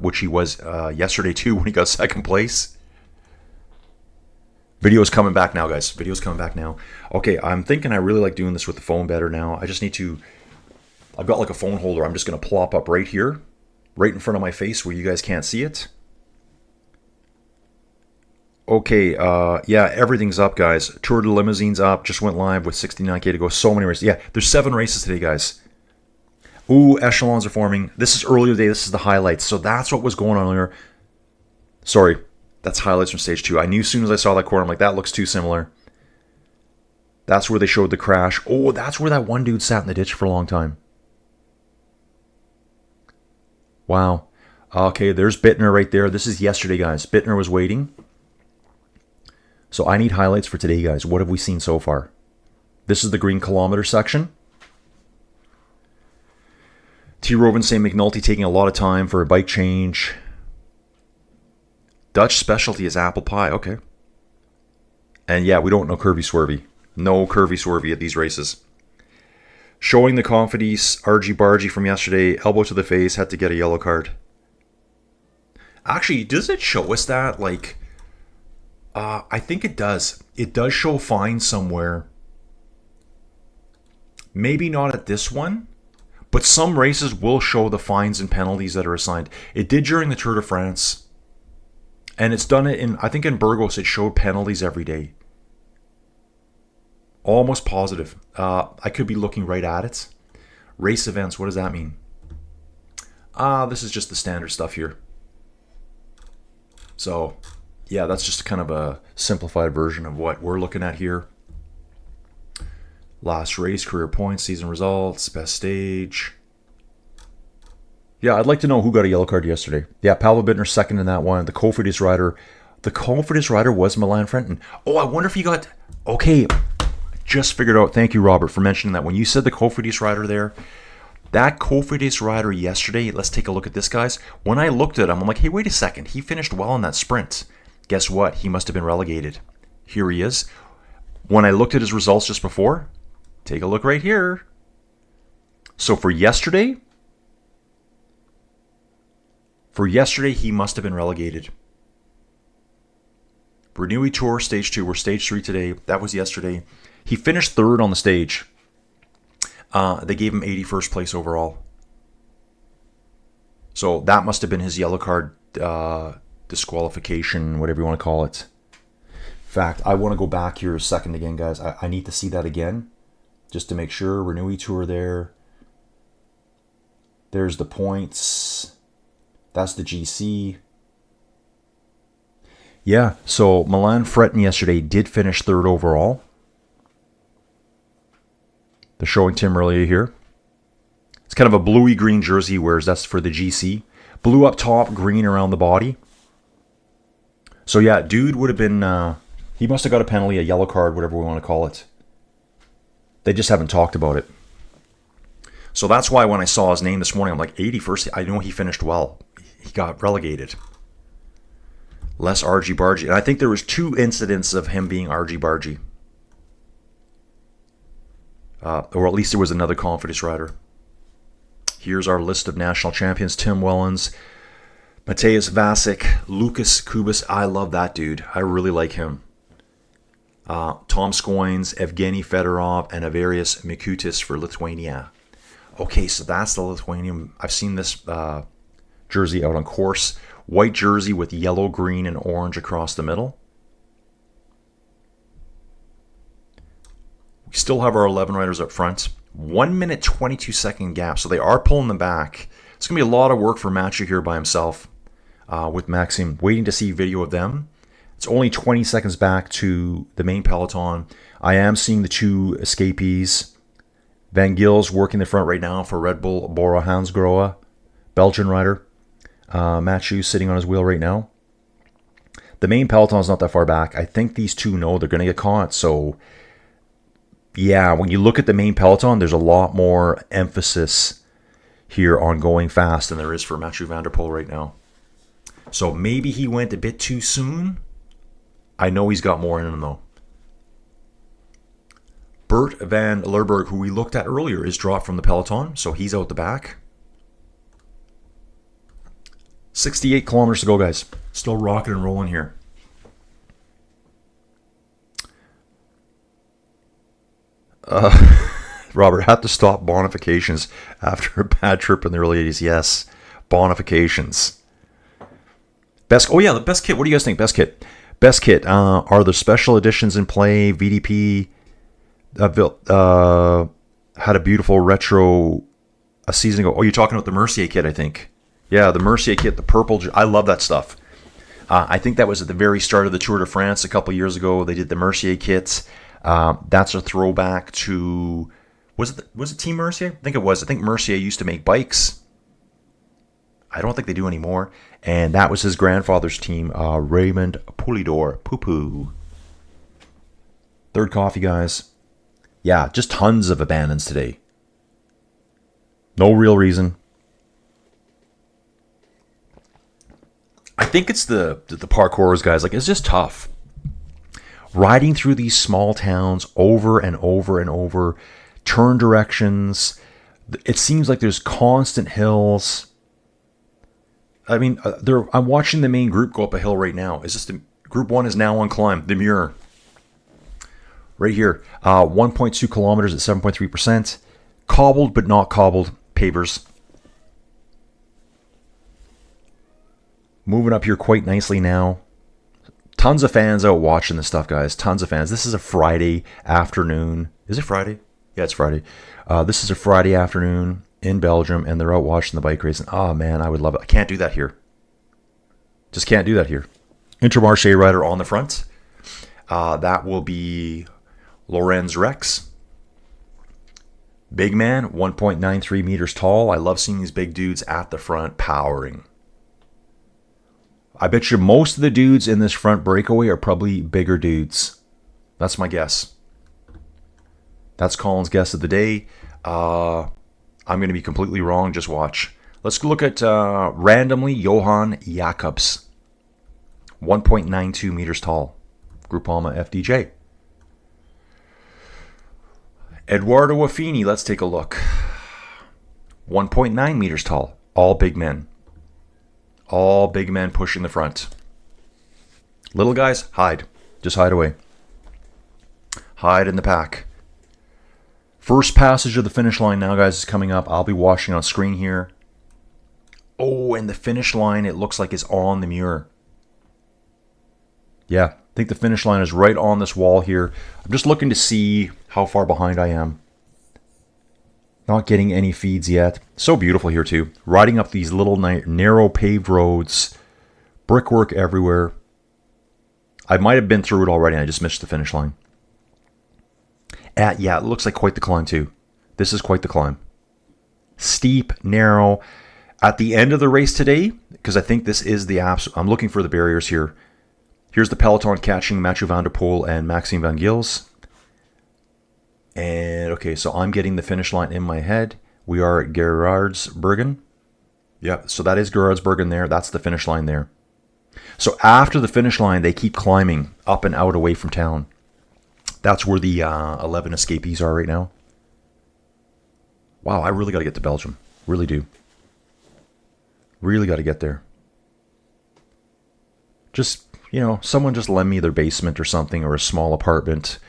Speaker 1: which he was yesterday too when he got second place. Video's coming back now, guys. Video's coming back now. Okay, I'm thinking I really like doing this with the phone better now. I just need to... I've got like a phone holder. I'm just going to plop up right here, right in front of my face where you guys can't see it. Okay, yeah, everything's up, guys. Tour de Limousine's up. Just went live with 69k to go. So many races. Yeah, there's 7 races today, guys. Ooh, echelons are forming. This is earlier today. This is the highlights. So that's what was going on earlier. Sorry, that's highlights from stage 2. I knew as soon as I saw that corner, I'm like, that looks too similar. That's where they showed the crash. Oh, that's where that one dude sat in the ditch for a long time. Wow. Okay, there's Bittner right there. This is yesterday, guys. Bittner was waiting. So I need highlights for today, guys. What have we seen so far? This is the green kilometer section. T. Roven St. McNulty taking a lot of time for a bike change. Dutch specialty is apple pie. Okay. And yeah, we don't know curvy swervy. No curvy swervy at these races. Showing the confidence, argy bargy from yesterday. Elbow to the face, had to get a yellow card. Actually, does it show us that? Like... I think it does. It does show fines somewhere. Maybe not at this one, but some races will show the fines and penalties that are assigned. It did during the Tour de France. And it's done it in, I think in Burgos, it showed penalties every day. Almost positive. I could be looking right at it. Race events, what does that mean? This is just the standard stuff here. So... yeah, that's just kind of a simplified version of what we're looking at here. Last race, career points, season results, best stage. Yeah, I'd like to know who got a yellow card yesterday. Yeah, Pavel Bittner second in that one. The Cofidis rider. The Cofidis rider was Milan Frenton. Oh, I wonder if he got... okay, just figured out. Thank you, Robert, for mentioning that. When you said the Cofidis rider there, that Cofidis rider yesterday, let's take a look at this, guys. When I looked at him, I'm like, hey, wait a second. He finished well in that sprint. Guess what? He must have been relegated. Here he is. When I looked at his results just before, take a look right here. So for yesterday, he must have been relegated. Renewi Tour, stage 2. We're stage 3 today. That was yesterday. He finished 3rd on the stage. They gave him 81st place overall. So that must have been his yellow card disqualification, whatever you want to call it. In fact, I want to go back here a second again, guys. I need to see that again, just to make sure. Renewi Tour there. There's the points. That's the GC. Yeah, so Milan Frenton yesterday did finish 3rd overall. They're showing Tim earlier here. It's kind of a bluey green jersey, whereas that's for the GC. Blue up top, green around the body. So yeah, dude would have been, he must have got a penalty, a yellow card, whatever we want to call it. They just haven't talked about it. So that's why when I saw his name this morning, I'm like, 81st, I know he finished well. He got relegated. Less argy-bargy. And I think there was 2 incidents of him being argy-bargy. or at least there was another confidence rider. Here's our list of national champions. Tim Wellens, Mateusz Vasek, Lukas Kubas. I love that dude. I really like him. Tom Skoins, Evgeny Fedorov, and Avarius Mikutis for Lithuania. Okay, so that's the Lithuanian. I've seen this jersey out on course. White jersey with yellow, green, and orange across the middle. We still have our 11 riders up front. 1 minute, 22 second gap. So they are pulling them back. It's going to be a lot of work for Matthew here by himself with Maxim. Waiting to see video of them. It's only 20 seconds back to the main peloton. I am seeing the two escapees. Van Gils working the front right now for Red Bull Bora Hansgrohe, Belgian rider. Matthew sitting on his wheel right now. The main peloton is not that far back. I think these two know they're going to get caught. So, yeah, when you look at the main peloton, there's a lot more emphasis here on going fast than there is for Mathieu van der Poel right now. So maybe he went a bit too soon. I know he's got more in him, though. Bert van Lerberg, who we looked at earlier, is dropped from the peloton, so he's out the back. 68 kilometers to go, guys. Still rocking and rolling here. Robert had to stop bonifications after a bad trip in the early 80s. Yes, bonifications. The best kit. What do you guys think? Best kit. Best kit. Are there special editions in play? VDP had a beautiful retro a season ago. Oh, you're talking about the Mercier kit, I think. Yeah, the Mercier kit, the purple. I love that stuff. I think that was at the very start of the Tour de France a couple years ago. They did the Mercier kits. That's a throwback to... Was it Team Mercier? I think it was. I think Mercier used to make bikes. I don't think they do anymore. And that was his grandfather's team, Raymond Poulidor. Poo-poo. Third coffee, guys. Yeah, just tons of abandons today. No real reason. I think it's the parkourers, guys. Like, it's just tough. Riding through these small towns over and over and over. Turn directions. It seems like there's constant hills. I mean, I'm watching the main group go up a hill right now. Group 1 is now on climb. The Muir. Right here. 1.2 kilometers at 7.3%. Cobbled but not cobbled pavers. Moving up here quite nicely now. Tons of fans out watching this stuff, guys. Tons of fans. This is a Friday afternoon. Is it Friday? Yeah, it's Friday. This is a Friday afternoon in Belgium, and they're out watching the bike race. And, oh, man, I would love it. I can't do that here. Just can't do that here. Intermarché rider on the front. That will be Lorenz Rex. Big man, 1.93 meters tall. I love seeing these big dudes at the front powering. I bet you most of the dudes in this front breakaway are probably bigger dudes. That's my guess. That's Colin's guess of the day. I'm going to be completely wrong. Just watch. Let's look at randomly Johan Jacobs. 1.92 meters tall. Groupama FDJ. Eduardo Affini, let's take a look. 1.9 meters tall. All big men. All big men pushing the front. Little guys, hide. Just hide away. Hide in the pack. First passage of the finish line now, guys, is coming up. I'll be watching on screen here. Oh, and the finish line, it looks like it's on the Muir. Yeah, I think the finish line is right on this wall here. I'm just looking to see how far behind I am. Not getting any feeds yet. So beautiful here too. Riding up these little narrow paved roads. Brickwork everywhere. I might have been through it already and I just missed the finish line. Yeah, it looks like quite the climb too. This is quite the climb. Steep, narrow. At the end of the race today, because I think this is the absolute... I'm looking for the barriers here. Here's the peloton catching Mathieu van der Poel and Maxime Van Gils. And, okay, so I'm getting the finish line in my head. We are at Geraardsbergen. Yeah, so that is Geraardsbergen there. That's the finish line there. So after the finish line, they keep climbing up and out away from town. That's where the 11 escapees are right now. Wow, I really got to get to Belgium. Really do. Really got to get there. Just, someone just lend me their basement or something, or a small apartment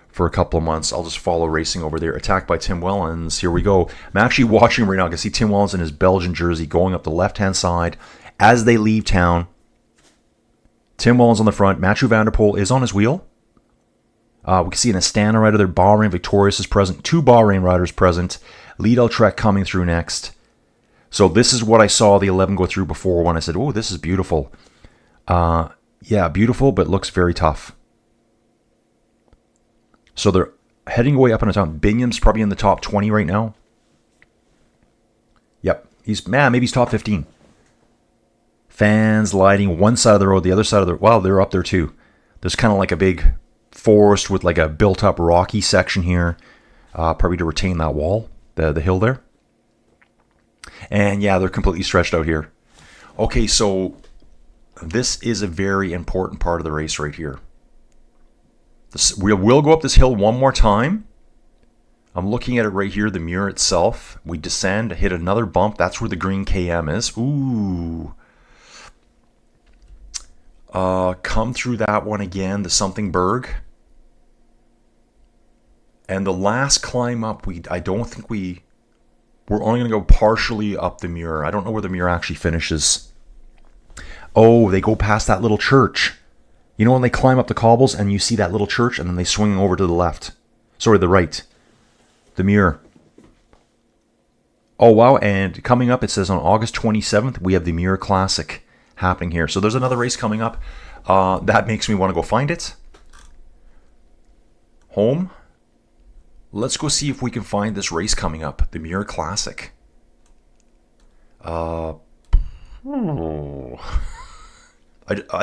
Speaker 1: for a couple of months. I'll just follow racing over there. Attacked by Tim Wellens. Here we go. I'm actually watching right now. I can see Tim Wellens in his Belgian jersey going up the left-hand side as they leave town. Tim Wellens on the front. Mathieu van der Poel is on his wheel. We can see an Astana rider there. Bahrain Victorious is present. 2 Bahrain riders present. Lidl-Trek coming through next. So this is what I saw the 11 go through before when I said, oh, this is beautiful. Yeah, beautiful, but looks very tough. So they're heading way up in the town. Bingham probably in the top 20 right now. Yep. Maybe he's top 15. Fans lighting one side of the road, the other side of the... Well, they're up there too. There's kind of like a big forest with like a built-up rocky section here. Probably to retain that wall, the hill there. And yeah, they're completely stretched out here. Okay, so this is a very important part of the race right here. We will go up this hill one more time. I'm looking at it right here, the Muir itself. We descend, hit another bump. That's where the green KM is. Ooh. Come through that one again, the something berg. And the last climb up, we're only going to go partially up the Muir. I don't know where the Muir actually finishes. Oh, they go past that little church. You know when they climb up the cobbles and you see that little church and then they swing over to the left. Sorry, the right. The Muir. Oh, wow. And coming up, it says on August 27th, we have the Muir Classic happening here. So there's another race coming up. That makes me want to go find it. Home. Let's go see if we can find this race coming up. The Muir Classic. I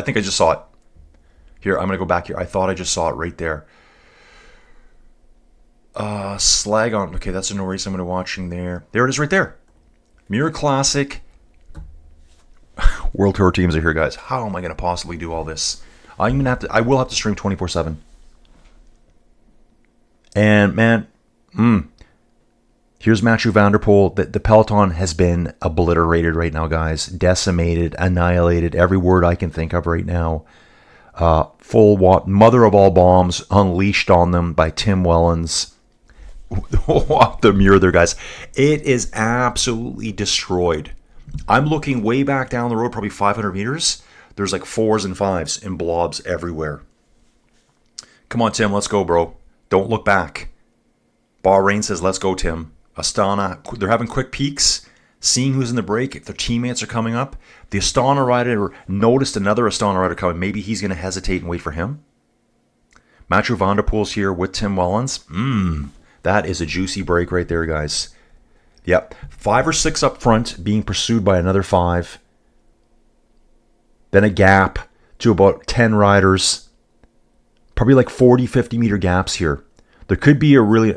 Speaker 1: think I just saw it. Here, I'm going to go back here. I thought I just saw it right there. Slag on. Okay, that's no race I'm going to be watching there. There it is right there. Muir Classic. World Tour teams are here, guys. How am I going to possibly do all this? I will have to stream 24/7. And man, here's Mathieu van der Poel. The peloton has been obliterated right now, guys. Decimated, annihilated. Every word I can think of right now. Full mother of all bombs unleashed on them by Tim Wellens. Up the Muir there, guys. It is absolutely destroyed. I'm looking way back down the road, probably 500 meters. There's like 4s and 5s and blobs everywhere. Come on, Tim. Let's go, bro. Don't look back. Bahrain says, let's go, Tim. Astana, they're having quick peeks, seeing who's in the break, if their teammates are coming up. The Astana rider noticed another Astana rider coming. Maybe he's going to hesitate and wait for him. Mathieu van der Poel's here with Tim Wellens. That is a juicy break right there, guys. Yep. 5 or 6 up front, being pursued by another 5. Then a gap to about 10 riders. Probably like 40, 50 meter gaps here. There could be a really...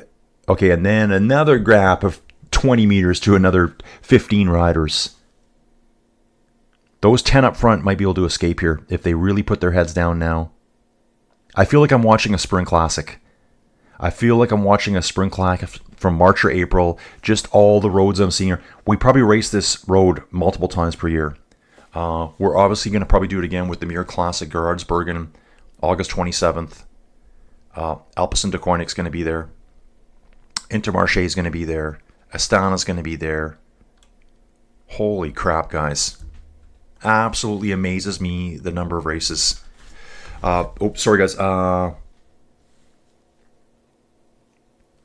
Speaker 1: Okay, and then another gap of 20 meters to another 15 riders. Those 10 up front might be able to escape here if they really put their heads down now. I feel like I'm watching a spring classic. I feel like I'm watching a spring classic from March or April. Just all the roads I'm seeing here. We probably race this road multiple times per year. We're obviously going to probably do it again with the Muir Classic, Geraardsbergen, August 27th. Alpecin de Koninck's going to be there. Intermarché is going to be there. Astana's going to be there. Holy crap, guys. Absolutely amazes me the number of races. Sorry, guys.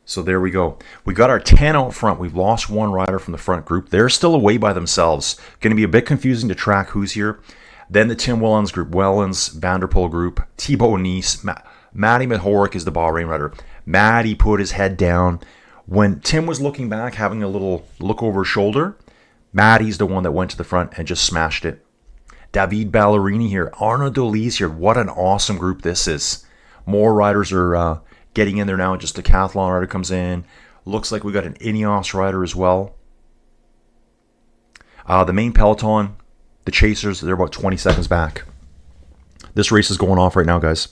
Speaker 1: So there we go. We got our 10 out front. We've lost 1 rider from the front group. They're still away by themselves. Going to be a bit confusing to track who's here. Then the Tim Wellens group. Wellens, Van der Poel group. Thibaut Nice. Matty Mahoric is the Bahrain rider. Matty put his head down. When Tim was looking back, having a little look over his shoulder, Matty's the one that went to the front and just smashed it. David Ballerini here. Arnaud Delis here. What an awesome group this is. More riders are getting in there now. Just a decathlon rider comes in. Looks like we got an Ineos rider as well. The main peloton, the chasers, they're about 20 seconds back. This race is going off right now, guys.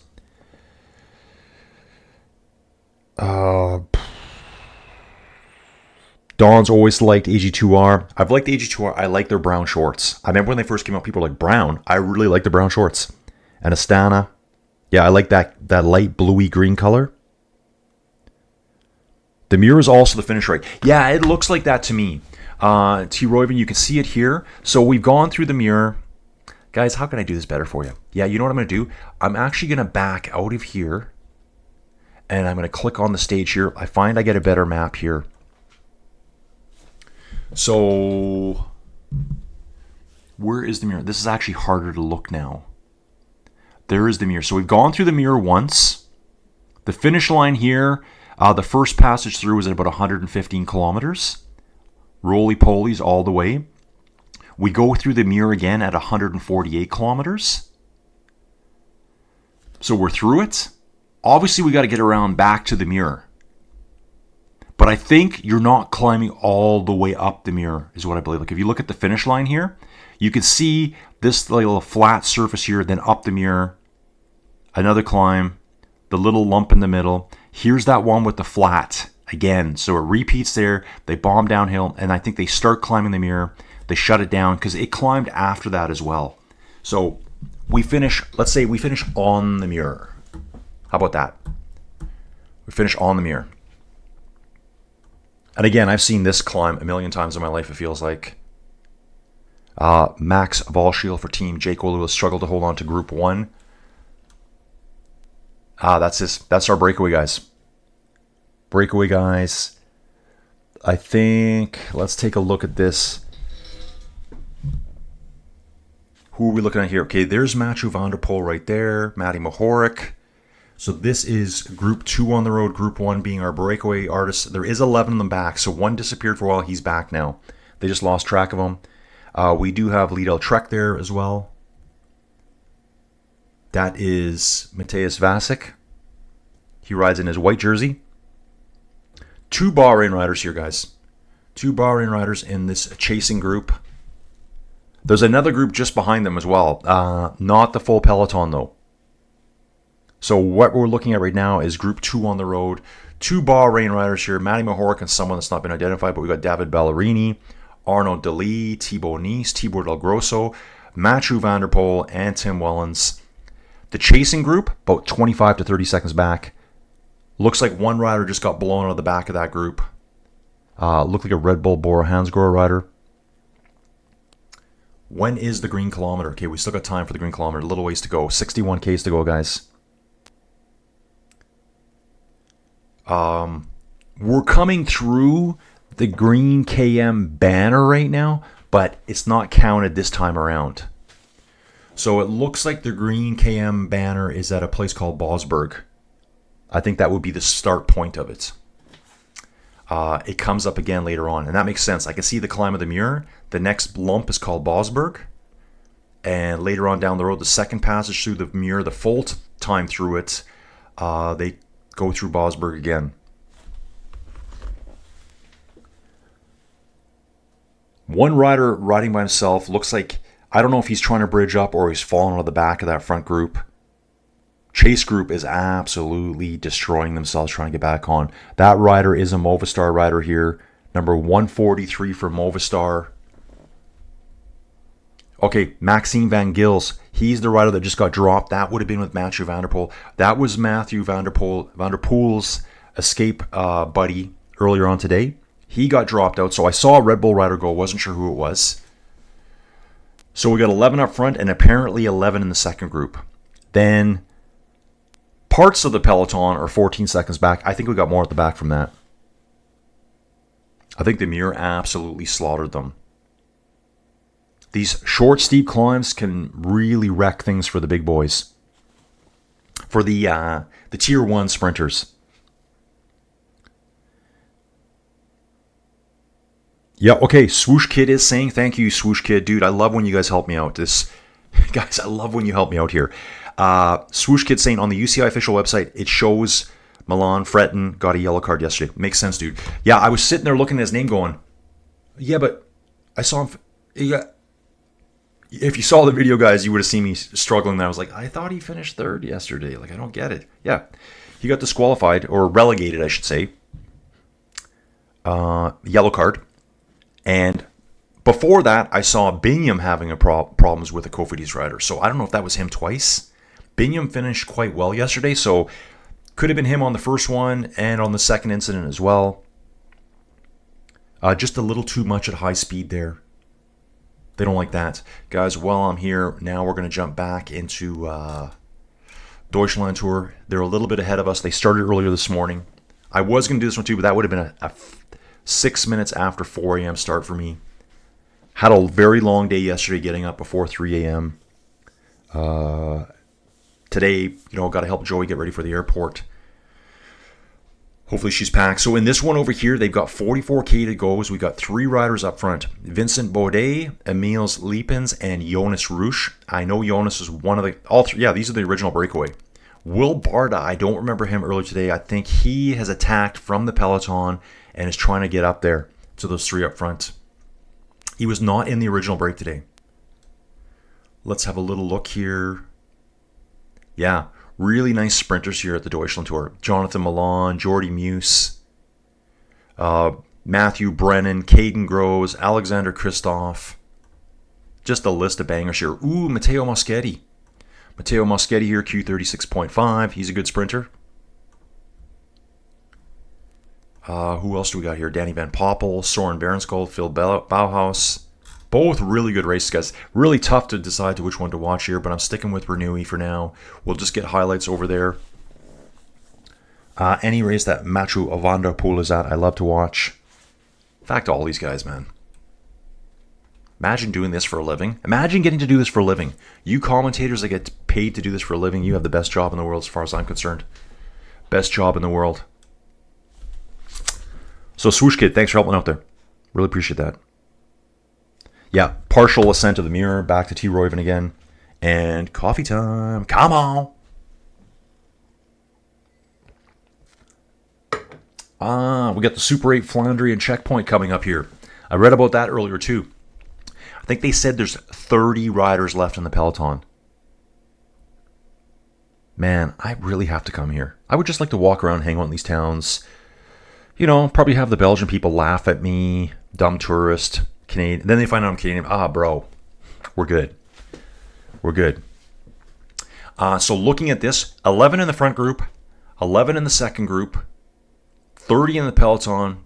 Speaker 1: Don's always liked AG2R. I've liked AG2R. I like their brown shorts. I remember when they first came out, people were like, brown? I really like the brown shorts. And Astana. Yeah, I like that light bluey green color. The mirror is also the finish right. Yeah, it looks like that to me. T. Royven, you can see it here. So we've gone through the mirror. Guys, how can I do this better for you? Yeah, you know what I'm going to do? I'm actually going to back out of here. And I'm going to click on the stage here. I find I get a better map here. So, where is the mirror? This is actually harder to look now. There is the mirror. So we've gone through the mirror once. The finish line here, the first passage through was at about 115 kilometers. Roly-polies all the way. We go through the mirror again at 148 kilometers. So we're through it. Obviously, we got to get around back to the mirror. But I think you're not climbing all the way up the mirror, is what I believe. Like if you look at the finish line here, you can see this little flat surface here, then up the mirror, another climb, the little lump in the middle. Here's that one with the flat again. So it repeats there. They bomb downhill, and I think they start climbing the mirror. They shut it down because it climbed after that as well. So we finish, let's say we finish on the mirror. How about that? We finish on the mirror. And again, I've seen this climb a million times in my life, it feels like. Max Valschiel for team. Jake Lewis struggled to hold on to Group 1. That's our breakaway guys. Breakaway guys. I think, let's take a look at this. Who are we looking at here? Okay, there's Mathieu van der Poel right there. Matty Mahoric. So this is Group 2 on the road, Group 1 being our breakaway artists. There is 11 of them back, so one disappeared for a while. He's back now. They just lost track of him. We do have Liedel Trek there as well. That is Matthias Vasic. He rides in his white jersey. 2 Bahrain riders here, guys. 2 Bahrain riders in this chasing group. There's another group just behind them as well. Not the full peloton, though. So what we're looking at right now is Group 2 on the road. 2 Bahrain riders here. Matty Mahoric and someone that's not been identified, but we've got David Ballerini, Arnaud Delis, Thibaut Nice, Tibor Del Grosso, Mathieu van der Poel, and Tim Wellens. The chasing group, about 25 to 30 seconds back. Looks like one rider just got blown out of the back of that group. Looked like a Red Bull Bora Hansgrohe rider. When is the green kilometer? Okay, we still got time for the green kilometer. A little ways to go. 61 Ks to go, guys. We're coming through the green KM banner right now, but it's not counted this time around. So it looks like the green KM banner is at a place called Bosberg. I think that would be the start point of it. It comes up again later on, and that makes sense. I can see the climb of the mirror. The next lump is called Bosberg. And later on down the road, the second passage through the mirror, the full time through it, they go through Bosberg again. One rider riding by himself looks like, I don't know if he's trying to bridge up or he's falling out of the back of that front group. Chase group is absolutely destroying themselves trying to get back on. That rider is a Movistar rider here. Number 143 for Movistar. Okay, Maxime Van Gils. He's the rider that just got dropped. That would have been with Mathieu van der Poel. That was Mathieu van der Poel's escape buddy earlier on today. He got dropped out. So I saw a Red Bull rider go. Wasn't sure who it was. So we got 11 up front and apparently 11 in the second group. Then parts of the peloton are 14 seconds back. I think we got more at the back from that. I think the mirror absolutely slaughtered them. These short, steep climbs can really wreck things for the big boys. For the Tier 1 sprinters. Yeah, okay, Swoosh Kid is saying, thank you, Swoosh Kid. Dude, I love when you guys help me out. Guys, I love when you help me out here. Swoosh Kid saying, on the UCI official website, it shows Milan Fretton got a yellow card yesterday. Makes sense, dude. Yeah, I was sitting there looking at his name going, yeah, but I saw him. Yeah. If you saw the video, guys, you would have seen me struggling there. I was like, I thought he finished third yesterday. Like, I don't get it. Yeah, he got disqualified, or relegated, I should say. Yellow card. And before that, I saw Binyam having problems with a Cofidis rider. So I don't know if that was him twice. Binyam finished quite well yesterday, so could have been him on the first one and on the second incident as well. Just a little too much at high speed there. They don't like that. Guys, while I'm here, now we're going to jump back into Deutschland Tour. They're a little bit ahead of us. They started earlier this morning. I was going to do this one too, but that would have been a 6 minutes after 4 a.m. start for me. Had a very long day yesterday getting up before 3 a.m. Today, got to help Joey get ready for the airport. Hopefully she's packed. So in this one over here, they've got 44K to go. So we got 3 riders up front. Vincent Baudet, Emils Liepens, and Jonas Roosh. I know Jonas is one of the... all three. Yeah, these are the original breakaway. Will Barda, I don't remember him earlier today. I think he has attacked from the peloton and is trying to get up there to those 3 up front. He was not in the original break today. Let's have a little look here. Yeah, really nice sprinters here at the Deutschland Tour. Jonathan Milan, Jordi Meuse, Matthew Brennan, Caden Groves, Alexander Kristoff. Just a list of bangers here. Ooh, Matteo Moschetti. Matteo Moschetti here, Q36.5. He's a good sprinter. Who else do we got here? Danny Van Poppel, Soren Berenskold, Phil Bauhaus. Both really good races, guys. Really tough to decide to which one to watch here, but I'm sticking with Renewi for now. We'll just get highlights over there. Any race that Mathieu van der Poel is at, I love to watch. In fact, all these guys, man. Imagine doing this for a living. Imagine getting to do this for a living. You commentators that get paid to do this for a living, you have the best job in the world as far as I'm concerned. Best job in the world. So Swoosh Kid, thanks for helping out there. Really appreciate that. Yeah, partial ascent of the mirror, back to T. Royven again. And coffee time. Come on. We got the Super 8 Flandrian checkpoint coming up here. I read about that earlier too. I think they said there's 30 riders left in the peloton. Man, I really have to come here. I would just like to walk around, hang out in these towns. Probably have the Belgian people laugh at me. Dumb tourist. Canadian. Then they find out I'm Canadian. Bro, we're good. We're good. So looking at this, 11 in the front group, 11 in the second group, 30 in the peloton.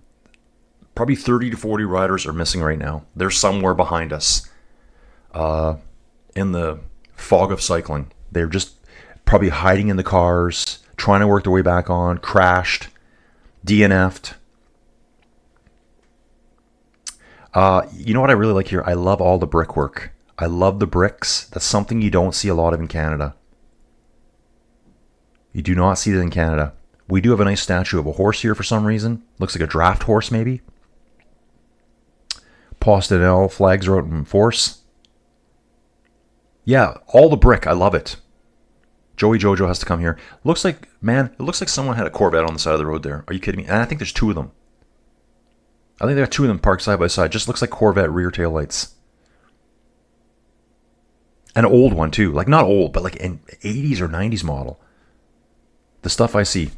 Speaker 1: Probably 30 to 40 riders are missing right now. They're somewhere behind us in the fog of cycling. They're just probably hiding in the cars, trying to work their way back on, crashed, DNF'd. You know what I really like here? I love all the brickwork. I love the bricks. That's something you don't see a lot of in Canada. You do not see that in Canada. We do have a nice statue of a horse here for some reason. Looks like a draft horse, maybe. Postinel flags are out in force. Yeah, all the brick. I love it. Joey Jojo has to come here. Looks like, man, it looks like someone had a Corvette on the side of the road there. Are you kidding me? And I think there's 2 of them. I think they got 2 of them parked side by side. Just looks like Corvette rear tail lights. An old one too. Like not old, but like an 80s or 90s model. The stuff I see.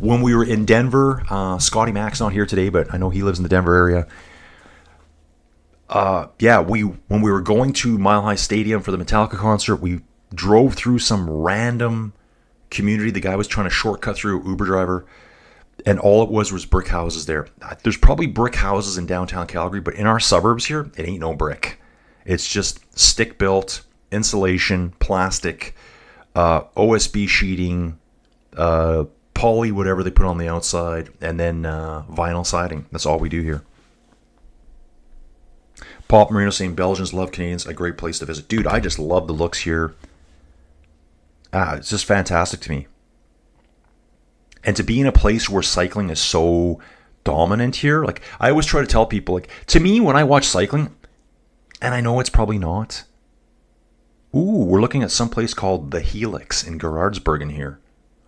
Speaker 1: When we were in Denver, Scotty Mack's not here today, but I know he lives in the Denver area. When we were going to Mile High Stadium for the Metallica concert, we drove through some random community. The guy was trying to shortcut through, Uber driver. And all it was brick houses there. There's probably brick houses in downtown Calgary, but in our suburbs here, it ain't no brick. It's just stick-built, insulation, plastic, OSB sheeting, poly, whatever they put on the outside, and then vinyl siding. That's all we do here. Pop Marino saying Belgians love Canadians. A great place to visit. Dude, I just love the looks here. It's just fantastic to me. And to be in a place where cycling is so dominant here, like I always try to tell people, like to me when I watch cycling, and I know it's probably not. Ooh, we're looking at some place called the Helix in Geraardsbergen here.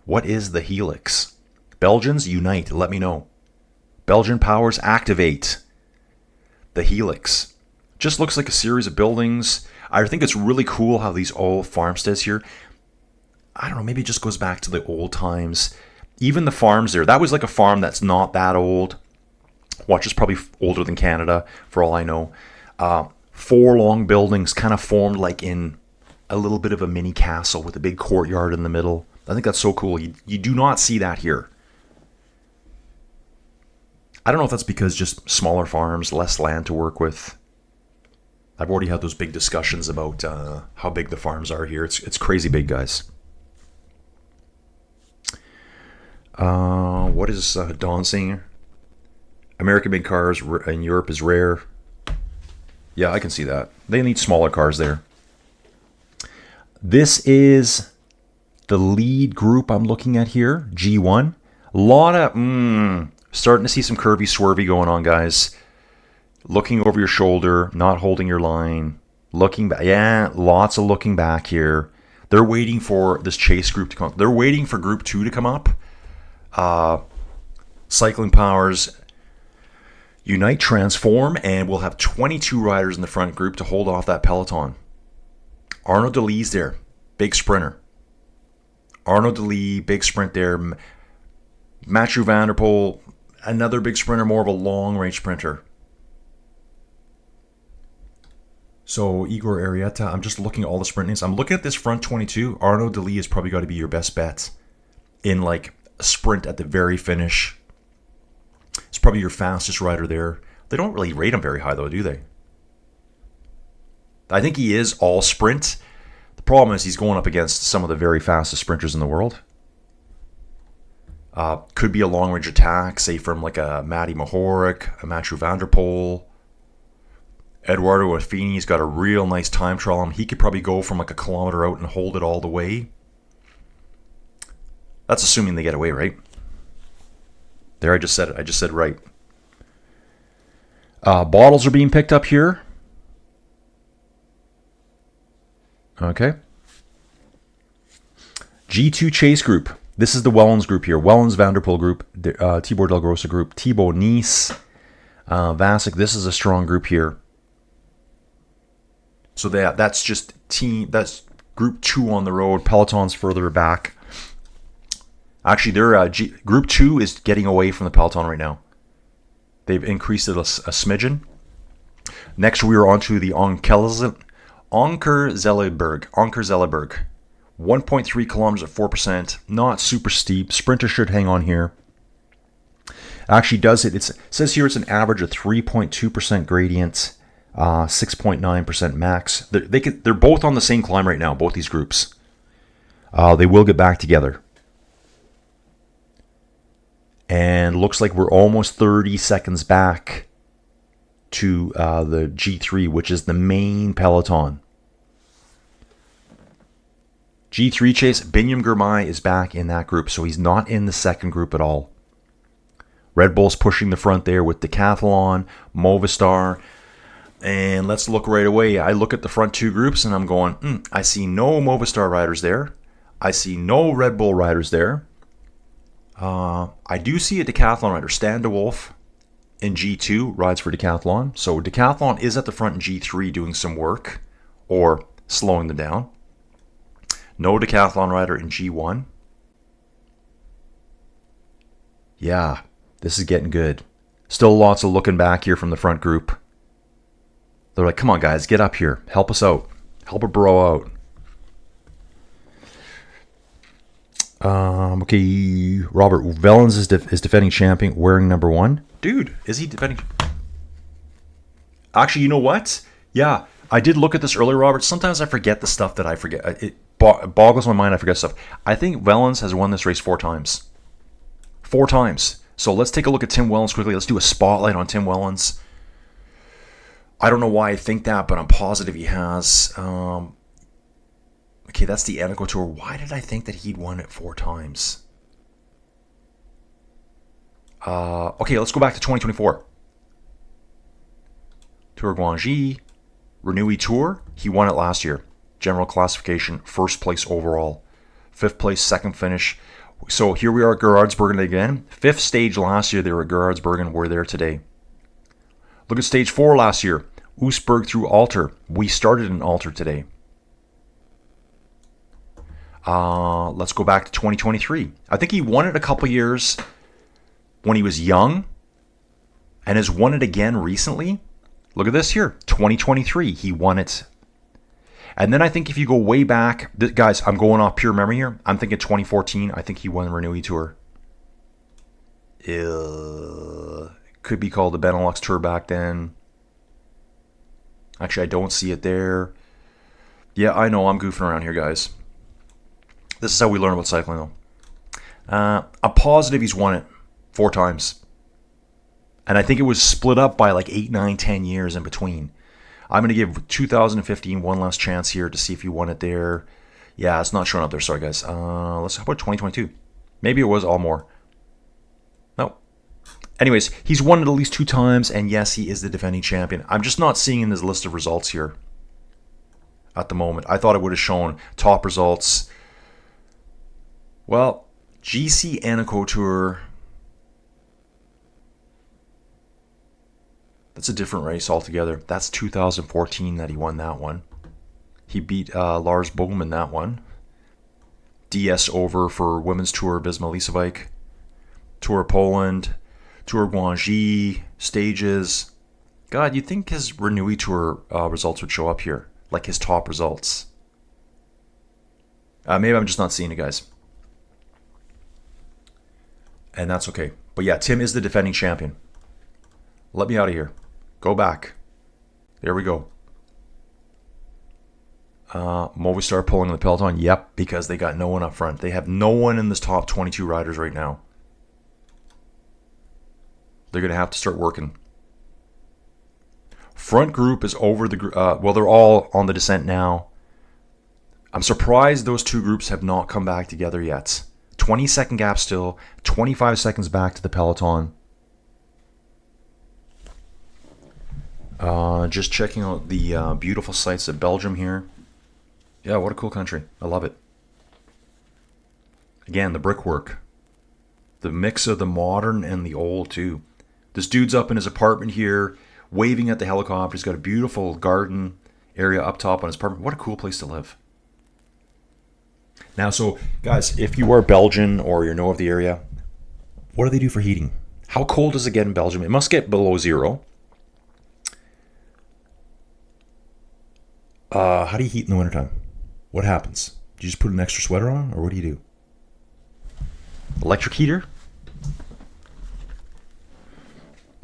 Speaker 1: What is the Helix? Belgians, unite. Let me know. Belgian powers, activate. The Helix. Just looks like a series of buildings. I think it's really cool how these old farmsteads here, I don't know, maybe it just goes back to the old times. Even the farms there, that was like a farm that's not that old. Watch is probably older than Canada, for all I know. 4 long buildings kind of formed like in a little bit of a mini castle with a big courtyard in the middle. I think that's so cool. You do not see that here. I don't know if that's because just smaller farms, less land to work with. I've already had those big discussions about how big the farms are here. It's crazy big, guys. What is Don saying? American-made cars in Europe is rare. Yeah, I can see that. They need smaller cars there. This is the lead group I'm looking at here, G1. A lot of, starting to see some curvy swervy going on, guys. Looking over your shoulder, not holding your line. Looking back. Yeah, lots of looking back here. They're waiting for this chase group to come. They're waiting for Group 2 to come up. Cycling Powers unite, transform, and we'll have 22 riders in the front group to hold off that peloton. Arnaud Delis's there, big sprinter. Arnaud Delis, big sprint there. Mathieu van der Poel, another big sprinter, more of a long-range sprinter. So Igor Arieta, I'm just looking at all the sprint names. I'm looking at this front 22. Arnaud Delis has probably got to be your best bet in like a sprint at the very finish. It's probably your fastest rider there. They don't really rate him very high though, do they? I think he is all sprint. The problem is he's going up against some of the very fastest sprinters in the world. Could be a long-range attack, say from like a Matty Mahoric, a Mathieu van der Poel. Eduardo Affini's got a real nice time trial on him. He could probably go from like a kilometer out and hold it all the way. That's assuming they get away, right? There, I just said it. I just said right. Bottles are being picked up here. Okay. G2 Chase Group. This is the Wellens group here. Wellens Van der Poel group. Tibor Del Grosso group. Thibaut Nice. Vasic. This is a strong group here. So that's just that's Group 2 on the road. Peloton's further back. Actually, Group 2 is getting away from the Peloton right now. They've increased it a smidgen. Next, we are on to the Anker-Zellerberg. 1.3 kilometers at 4%. Not super steep. Sprinter should hang on here. Actually does it. It says here it's an average of 3.2% gradient. 6.9% max. They're both on the same climb right now, both these groups. They will get back together. And looks like we're almost 30 seconds back to the G3, which is the main peloton. G3 Chase, Binyam Girmay is back in that group, so he's not in the second group at all. Red Bull's pushing the front there with Decathlon, Movistar. And let's look right away. I look at the front two groups and I'm going, I see no Movistar riders there. I see no Red Bull riders there. I do see a Decathlon rider, Stan de Wolf in G2, rides for Decathlon. So Decathlon is at the front in G3 doing some work or slowing them down. No Decathlon rider in G1. Yeah, this is getting good. Still lots of looking back here from the front group. They're like, come on, guys, get up here. Help us out. Help a bro out. Okay, Robert Wellens is defending champion, wearing number 1. Dude, is he defending? Actually, you know what? Yeah, I did look at this earlier, Robert. Sometimes I forget the stuff that I forget. It boggles my mind. I forget stuff. I think Wellens has won this race 4 times. 4 times. So let's take a look at Tim Wellens quickly. Let's do a spotlight on Tim Wellens. I don't know why I think that, but I'm positive he has. Okay, that's the Eneco Tour. Why did I think that he'd won it 4 times? Okay, let's go back to 2024. Tour Guangxi, Renewi Tour. He won it last year. General classification, 1st place overall. 5th place, 2nd finish. So here we are at Geraardsbergen again. 5th stage last year, they were at Geraardsbergen. We're there today. Look at stage 4 last year. Oostburg through Aalter. We started in Aalter today. Let's go back to 2023. I think he won it a couple years when he was young. and has won it again recently. Look at this here, 2023, he won it. And then I think if you go way back, guys, I'm going off pure memory here. I'm thinking 2014, I think he won the Renewi Tour. Could be called the Benelux Tour back then. Actually, I don't see it there. Yeah, I know, I'm goofing around here, guys. This is how we learn about cycling, though. I'm positive he's won it 4 times. And I think it was split up by like 8, 9, 10 years in between. I'm going to give 2015 one last chance here to see if he won it there. Yeah, it's not showing up there. Sorry, guys. How about 2022? Maybe it was all more. No. Anyways, he's won it at least 2 times, and yes, he is the defending champion. I'm just not seeing in his list of results here at the moment. I thought it would have shown top results. Well, GC Eneco Tour. That's a different race altogether. That's 2014 that he won that one. He beat Lars Boom in that one. DS over for Women's Tour, Bisma Lisewijk. Tour Poland. Tour Guangxi. Stages. God, you'd think his Renewi Tour results would show up here. Like his top results. Maybe I'm just not seeing it, guys. And that's okay. But yeah, Tim is the defending champion. Let me out of here. Go back. There we go. Movistar pulling the peloton. Yep, because they got no one up front. They have no one in this top 22 riders right now. They're going to have to start working. Front group is over the group. Well, they're all on the descent now. I'm surprised those 2 groups have not come back together yet. 20-second gap still. 25 seconds back to the peloton. Just checking out the beautiful sights of Belgium here. Yeah, what a cool country. I love it. Again, the brickwork. The mix of the modern and the old, too. This dude's up in his apartment here, waving at the helicopter. He's got a beautiful garden area up top on his apartment. What a cool place to live. Now, so, guys, if you are Belgian or you know of the area, what do they do for heating? How cold does it get in Belgium? It must get below 0. How do you heat in the wintertime? What happens? Do you just put an extra sweater on, or what do you do? Electric heater?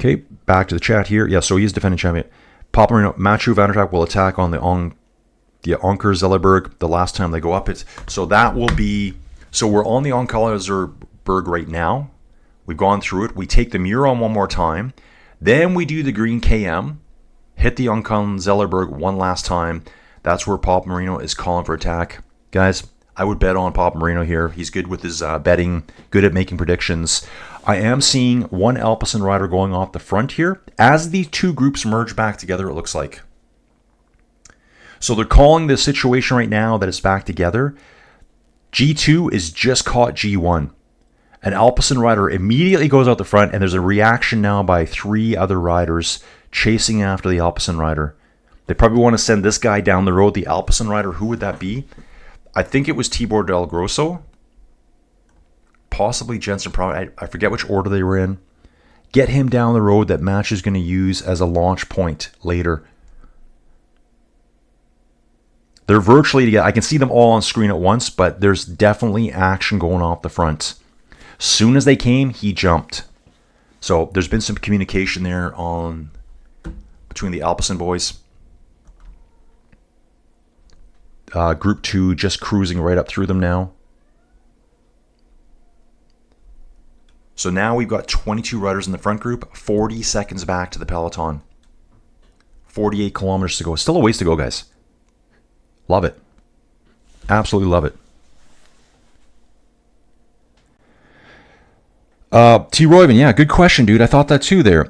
Speaker 1: Okay, back to the chat here. Yeah, so he's defending champion. Papa Marino, Mathieu van der Track will attack on the Anker Zellerberg the last time they go up it. So that will be... So we're on the Anker Zellerberg right now. We've gone through it. We take the Muron one more time. Then we do the Green KM. Hit the Anker Zellerberg one last time. That's where Papa Marino is calling for attack. Guys, I would bet on Papa Marino here. He's good with his betting, good at making predictions. I am seeing one Alpecin rider going off the front here. As these 2 groups merge back together, it looks like. So they're calling the situation right now that it's back together. G2 is just caught G1. An Alpecin rider immediately goes out the front, and there's a reaction now by 3 other riders chasing after the Alpecin rider. They probably want to send this guy down the road, the Alpecin rider. Who would that be? I think it was Tibor Del Grosso. Possibly Jensen Proud. I forget which order they were in. Get him down the road that Match is going to use as a launch point later. They're virtually together. I can see them all on screen at once, but there's definitely action going off the front. Soon as they came, he jumped. So there's been some communication there between the Alpecin boys. Group 2 just cruising right up through them now. So now we've got 22 riders in the front group, 40 seconds back to the peloton. 48 kilometers to go. Still a ways to go, guys. Love it. Absolutely love it. T. Royven, yeah, good question, dude. I thought that too there.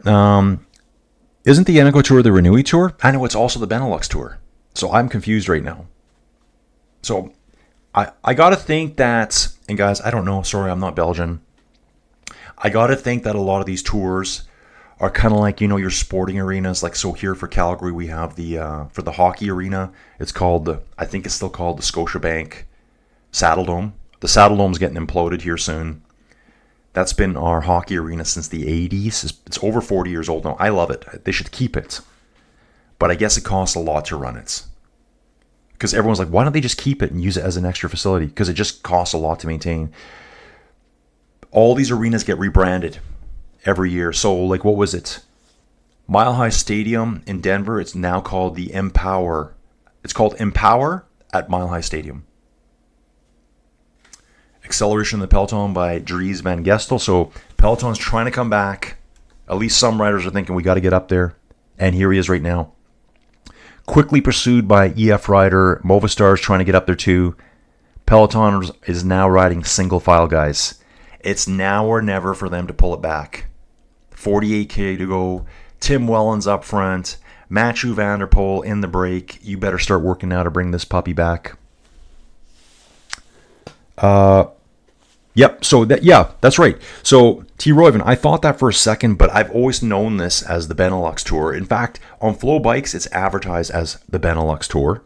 Speaker 1: Isn't the Eneco Tour the Renewi Tour? I know it's also the Benelux Tour. So I'm confused right now. So I got to think that, and guys, I don't know. Sorry, I'm not Belgian. I got to think that a lot of these tours are kind of like, your sporting arenas. Like, so here for Calgary, we have for the hockey arena, it's called, I think it's still called the Scotiabank Saddledome. The Saddledome's getting imploded here soon. That's been our hockey arena since the 80s. It's over 40 years old now. I love it. They should keep it. But I guess it costs a lot to run it. Because everyone's like, why don't they just keep it and use it as an extra facility? Because it just costs a lot to maintain. All these arenas get rebranded every year. So, like, what was it? Mile High Stadium in Denver, it's now called the Empower. It's called Empower at Mile High Stadium. Acceleration of the Peloton by Dries Van Gestel. So Peloton's trying to come back. At least some riders are thinking we got to get up there. And here he is right now. Quickly pursued by EF rider. Movistar's trying to get up there too. Peloton is now riding single file, guys. It's now or never for them to pull it back. 48K to go. Tim Wellens up front. Mathieu van der Poel in the break. You better start working now to bring this puppy back. Yep. So that's right. So T. Royven, I thought that for a second, but I've always known this as the Benelux Tour. In fact, on Flow Bikes, it's advertised as the Benelux Tour.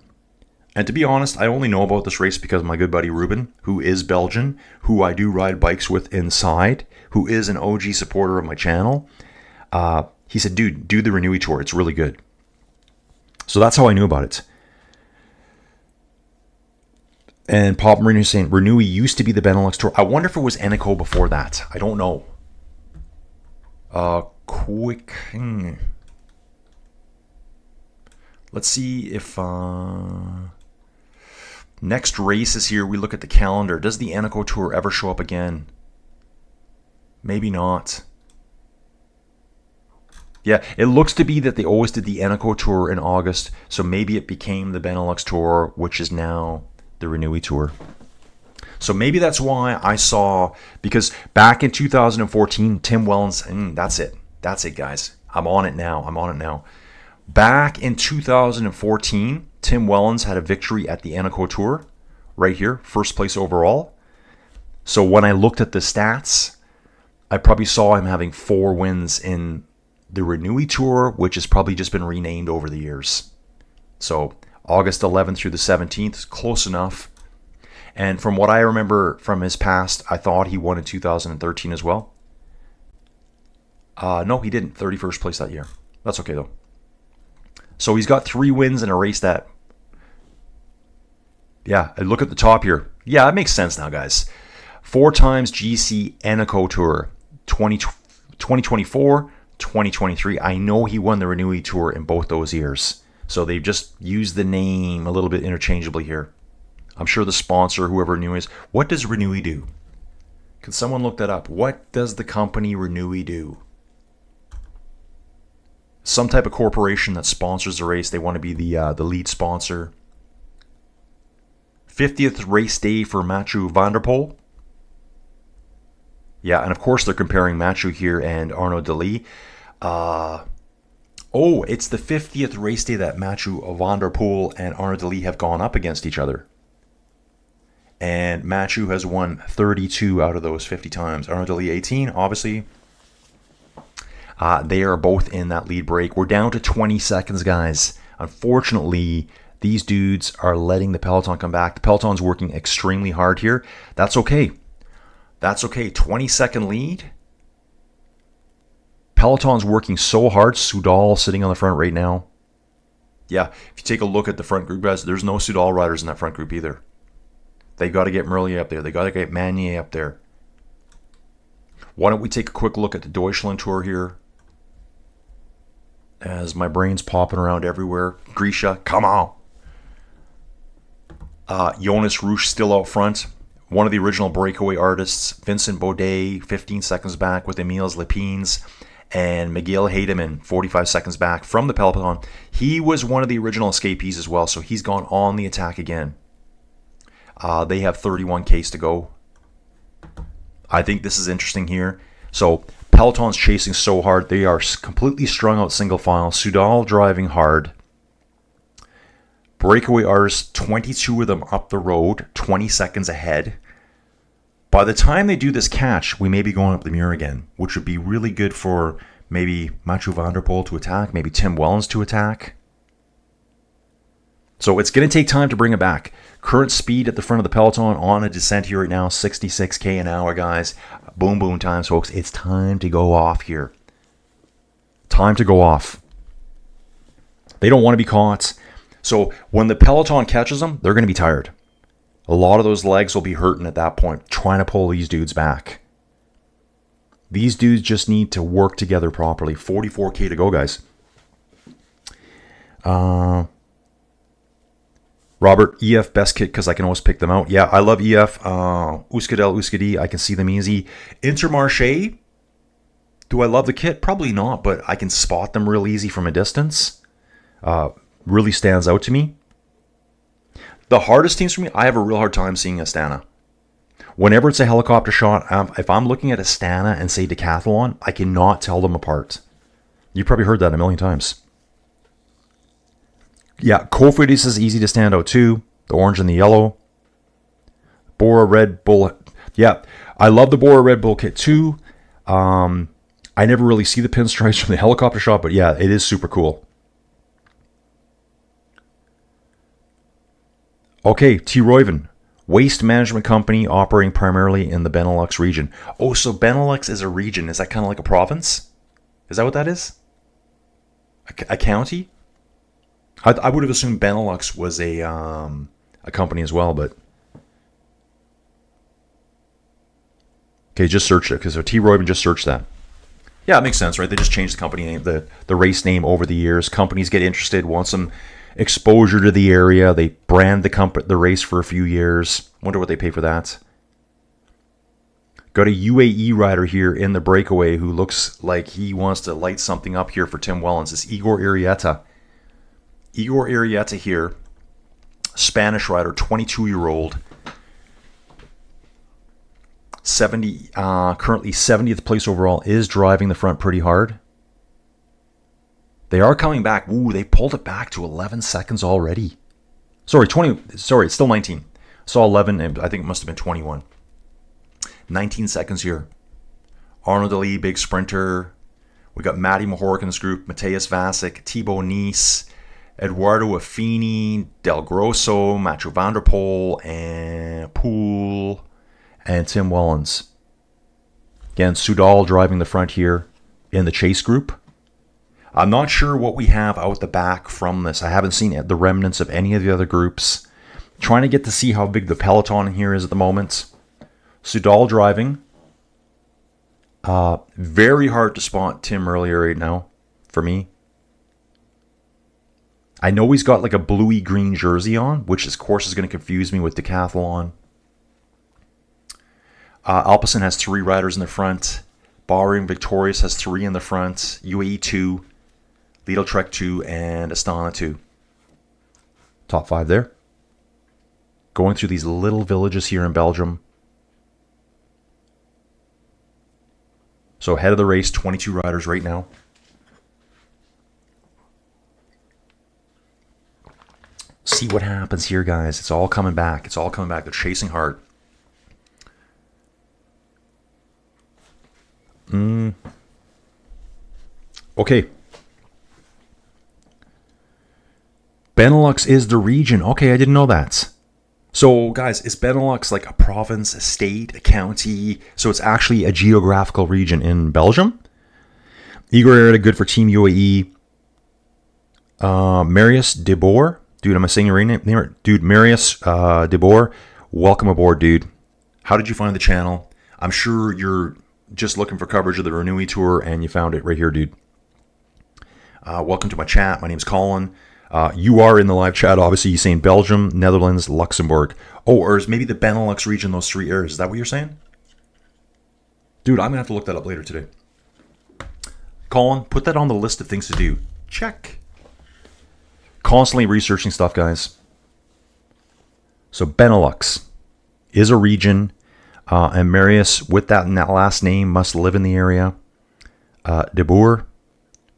Speaker 1: And to be honest, I only know about this race because of my good buddy Ruben, who is Belgian, who I do ride bikes with inside, who is an OG supporter of my channel. He said, dude, do the Renewi Tour. It's really good. So that's how I knew about it. And Pop Marino is saying, Renewi used to be the Benelux Tour. I wonder if it was Eneco before that. I don't know. Let's see if... next race is here. We look at the calendar. Does the Eneco Tour ever show up again? Maybe not. Yeah, it looks to be that they always did the Eneco Tour in August. So maybe it became the Benelux Tour, which is now the Renewi Tour. So maybe that's why I saw, because back in 2014, Tim Wellens, that's it. That's it, guys. I'm on it now. Back in 2014, Tim Wellens had a victory at the Eneco Tour, right here, first place overall. So when I looked at the stats, I probably saw him having 4 wins in the Renewi Tour, which has probably just been renamed over the years. So August 11th through the 17th, close enough. And from what I remember from his past, I thought he won in 2013 as well. No, he didn't. 31st place that year. That's okay, though. So he's got 3 wins in a race that... Yeah, look at the top here. Yeah, that makes sense now, guys. 4 times GC Eneco Tour. 2024, 2023. I know he won the Renewi Tour in both those years. So they've just used the name a little bit interchangeably here. I'm sure the sponsor, whoever Renewi is. What does Renewi do? Can someone look that up? What does the company Renewi do? Some type of corporation that sponsors the race. They want to be the lead sponsor. 50th race day for Mathieu van der Poel. Yeah, and of course they're comparing Mathieu here and Arnaud Delis. It's the 50th race day that Mathieu van der Poel and Arnaud Delis have gone up against each other. And Mathieu has won 32 out of those 50 times. Arnaud Delis 18, obviously. They are both in that lead break. We're down to 20 seconds, guys. Unfortunately, these dudes are letting the Peloton come back. The Peloton's working extremely hard here. That's okay. 20-second lead. Peloton's working so hard. Soudal sitting on the front right now. Yeah, if you take a look at the front group, guys, there's no Soudal riders in that front group either. They got to get Merlier up there. They got to get Magnier up there. Why don't we take a quick look at the Deutschland Tour here? As my brain's popping around everywhere. Grisha, come on. Jonas Roosh still out front. One of the original breakaway artists. Vincent Baudet, 15 seconds back with Emils Lépines. And Miguel Heidemann, 45 seconds back from the Peloton. He was one of the original escapees as well, so he's gone on the attack again. They have 31 Ks to go. I think this is interesting here. So Peloton's chasing so hard. They are completely strung out single file. Soudal driving hard. Breakaway artists, 22 of them up the road, 20 seconds ahead. By the time they do this catch, we may be going up the Muir again, which would be really good for maybe Mathieu van der Poel to attack, maybe Tim Wellens to attack. So it's going to take time to bring it back. Current speed at the front of the peloton on a descent here right now, 66k an hour, guys. Boom, boom times, folks. It's time to go off here. Time to go off. They don't want to be caught. So when the peloton catches them, they're going to be tired. A lot of those legs will be hurting at that point, trying to pull these dudes back. These dudes just need to work together properly. 44k to go, guys. Robert, EF best kit because I can always pick them out. Yeah, I love EF. Euskadel, Euskadi, I can see them easy. Intermarché, do I love the kit? Probably not, but I can spot them real easy from a distance. Really stands out to me. The hardest teams for me, I have a real hard time seeing Astana. Whenever it's a helicopter shot, if I'm looking at Astana and say Decathlon, I cannot tell them apart. You probably heard that a million times. Yeah, Cofidis is easy to stand out too. The orange and the yellow. Bora Red Bull. Yeah, I love the Bora Red Bull kit too. I never really see the pinstripes from the helicopter shot, but yeah, it is super cool. Okay, T. Royven. Waste management company operating primarily in the Benelux region. Oh, so Benelux is a region. Is that kind of like a province? Is that what that is? A county? I would have assumed Benelux was a company as well, but okay, just search it because T. Royven just searched that. Yeah, it makes sense, right? They just changed the company name, the race name over the years. Companies get interested, want some exposure to the area. They brand the race for a few years. Wonder what they pay for that. Got a UAE rider here in the breakaway who looks like he wants to light something up here for Tim Wellens. It's Igor Irieta. Igor Irieta here, Spanish rider, 22-year-old, 70, currently 70th place overall, is driving the front pretty hard. They are coming back. Ooh, they pulled it back to 11 seconds already. Sorry, 20. Sorry, it's still 19. Saw 11, and I think it must have been 21. 19 seconds here. Arnaud Delis, big sprinter. We got Matty Mahork in this group. Matthias Vasic, Thibaut Nice, Eduardo Affini, Del Grosso, Mathieu van der Poel, and Poole, and Tim Wellens. Again, Soudal driving the front here in the chase group. I'm not sure what we have out the back from this. I haven't seen the remnants of any of the other groups. Trying to get to see how big the peloton here is at the moment. Soudal driving. Very hard to spot Tim earlier right now for me. I know he's got like a bluey green jersey on, which of course is going to confuse me with Decathlon. Alpecin has 3 riders in the front. Bahrain Victorious has 3 in the front. UAE 2, Lidl Trek 2, and Astana 2. Top 5 there. Going through these little villages here in Belgium. So head of the race, 22 riders right now. See what happens here, guys. It's all coming back. It's all coming back. They're chasing hard. Okay. Benelux is the region. Okay, I didn't know that. So, guys, is Benelux like a province, a state, a county? So it's actually a geographical region in Belgium. Igor Irieta, good for Team UAE. Marius de Boer. Dude, am I saying your name? Dude, Marius de Boer. Welcome aboard, dude. How did you find the channel? I'm sure you're just looking for coverage of the Renewi Tour, and you found it right here, dude. Welcome to my chat. My name's Colin. You are in the live chat, obviously. You're saying Belgium, Netherlands, Luxembourg. Oh, or is maybe the Benelux region, those 3 areas. Is that what you're saying? Dude, I'm going to have to look that up later today. Colin, put that on the list of things to do. Check. Constantly researching stuff, guys. So Benelux is a region, and Marius, with that last name, must live in the area. De Boer,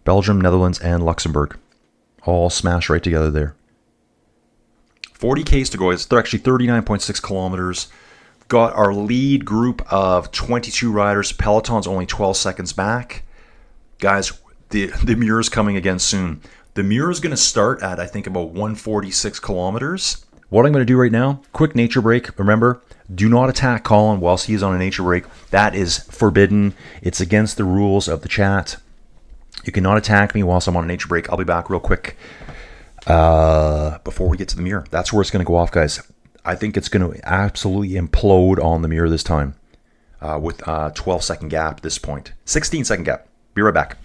Speaker 1: Belgium, Netherlands, and Luxembourg. All smashed right together there. 40 Ks to go. They're actually 39.6 kilometers. Got our lead group of 22 riders. Peloton's only 12 seconds back. Guys, the Muir's coming again soon. The mirror is going to start at, I think, about 146 kilometers. What I'm going to do right now, quick nature break. Remember, do not attack Colin whilst he is on a nature break. That is forbidden. It's against the rules of the chat. You cannot attack me whilst I'm on a nature break. I'll be back real quick before we get to the mirror. That's where it's going to go off, guys. I think it's going to absolutely implode on the mirror this time with a 12-second gap at this point. 16-second gap. Be right back.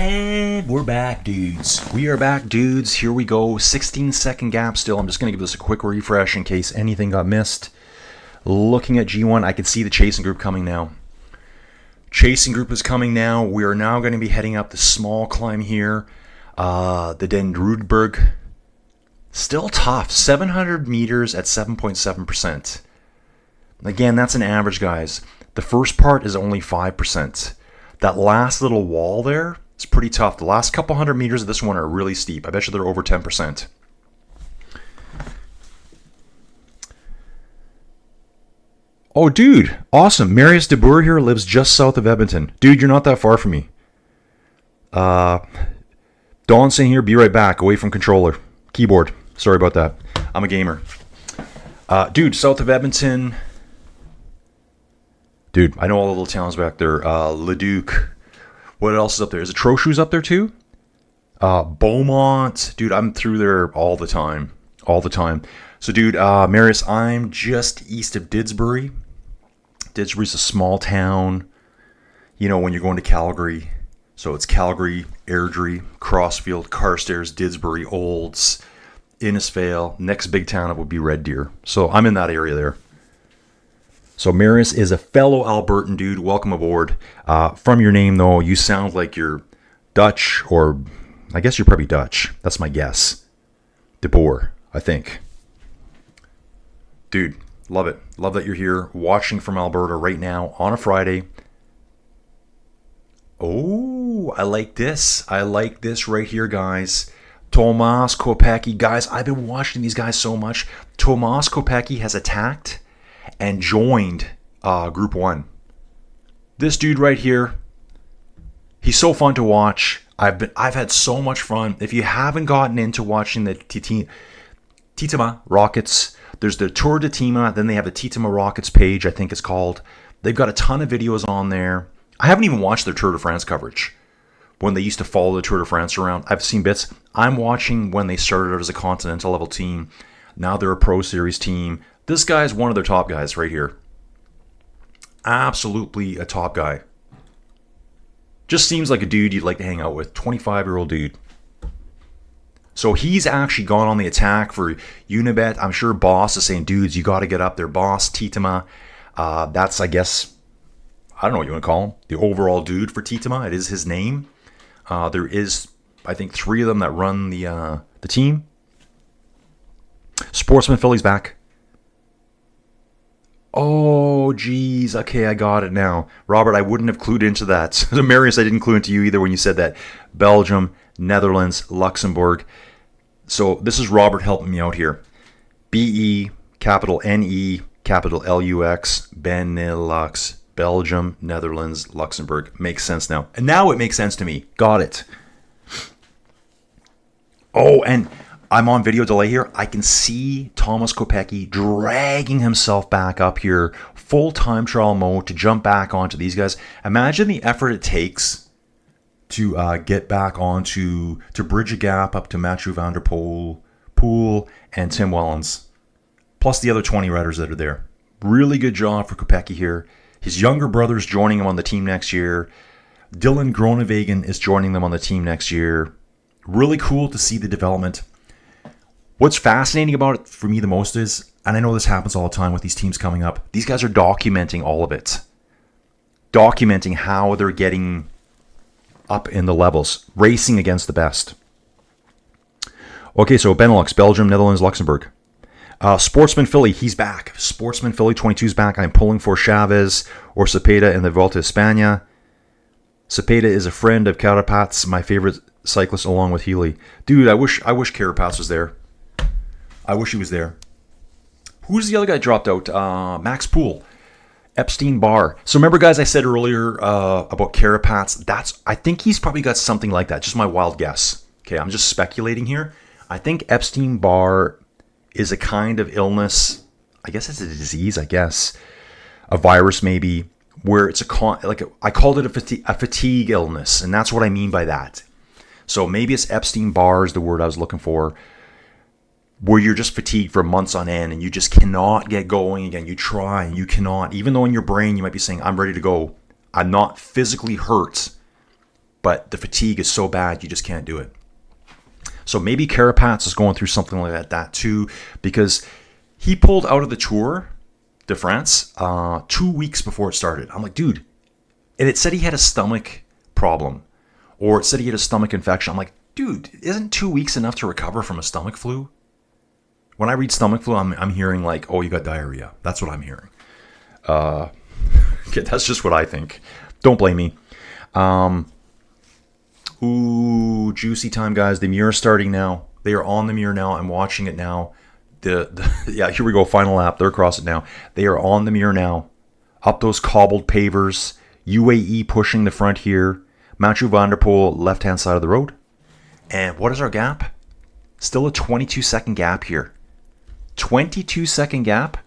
Speaker 1: And we're back, dudes. We are back, dudes. Here we go. 16-second gap still. I'm just going to give this a quick refresh in case anything got missed. Looking at G1, I can see the chasing group coming now. Chasing group is coming now. We are now going to be heading up the small climb here. The Den Rudberg. Still tough. 700 meters at 7.7%. Again, that's an average, guys. The first part is only 5%. That last little wall there, it's pretty tough. The last couple hundred meters of this one are really steep. I bet you they're over 10%. Oh, dude. Awesome. Marius de Boer here lives just south of Edmonton. Dude, you're not that far from me. Dawn saying here, be right back. Away from controller. Keyboard. Sorry about that. I'm a gamer. Dude, south of Edmonton. Dude, I know all the little towns back there. Leduc. What else is up there? Is it Trochu's up there too? Beaumont. Dude, I'm through there all the time. All the time. So, dude, Marius, I'm just east of Didsbury. Didsbury's a small town. You know, when you're going to Calgary. So it's Calgary, Airdrie, Crossfield, Carstairs, Didsbury, Olds, Innisfail. Next big town up would be Red Deer. So I'm in that area there. So Marius is a fellow Albertan dude. Welcome aboard. From your name, though, you sound like you're Dutch, or I guess you're probably Dutch. That's my guess. De Boer, I think. Dude, love it. Love that you're here watching from Alberta right now on a Friday. Oh, I like this. I like this right here, guys. Tomas Kopecky. Guys, I've been watching these guys so much. Tomas Kopecky has attacked and joined Group 1. This dude right here, he's so fun to watch. I've had so much fun. If you haven't gotten into watching the Titama Rockets, there's the Tour de Tima, then they have the Titama Rockets page, I think it's called. They've got a ton of videos on there. I haven't even watched their Tour de France coverage when they used to follow the Tour de France around. I've seen bits. I'm watching when they started out as a continental level team. Now they're a Pro Series team. This guy's one of their top guys right here. Absolutely a top guy. Just seems like a dude you'd like to hang out with. 25-year-old dude. So he's actually gone on the attack for Unibet. I'm sure Boss is saying, dudes, you got to get up there. Boss, Titama. That's, I guess, I don't know what you want to call him. The overall dude for Titama. It is his name. There is, I think, 3 of them that run the team. Sportsman Philly's back. Oh, geez. Okay, I got it now. Robert, I wouldn't have clued into that. Marius, I didn't clue into you either when you said that. Belgium, Netherlands, Luxembourg. So this is Robert helping me out here. BE, capital NE, capital LUX, Benelux, Belgium, Netherlands, Luxembourg. Makes sense now. And now it makes sense to me. Got it. Oh, and I'm on video delay here. I can see Thomas Kopecky dragging himself back up here, full time trial mode to jump back onto these guys. Imagine the effort it takes to get back onto, to bridge a gap up to Mathieu van der Poel, and Tim Wellens, plus the other 20 riders that are there. Really good job for Kopecky here. His younger brother's joining him on the team next year. Dylan Groenewegen is joining them on the team next year. Really cool to see the development. What's fascinating about it for me the most is, and I know this happens all the time with these teams coming up, these guys are documenting all of it. Documenting how they're getting up in the levels, racing against the best. Okay, so Benelux, Belgium, Netherlands, Luxembourg. Sportsman Philly, he's back. Sportsman Philly 22 is back. I'm pulling for Chavez or Cepeda in the Vuelta España. Cepeda is a friend of Carapaz, my favorite cyclist, along with Healy. Dude, I wish Carapaz was there. I wish he was there. Who's the other guy dropped out? Max Poole. Epstein-Barr. So remember, guys, I said earlier about Carapaz. I think he's probably got something like that. Just my wild guess. Okay, I'm just speculating here. I think Epstein-Barr is a kind of illness. I guess it's a disease, a virus maybe, where it's I called it a fatigue illness, and that's what I mean by that. So maybe it's Epstein-Barr is the word I was looking for, where you're just fatigued for months on end and you just cannot get going again. You try and you cannot, even though in your brain you might be saying, I'm ready to go. I'm not physically hurt, but the fatigue is so bad you just can't do it. So maybe Carapaz is going through something like that too, because he pulled out of the Tour de France 2 weeks before it started. I'm like, dude, and it said he had a stomach problem, or it said he had a stomach infection. I'm like, dude, isn't 2 weeks enough to recover from a stomach flu? When I read stomach flu, I'm hearing like, oh, you got diarrhea. That's what I'm hearing. Okay, that's just what I think. Don't blame me. Ooh, juicy time, guys. The Muir starting now. They are on the Muir now. I'm watching it now. Yeah, here we go. Final lap. They're across it now. They are on the Muir now. Up those cobbled pavers. UAE pushing the front here. Mathieu van der Poel, left-hand side of the road. And what is our gap? Still a 22-second gap here. 22-second gap.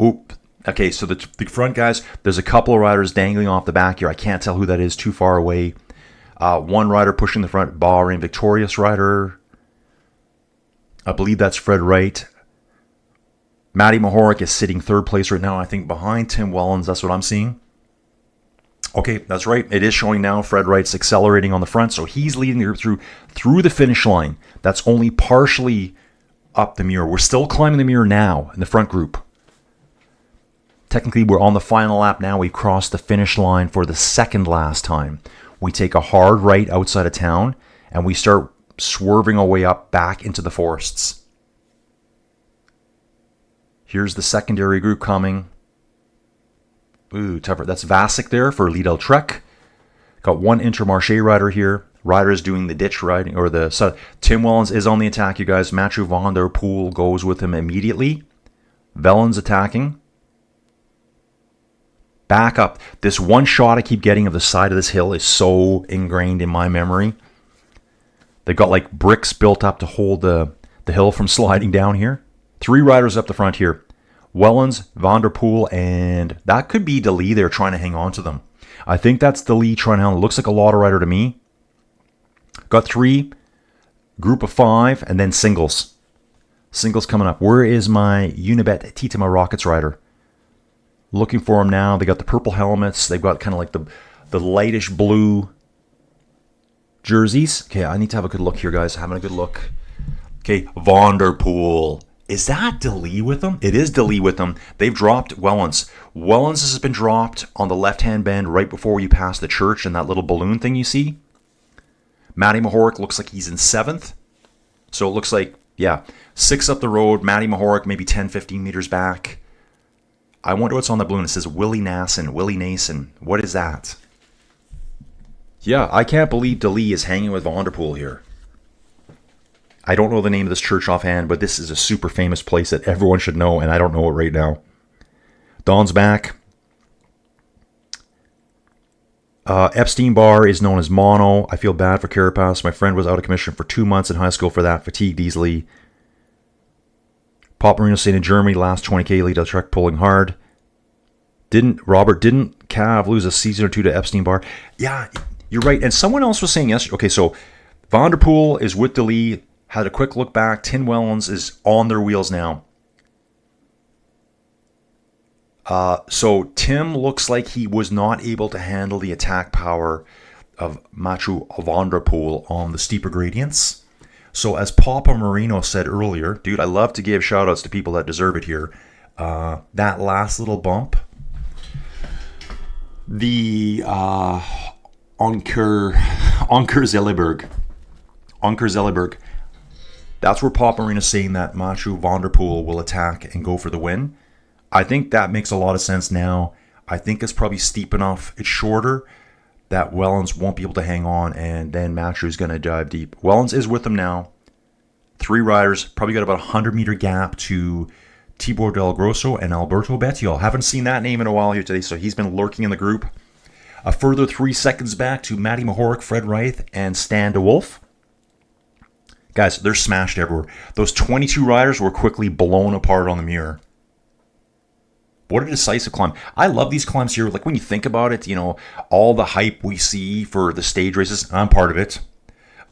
Speaker 1: Oop. Okay, so the front guys, there's a couple of riders dangling off the back here. I can't tell who that is, too far away. One rider pushing the front, Bahrain victorious rider. I believe that's Fred Wright. Matty Mahoric is sitting third place right now, I think, behind Tim Wellens. That's what I'm seeing. Okay, that's right. It is showing now Fred Wright's accelerating on the front, so he's leading the group through the finish line. That's only partially up the Muir. We're still climbing the Muir now in the front group. Technically, we're on the final lap now. We've crossed the finish line for the second last time. We take a hard right outside of town, and we start swerving our way up back into the forests. Here's the secondary group coming. Ooh, tougher. That's Vasic there for Lidl Trek. Got one Intermarché rider here. Rider is doing the ditch riding, or the... So Tim Wellens is on the attack, you guys. Mathieu van der Poel goes with him immediately. Wellens attacking. Back up. This one shot I keep getting of the side of this hill is so ingrained in my memory. They've got like bricks built up to hold the hill from sliding down here. 3 riders up the front here. Wellens, Van der Poel, and that could be De Lee there trying to hang on to them. I think that's De Lee trying to hang on. Looks like a Lauda rider to me. Got 3, group of 5, and then singles. Singles coming up. Where is my Unibet Titema Rockets rider? Looking for them now. They got the purple helmets. They've got kind of like the lightish blue jerseys. Okay, I need to have a good look here, guys. Having a good look. Okay, Van der Poel. Is that De Lee with them? It is De Lee with them. They've dropped Wellens. Wellens has been dropped on the left-hand bend right before you pass the church and that little balloon thing you see. Matty Mahoric looks like he's in 7th. So it looks like, yeah, 6 up the road. Matty Mahoric maybe 10, 15 meters back. I wonder what's on the balloon. It says Willie Nason. Willie Nason. What is that? Yeah, I can't believe DeLee is hanging with Van der Poel here. I don't know the name of this church offhand, but this is a super famous place that everyone should know, and I don't know it right now. Don's back. Epstein Barr is known as mono. I feel bad for Carapaz. My friend was out of commission for 2 months in high school for that. Fatigued easily. Pop Marino saying in Germany, last 20k lead, Trek pulling hard. Didn't Cav lose a season or two to Epstein Barr? Yeah, you're right. And someone else was saying yesterday. Okay, so Van der Poel is with DeLee. Had a quick look back. Tim Wellens is on their wheels now. So Tim looks like he was not able to handle the attack power of Mathieu Van der Poel on the steeper gradients. So as Papa Marino said earlier, dude, I love to give shout outs to people that deserve it here. That last little bump, the Anker Zelleberg, that's where Papa Marino is saying that Mathieu Van der Poel will attack and go for the win. I think that makes a lot of sense now. I think it's probably steep enough. It's shorter that Wellens won't be able to hang on, and then Matthew's going to dive deep. Wellens is with them now. 3 riders, probably got about a 100-meter gap to Tibor Del Grosso and Alberto Bettiol. Haven't seen that name in a while here today, so he's been lurking in the group. A further 3 seconds back to Matty Mahoric, Fred Reith, and Stan de Wolf. Guys, they're smashed everywhere. Those 22 riders were quickly blown apart on the mirror. What a decisive climb. I love these climbs here. Like when you think about it, you know, all the hype we see for the stage races, I'm part of it.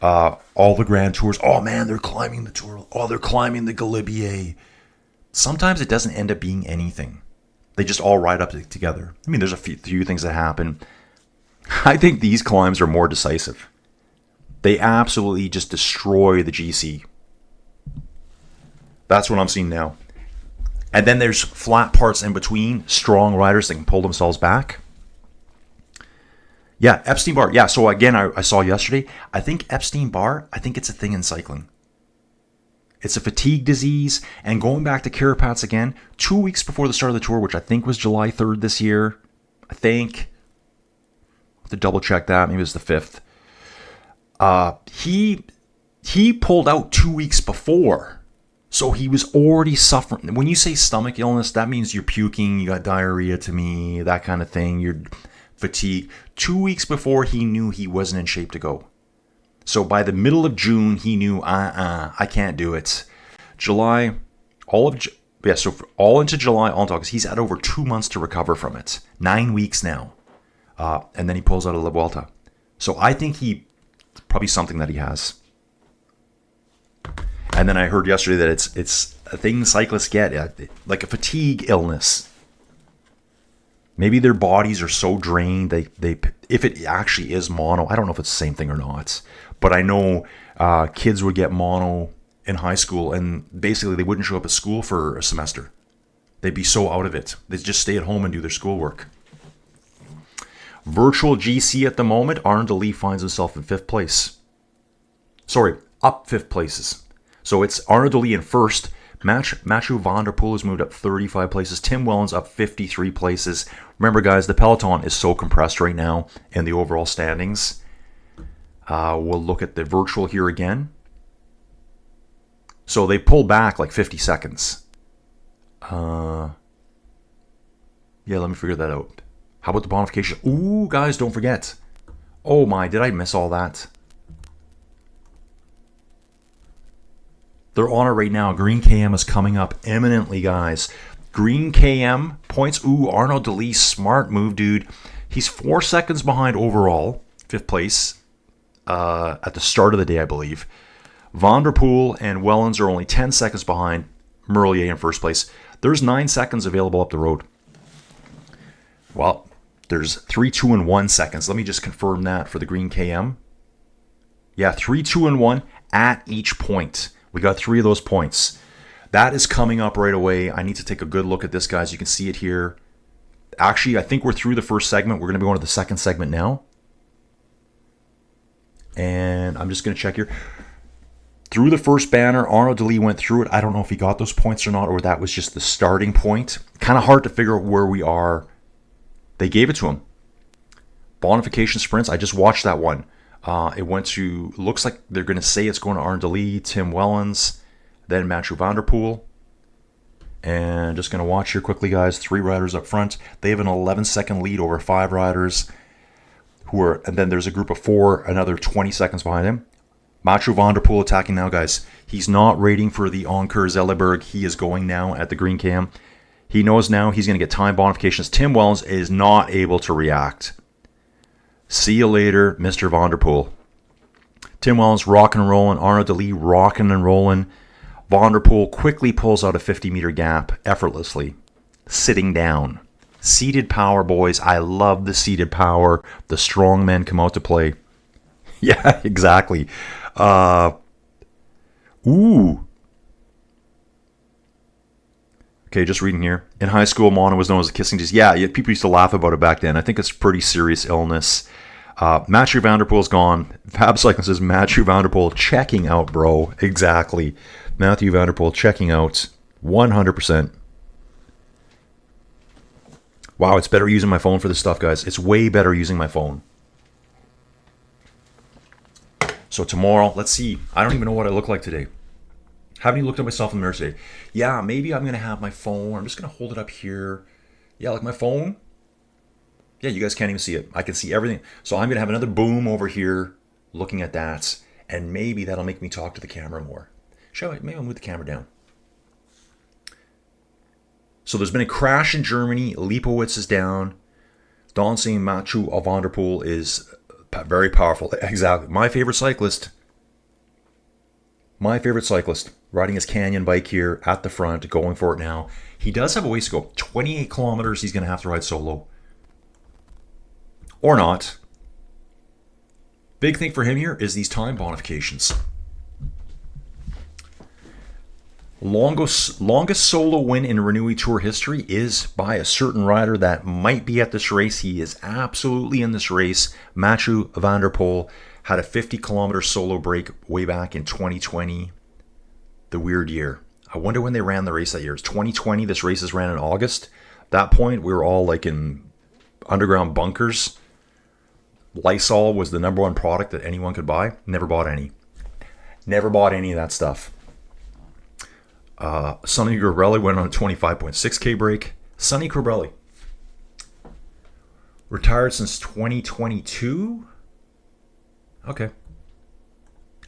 Speaker 1: All the Grand Tours. Oh man, they're climbing the Tour. Oh, they're climbing the Galibier. Sometimes it doesn't end up being anything. They just all ride up together. I mean, there's a few things that happen. I think these climbs are more decisive. They absolutely just destroy the GC. That's what I'm seeing now. And then there's flat parts in between, strong riders that can pull themselves back. Yeah, Epstein-Barr. Yeah, so again, I saw yesterday, I think Epstein-Barr, I think it's a thing in cycling. It's a fatigue disease. And going back to Carapaz again, 2 weeks before the start of the Tour, which I think was July 3rd this year, I think. I'll have to double check that. Maybe it was the 5th. He pulled out 2 weeks before. So he was already suffering. When you say stomach illness, that means you're puking, you got diarrhea to me, that kind of thing. You're fatigued. 2 weeks before he knew he wasn't in shape to go. So by the middle of June, he knew, I can't do it. July, all into July, all into August, he's had over 2 months to recover from it. 9 weeks now. And then he pulls out of La Vuelta. So I think probably something that he has. And then I heard yesterday that it's a thing cyclists get, like a fatigue illness. Maybe their bodies are so drained, they if it actually is mono, I don't know if it's the same thing or not. But I know kids would get mono in high school, and basically they wouldn't show up at school for a semester. They'd be so out of it. They'd just stay at home and do their schoolwork. Virtual GC at the moment, Arnaud DeLee finds himself in 5th place. Sorry, up 5th places. So it's Arnaud DeLee in first. Mathieu Van der Poel has moved up 35 places. Tim Wellens up 53 places. Remember, guys, the peloton is so compressed right now in the overall standings. We'll look at the virtual here again. So they pulled back like 50 seconds. Yeah, let me figure that out. How about the bonification? Ooh, guys, don't forget. Oh my, did I miss all that? They're on it right now. Green KM is coming up imminently, guys. Green KM points. Ooh, Arnaud DeLee, smart move, dude. He's 4 seconds behind overall, 5th place at the start of the day, I believe. Van der Poel and Wellens are only 10 seconds behind Merlier in 1st place. There's 9 seconds available up the road. Well, there's 3, 2, and 1 seconds. Let me just confirm that for the Green KM. Yeah, 3, 2, and 1 at each point. We got 3 of those points. That is coming up right away. I need to take a good look at this, guys. You can see it here. Actually, I think we're through the first segment. We're going to be going to the second segment now. And I'm just going to check here. through the first banner. Arnaud Delis went through it. I don't know if he got those points or not, or that was just the starting point. Kind of hard to figure out where we are. They gave it to him. Bonification sprints. I just watched that one. It went to, looks like they're going to say it's going to Arnaud Delis, Tim Wellens, then Mathieu van der Poel. And just going to watch here quickly, guys. 3 riders up front. They have an 11-second lead over 5 riders. And then there's a group of 4, another 20 seconds behind him. Mathieu van der Poel attacking now, guys. He's not waiting for the Anker Zelleberg. He is going now at the green cam. He knows now he's going to get time bonifications. Tim Wellens is not able to react. See you later, Mr. Van der Poel. Tim Wellens rocking and rolling. Arnaud Delis rocking and rolling. Van der Poel quickly pulls out a 50-meter gap effortlessly. Sitting down. Seated power, boys. I love the seated power. The strong men come out to play. Yeah, exactly. Ooh. Okay, just reading here. In high school, Mono was known as a kissing disease. Yeah, people used to laugh about it back then. I think it's pretty serious illness. Mathieu van der Poel's gone. Fab Cycling says Mathieu van der Poel checking out, bro. Exactly. Mathieu van der Poel checking out 100%. Wow, it's better using my phone for this stuff, guys. It's way better using my phone. So tomorrow, let's see. I don't even know what I look like today. Haven't even looked at myself in the mirror today. Yeah, maybe I'm going to have my phone. I'm just going to hold it up here. Yeah, like my phone. Yeah, you guys can't even see it. I can see everything. So I'm going to have another boom over here looking at that. And maybe that'll make me talk to the camera more. Maybe I'll move the camera down. So there's been a crash in Germany. Lipowitz is down. Dancing Mathieu van der Poel is very powerful. Exactly. My favorite cyclist. Riding his Canyon bike here at the front, going for it now. He does have a ways to go. 28 kilometers he's going to have to ride solo. Or not. Big thing for him here is these time bonifications. Longest solo win in Renewi Tour history is by a certain rider that might be at this race. He is absolutely in this race. Mathieu van der Poel had a 50-kilometer solo break way back in 2020. The weird year. I wonder when they ran the race that year. It's 2020. This race is ran in August. At that point, we were all like in underground bunkers. Lysol was the number one product that anyone could buy. Never bought any. Never bought any of that stuff. Sonny Cobrelli went on a 25.6K break. Sonny Cobrelli. Retired since 2022? Okay.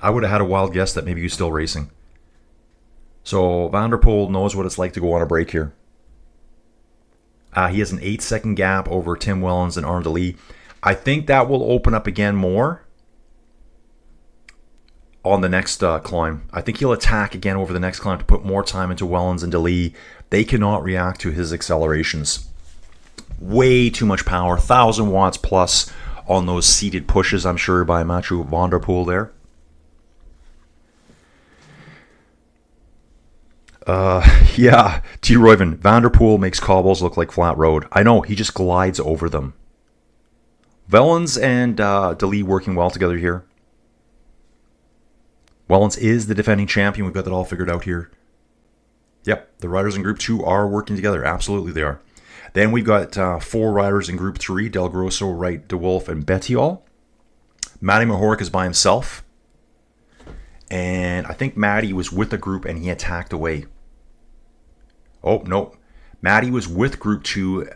Speaker 1: I would have had a wild guess that maybe he's still racing. So Van der Poel knows what it's like to go on a break here. He has an 8-second gap over Tim Wellens and Arnaud Delis. I think that will open up again more on the next climb. I think he'll attack again over the next climb to put more time into Wellens and Delis. They cannot react to his accelerations. Way too much power. 1,000 watts plus on those seated pushes, I'm sure, by Mathieu van der Poel there. Yeah, T. Royven. Van der Poel makes cobbles look like flat road. I know, he just glides over them. Wellens and Delis working well together here. Wellens is the defending champion. We've got that all figured out here. Yep, the riders in Group 2 are working together. Absolutely they are. Then we've got 4 riders in Group 3. Del Grosso, Wright, De Wolf, and Bettiol. Matty Mahoric is by himself. And I think Matty was with the group and he attacked away. Oh, no. Matty was with Group 2.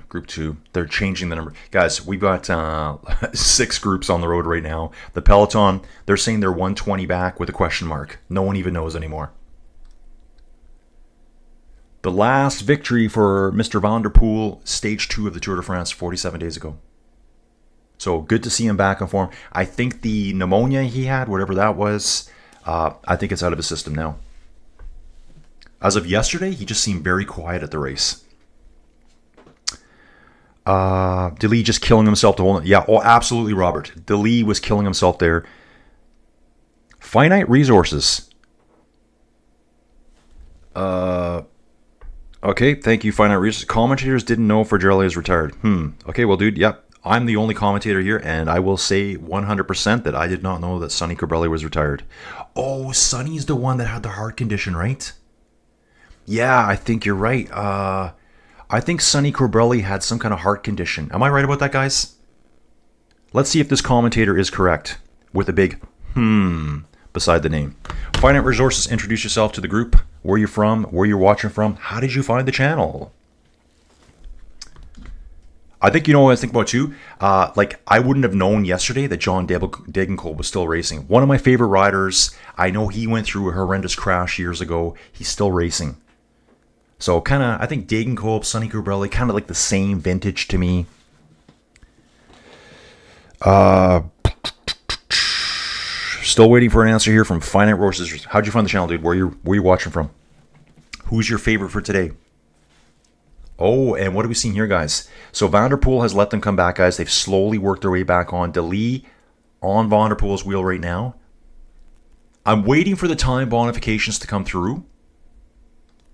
Speaker 1: Group 2. They're changing the number. Guys, we've got 6 groups on the road right now. The Peloton, they're saying they're 120 back with a question mark. No one even knows anymore. The last victory for Mr. Van der Poel, Stage 2 of the Tour de France, 47 days ago. So good to see him back in form. I think the pneumonia he had, whatever that was, I think it's out of his system now. As of yesterday, he just seemed very quiet at the race. Delis just killing himself to hold it. Yeah, oh, absolutely, Robert. Delis was killing himself there. Finite resources. Okay, thank you, Finite Resources. Commentators didn't know Fragile is retired. Okay, well, dude, yep. I'm the only commentator here, and I will say 100% that I did not know that Sonny Colbrelli was retired. Oh, Sonny's the one that had the heart condition, right? Yeah, I think you're right. I think Sonny Colbrelli had some kind of heart condition. Am I right about that, guys? Let's see if this commentator is correct with a big beside the name. Finite Resources, introduce yourself to the group, where you're from, where you're watching from. How did you find the channel? I think you know what I think about too. Like, I wouldn't have known yesterday that John Degenkolb was still racing. One of my favorite riders. I know he went through a horrendous crash years ago. He's still racing. So kind of, I think Degenkolb, Sonny Colbrelli, kind of like the same vintage to me. Still waiting for an answer here from Finite Resources. How'd you find the channel, dude? Where you watching from? Who's your favorite for today? Oh, and what are we seeing here, guys? So Van der Poel has let them come back, guys. They've slowly worked their way back on. De Lee on Van der Poel's wheel right now. I'm waiting for the time bonifications to come through.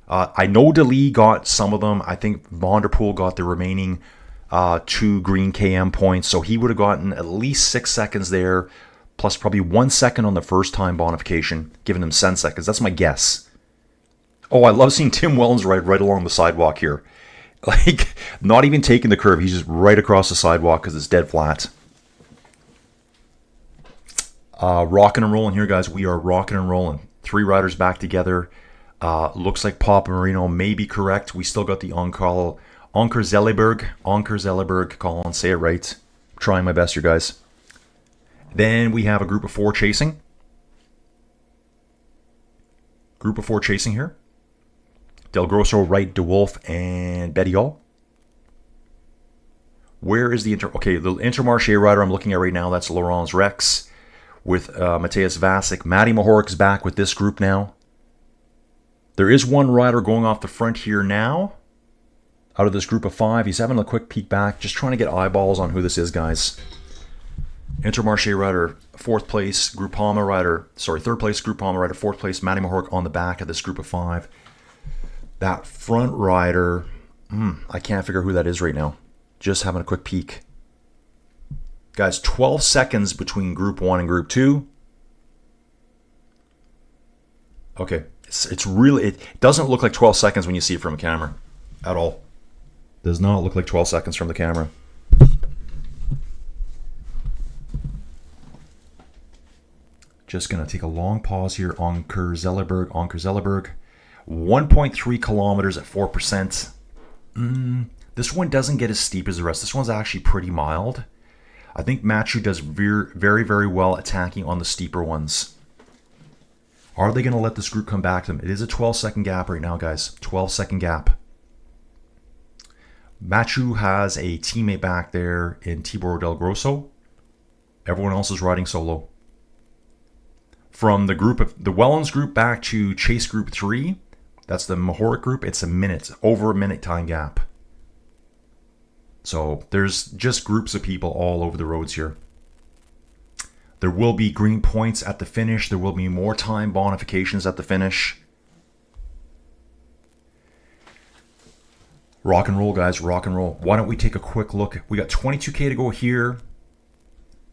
Speaker 1: I know De Lee got some of them. I think Van der Poel got the remaining 2 green KM points. So he would have gotten at least 6 seconds there, plus probably 1 second on the first time bonification, giving him 10 seconds. That's my guess. Oh, I love seeing Tim Wellens ride right along the sidewalk here. Like, not even taking the curve. He's just right across the sidewalk because it's dead flat. Rocking and rolling here, guys. We are rocking and rolling. 3 riders back together. Looks like Papa Marino may be correct. We still got the Anker Zelleberg. Colin, say it right. I'm trying my best here, guys. Then we have a group of 4 chasing. Group of 4 chasing here. Del Grosso, Wright, DeWolf, and Bettiol. Where is the the Intermarché rider I'm looking at right now? That's Laurence Rex with Matthias Vasic. Matty Mahoric's back with this group now. There is one rider going off the front here now. Out of this group of 5, he's having a quick peek back, just trying to get eyeballs on who this is, guys. Intermarché rider, 4th place. Groupama rider, 3rd place. Groupama rider, 4th place. Matty Mahoric on the back of this group of 5. That front rider, I can't figure who that is right now. Just having a quick peek. Guys, 12 seconds between Group 1 and Group 2. Okay, it's really, it doesn't look like 12 seconds when you see it from a camera. At all. Does not look like 12 seconds from the camera. Just going to take a long pause here. Anker Zelleberg. 1.3 kilometers at 4%. This one doesn't get as steep as the rest. This one's actually pretty mild. I think Mathieu does very, very well attacking on the steeper ones. Are they going to let this group come back to them? It is a 12-second gap right now, guys. 12-second gap. Mathieu has a teammate back there in Tibor Del Grosso. Everyone else is riding solo. From the group of the Wellens group back to Chase Group 3, that's the Mahoric group, it's a minute, over a minute time gap. So there's just groups of people all over the roads here. There will be green points at the finish. There will be more time bonifications at the finish. Rock and roll, guys, rock and roll. Why don't we take a quick look? We got 22K to go here.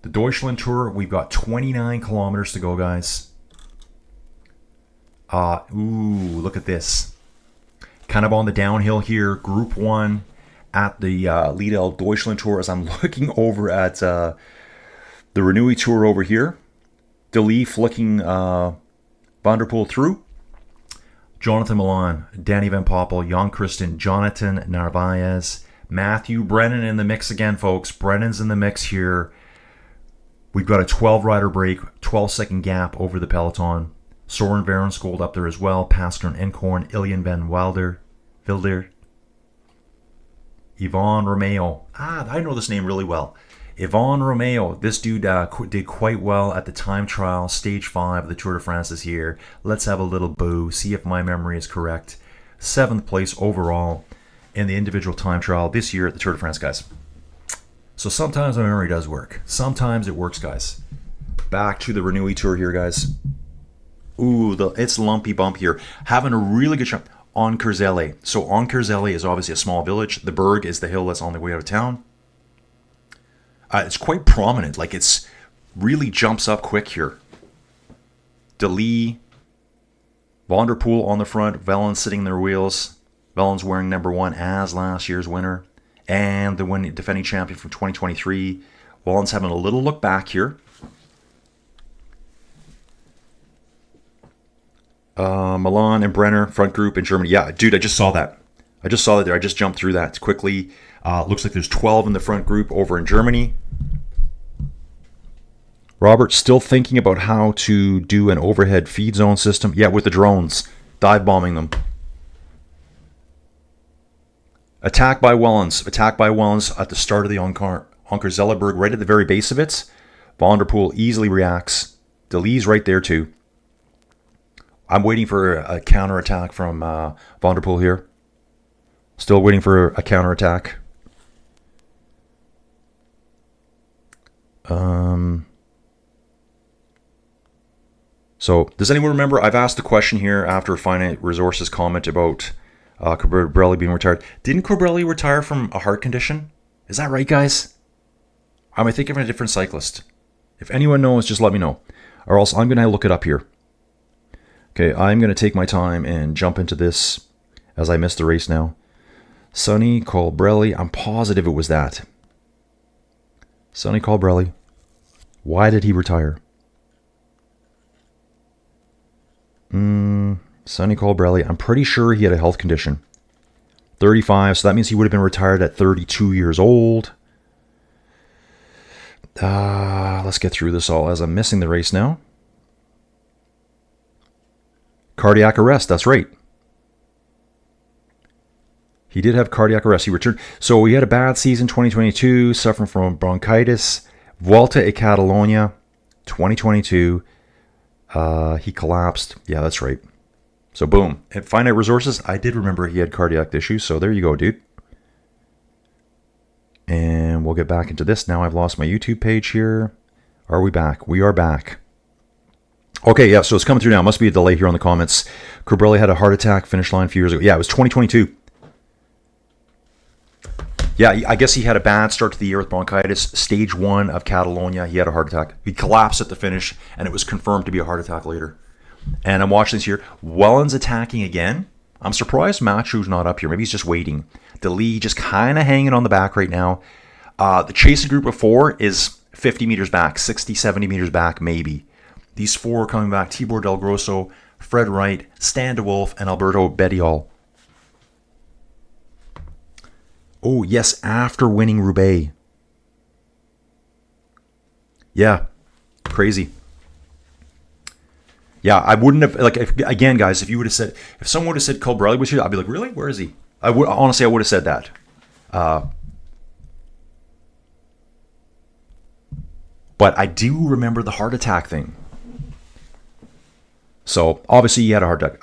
Speaker 1: The Deutschland Tour, we've got 29 kilometers to go, guys. Look at this. Kind of on the downhill here. Group 1 at the Lidl Deutschland Tour as I'm looking over at the Renewi Tour over here. De Lee flicking Van der Poel through. Jonathan Milan, Danny Van Poppel, Jan Christen, Jonathan Narvaez, Matthew Brennan in the mix again, folks. Brennan's in the mix here. We've got a 12-rider break, 12-second gap over the peloton. Soren Varenskold up there as well. Paskern Enkhorn, Ilian Van Wilder, Yvon Romeo. I know this name really well. Yvon Romeo. This dude did quite well at the time trial. Stage 5 of the Tour de France is here. Let's have a little boo. See if my memory is correct. 7th place overall in the individual time trial this year at the Tour de France, guys. So sometimes my memory does work. Sometimes it works, guys. Back to the Renewi Tour here, guys. It's lumpy bump here. Having a really good shot. Onkerzelle. So Onkerzelle is obviously a small village. The Berg is the hill that's on the way out of town. It's quite prominent. Like, it's really jumps up quick here. De Lee, Van der Poel on the front, Vellens sitting in their wheels. Vellens wearing number 1 as last year's winner. And the defending champion from 2023. Vellens having a little look back here. Milan and Brenner, front group in Germany. Yeah, dude, I just saw that. I just saw that there. I just jumped through that quickly. Looks like there's 12 in the front group over in Germany. Robert, still thinking about how to do an overhead feed zone system. Yeah, with the drones. Dive bombing them. Attack by Wellens. Attack by Wellens at the start of the Anker-Zellerberg, right at the very base of it. Van der Poel easily reacts. De Lee's right there too. I'm waiting for a counterattack from Van der Poel here. Still waiting for a counterattack. So, does anyone remember? I've asked the question here after Finite Resources comment about Colbrelli being retired. Didn't Colbrelli retire from a heart condition? Is that right, guys? Am I thinking of a different cyclist? If anyone knows, just let me know. Or else I'm going to look it up here. Okay, I'm going to take my time and jump into this as I missed the race now. Sonny Colbrelli. I'm positive it was that. Sonny Colbrelli. Why did he retire? Sonny Colbrelli. I'm pretty sure he had a health condition. 35, so that means he would have been retired at 32 years old. Let's get through this all as I'm missing the race now. Cardiac arrest, that's right. He did have cardiac arrest. He returned. So he had a bad season 2022, suffering from bronchitis. Vuelta a Catalonia 2022. He collapsed. Yeah, that's right. So boom. At Finite Resources, I did remember he had cardiac issues. So there you go, dude. And we'll get back into this. Now I've lost my YouTube page here. Are we back? We are back. Okay, yeah, so it's coming through now. Must be a delay here on the comments. Colbrelli had a heart attack, finish line a few years ago. Yeah, it was 2022. Yeah, I guess he had a bad start to the year with bronchitis. Stage 1 of Catalonia, he had a heart attack. He collapsed at the finish, and it was confirmed to be a heart attack later. And I'm watching this here. Wellens attacking again. I'm surprised Machu's not up here. Maybe he's just waiting. De Lee just kind of hanging on the back right now. The chasing group of 4 is 50 meters back, 60, 70 meters back, maybe. These 4 are coming back. Tibor Del Grosso, Fred Wright, Stan de Wolf, and Alberto Bettiol. Oh, yes, after winning Roubaix. Yeah, crazy. Yeah, I wouldn't have, like, again, guys, if someone would have said Colbrelli was here, I'd be like, really? Where is he? Honestly, I would have said that. But I do remember the heart attack thing. So, obviously, he had a heart attack.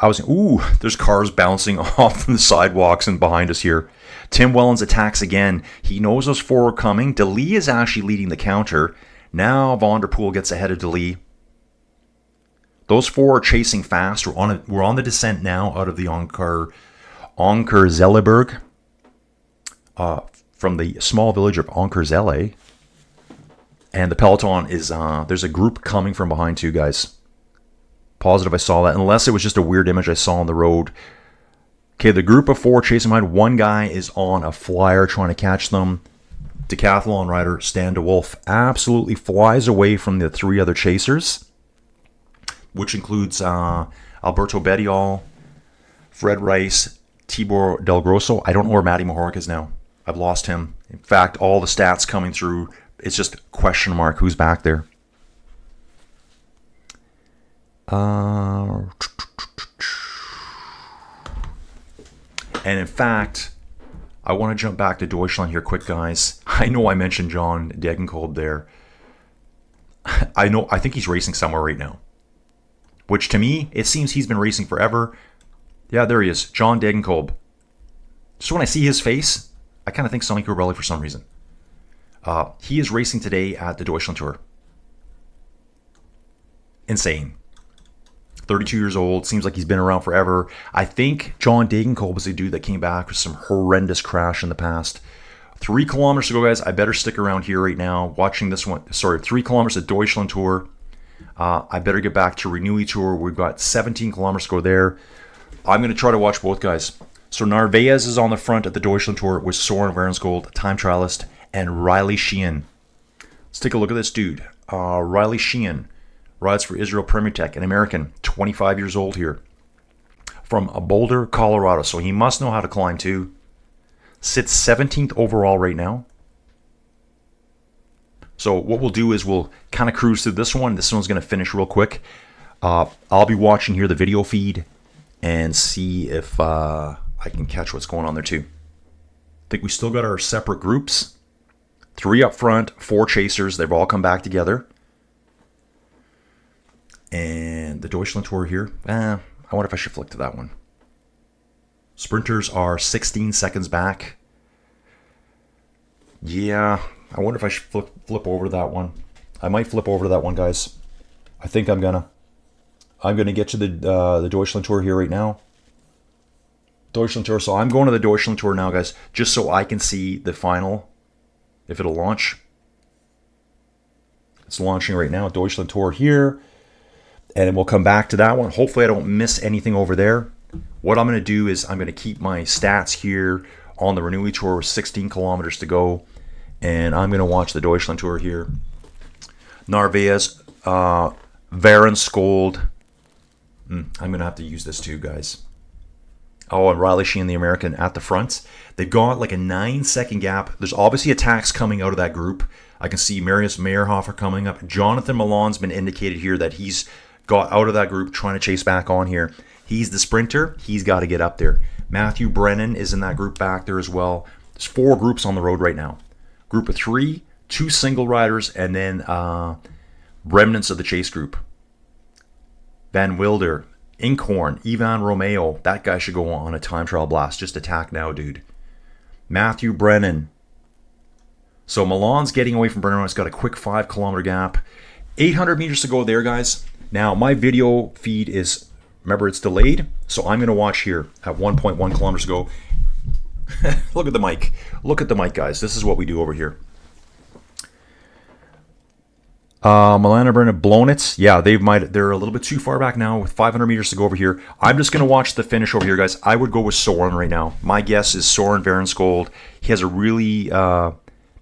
Speaker 1: There's cars bouncing off from the sidewalks and behind us here. Tim Wellens attacks again. He knows those 4 are coming. De Lee is actually leading the counter. Now Van der Poel gets ahead of De Lee. Those 4 are chasing fast. We're on the descent now out of the Anker-Zellerberg from the small village of Ankerzelle. And the peloton is, there's a group coming from behind too, guys. Positive I saw that, unless it was just a weird image I saw on the road. Okay, the group of 4 chasing behind. One guy is on a flyer trying to catch them. Decathlon rider Stan de Wolf absolutely flies away from the 3 other chasers, which includes Alberto Bettiol, Fred Rice, Tibor Del Grosso. I don't know where Matty Mahorek is now. I've lost him. In fact, all the stats coming through, it's just question mark who's back there. And in fact, I want to jump back to Deutschland here quick, guys. I know I mentioned John Degenkolb there. I think he's racing somewhere right now. Which to me, it seems he's been racing forever. Yeah, there he is. John Degenkolb. Just when I see his face, I kind of think Sonny Colbrelli for some reason. He is racing today at the Deutschland Tour. Insane. 32 years old. Seems like he's been around forever. I think John Degenkolb was a dude that came back with some horrendous crash in the past. 3 kilometers to go, guys. I better stick around here right now watching this one. Sorry, 3 kilometers at Deutschland Tour. I better get back to Renewi Tour. We've got 17 kilometers to go there. I'm going to try to watch both guys. So Narvaez is on the front at the Deutschland Tour with Soren Varensgold, time trialist, and Riley Sheehan. Let's take a look at this dude. Riley Sheehan rides for Israel Premier Tech, an American, 25 years old here, from Boulder, Colorado. So he must know how to climb too. Sits 17th overall right now. So what we'll do is we'll kind of cruise through this one. This one's going to finish real quick. I'll be watching here the video feed and see if I can catch what's going on there too. I think we still got our separate groups. 3 up front, 4 chasers. They've all come back together. And the Deutschland Tour here. I wonder if I should flick to that one. Sprinters are 16 seconds back. Yeah, I wonder if I should flip over to that one. I might flip over to that one, guys. I think I'm gonna get to the Deutschland Tour here right now. Deutschland Tour. So I'm going to the Deutschland Tour now, guys, just so I can see the final, if it'll launch. It's launching right now. Deutschland Tour here, and we'll come back to that one. Hopefully, I don't miss anything over there. What I'm going to do is I'm going to keep my stats here on the Renewi Tour with 16 kilometers to go. And I'm going to watch the Deutschland Tour here. Narvaez, Varensgold. I'm going to have to use this too, guys. Oh, and Riley Sheehan, the American, at the front. They've got like a 9-second gap. There's obviously attacks coming out of that group. I can see Marius Meyerhofer coming up. Jonathan Milan's been indicated here that he's got out of that group, trying to chase back on here. He's the sprinter. He's got to get up there. Matthew Brennan is in that group back there as well. There's 4 groups on the road right now. Group of 3, 2 single riders, and then remnants of the chase group. Van Wilder, Inkhorn, Ivan Romeo. That guy should go on a time trial blast. Just attack now, dude. Matthew Brennan. So Milan's getting away from Brennan. It's got a quick 5-kilometer gap. 800 meters to go there, guys. Now, my video feed is, remember, it's delayed. So I'm going to watch here at 1.1 kilometers to go. Look at the mic. Look at the mic, guys. This is what we do over here. Milana Brennan, blown it. Yeah, they're a little bit too far back now with 500 meters to go over here. I'm just going to watch the finish over here, guys. I would go with Soren right now. My guess is Soren Varensgold. He has a really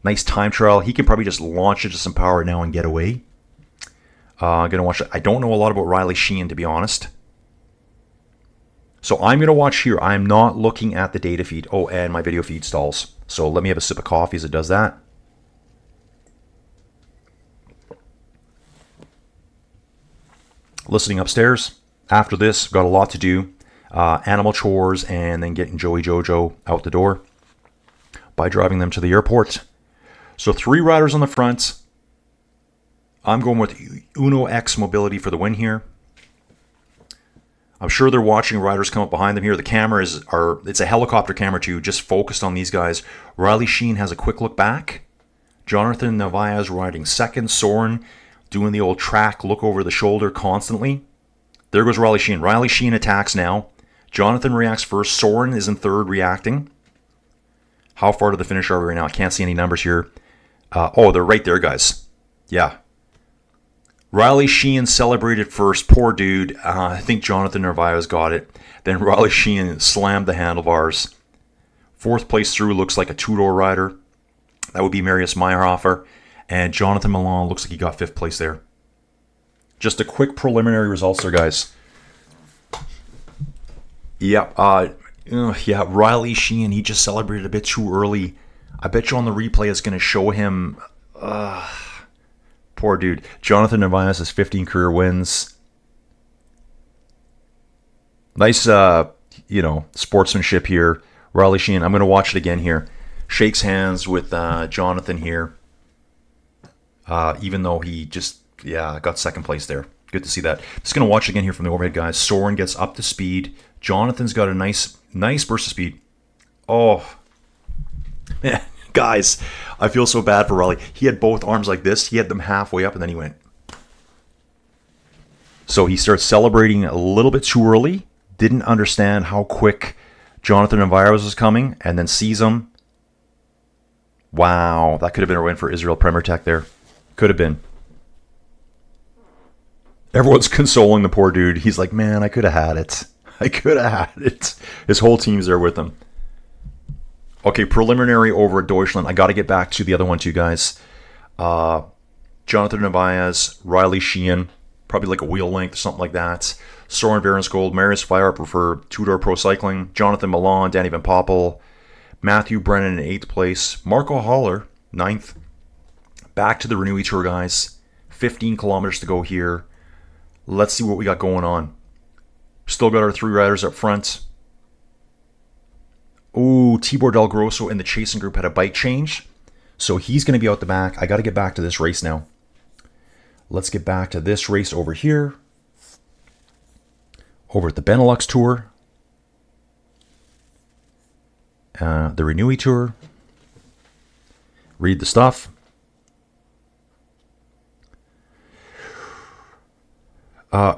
Speaker 1: nice time trial. He can probably just launch into some power now and get away. I'm going to watch it. I don't know a lot about Riley Sheehan, to be honest. So I'm going to watch here. I'm not looking at the data feed. Oh, and my video feed stalls. So let me have a sip of coffee as it does that. Listening upstairs. After this, got a lot to do. Animal chores and then getting Joey Jojo out the door by driving them to the airport. So 3 riders on the front. I'm going with Uno X Mobility for the win here. I'm sure they're watching riders come up behind them here. The cameras are, it's a helicopter camera too, just focused on these guys. Riley Sheehan has a quick look back. Jonathan Narvaez riding second. Soren doing the old track look over the shoulder constantly. There goes Riley Sheehan. Riley Sheehan attacks now. Jonathan reacts first. Soren is in third, reacting. How far to the finish are we right now? I can't see any numbers here. Oh, they're right there, guys. Yeah. Riley Sheehan celebrated first. Poor dude. I think Jonathan Narvaez got it. Then Riley Sheehan slammed the handlebars. 4th place through looks like a 2-door rider. That would be Marius Meyerhofer. And Jonathan Milan looks like he got 5th place there. Just a quick preliminary results there, guys. Yeah, yeah, Riley Sheehan, he just celebrated a bit too early. I bet you on the replay it's going to show him... poor dude. Jonathan Narvaez has 15 career wins. Nice, sportsmanship here. Riley Sheehan, I'm going to watch it again here. Shakes hands with Jonathan here. Even though he just, got 2nd place there. Good to see that. Just going to watch it again here from the overhead, guys. Soren gets up to speed. Jonathan's got a nice burst of speed. Oh, man, guys, I feel so bad for Riley. He had both arms like this. He had them halfway up, and then he went. So he starts celebrating a little bit too early. Didn't understand how quick Jonathan Narvaez was coming, and then sees him. Wow, that could have been a win for Israel Premier Tech there. Could have been. Everyone's consoling the poor dude. He's like, man, I could have had it. I could have had it. His whole team's there with him. Okay, preliminary over at Deutschland. I got to get back to the other one too, guys. Jonathan Narvaez, Riley Sheehan, probably like a wheel length or something like that. Soren Behrensgold, Marius Feyerper for Two-Door Pro Cycling, Jonathan Milan, Danny Van Poppel, Matthew Brennan in 8th place, Marco Haller, 9th. Back to the Renewi Tour, guys. 15 kilometers to go here. Let's see what we got going on. Still got our 3 riders up front. Ooh, Tibor Del Grosso in the chasing group had a bike change. So he's going to be out the back. I got to get back to this race now. Let's get back to this race over here. Over at the Benelux Tour. The Renewi Tour. Read the stuff.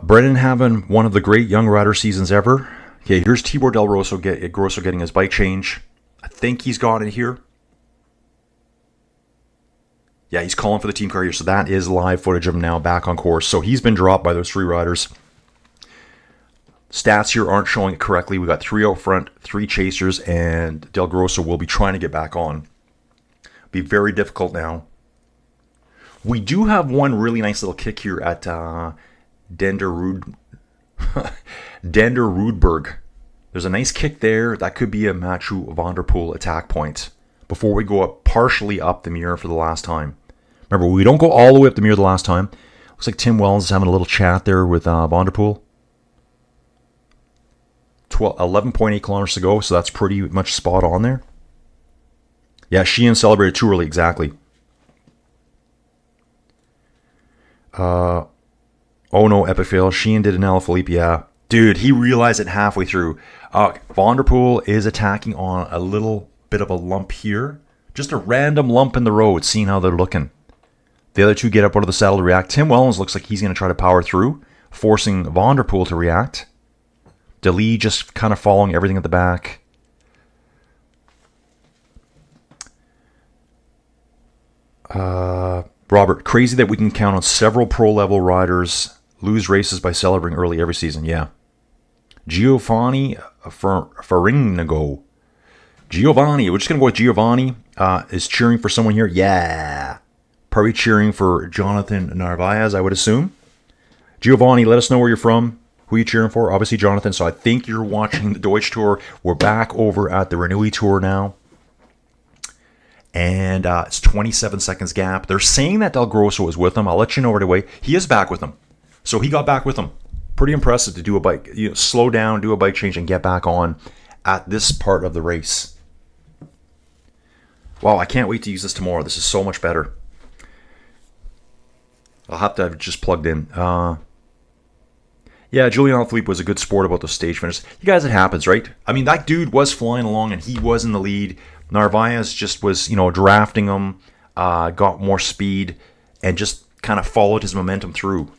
Speaker 1: Brennan having one of the great young rider seasons ever. Okay, here's Tibor Del Grosso getting his bike change. I think he's got it here. Yeah, he's calling for the team car here. So that is live footage of him now back on course. So he's been dropped by those 3 riders. Stats here aren't showing it correctly. We got 3 out front, 3 chasers, and Del Grosso will be trying to get back on. Be very difficult now. We do have one really nice little kick here at Denderudberg. There's a nice kick there. That could be a Mathieu van der Poel attack point before we go up partially up the Muir for the last time. Remember, we don't go all the way up the Muir the last time. Looks like Tim Wellens is having a little chat there with van der Poel. 11.8 kilometers to go, so that's pretty much spot on there. Yeah, Sheehan celebrated too early, exactly. Oh no, epic fail. Sheehan did an Alaphilippe, yeah. Dude, he realized it halfway through. Van der Poel is attacking on a little bit of a lump here. Just a random lump in the road, seeing how they're looking. The other 2 get up out of the saddle to react. Tim Wellens looks like he's going to try to power through, forcing Van der Poel to react. DeLee just kind of following everything at the back. Robert, crazy that we can count on several pro-level riders lose races by celebrating early every season. Yeah. Giovanni Farinago. Giovanni, we're just going to go with Giovanni. Is cheering for someone here. Yeah. Probably cheering for Jonathan Narvaez, I would assume. Giovanni, let us know where you're from. Who are you cheering for? Obviously, Jonathan. So I think you're watching the Deutsch Tour. We're back over at the Renewi Tour now. And it's 27 seconds gap. They're saying that Del Grosso is with them. I'll let you know right away. He is back with them. So he got back with them. Pretty impressive to do a bike, slow down, do a bike change, and get back on at this part of the race. Wow, I can't wait to use this tomorrow. This is so much better. I'll have to have it just plugged in. Yeah, Julian Alaphilippe was a good sport about the stage finish. You guys, it happens, right? I mean, that dude was flying along and he was in the lead. Narvaez just was, drafting him, got more speed, and just kind of followed his momentum through.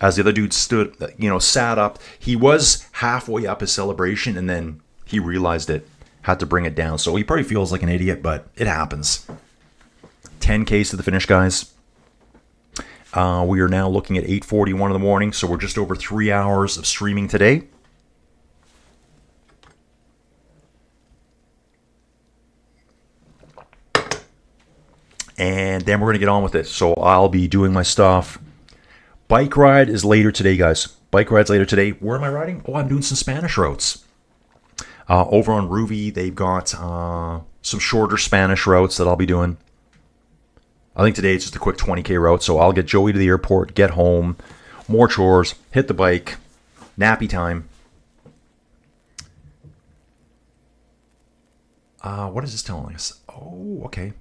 Speaker 1: As the other dude stood, sat up. He was halfway up his celebration, and then he realized it. Had to bring it down. So he probably feels like an idiot, but it happens. 10Ks to the finish, guys. We are now looking at 8:41 in the morning, so we're just over 3 hours of streaming today. And then we're going to get on with it. So I'll be doing my stuff. Bike ride is later today, guys. Bike ride's later today. Where am I riding? Oh, I'm doing some Spanish routes. Over on Ruby, they've got some shorter Spanish routes that I'll be doing. I think today it's just a quick 20K route. So I'll get Joey to the airport, get home, more chores, hit the bike, nappy time. What is this telling us? Oh, okay.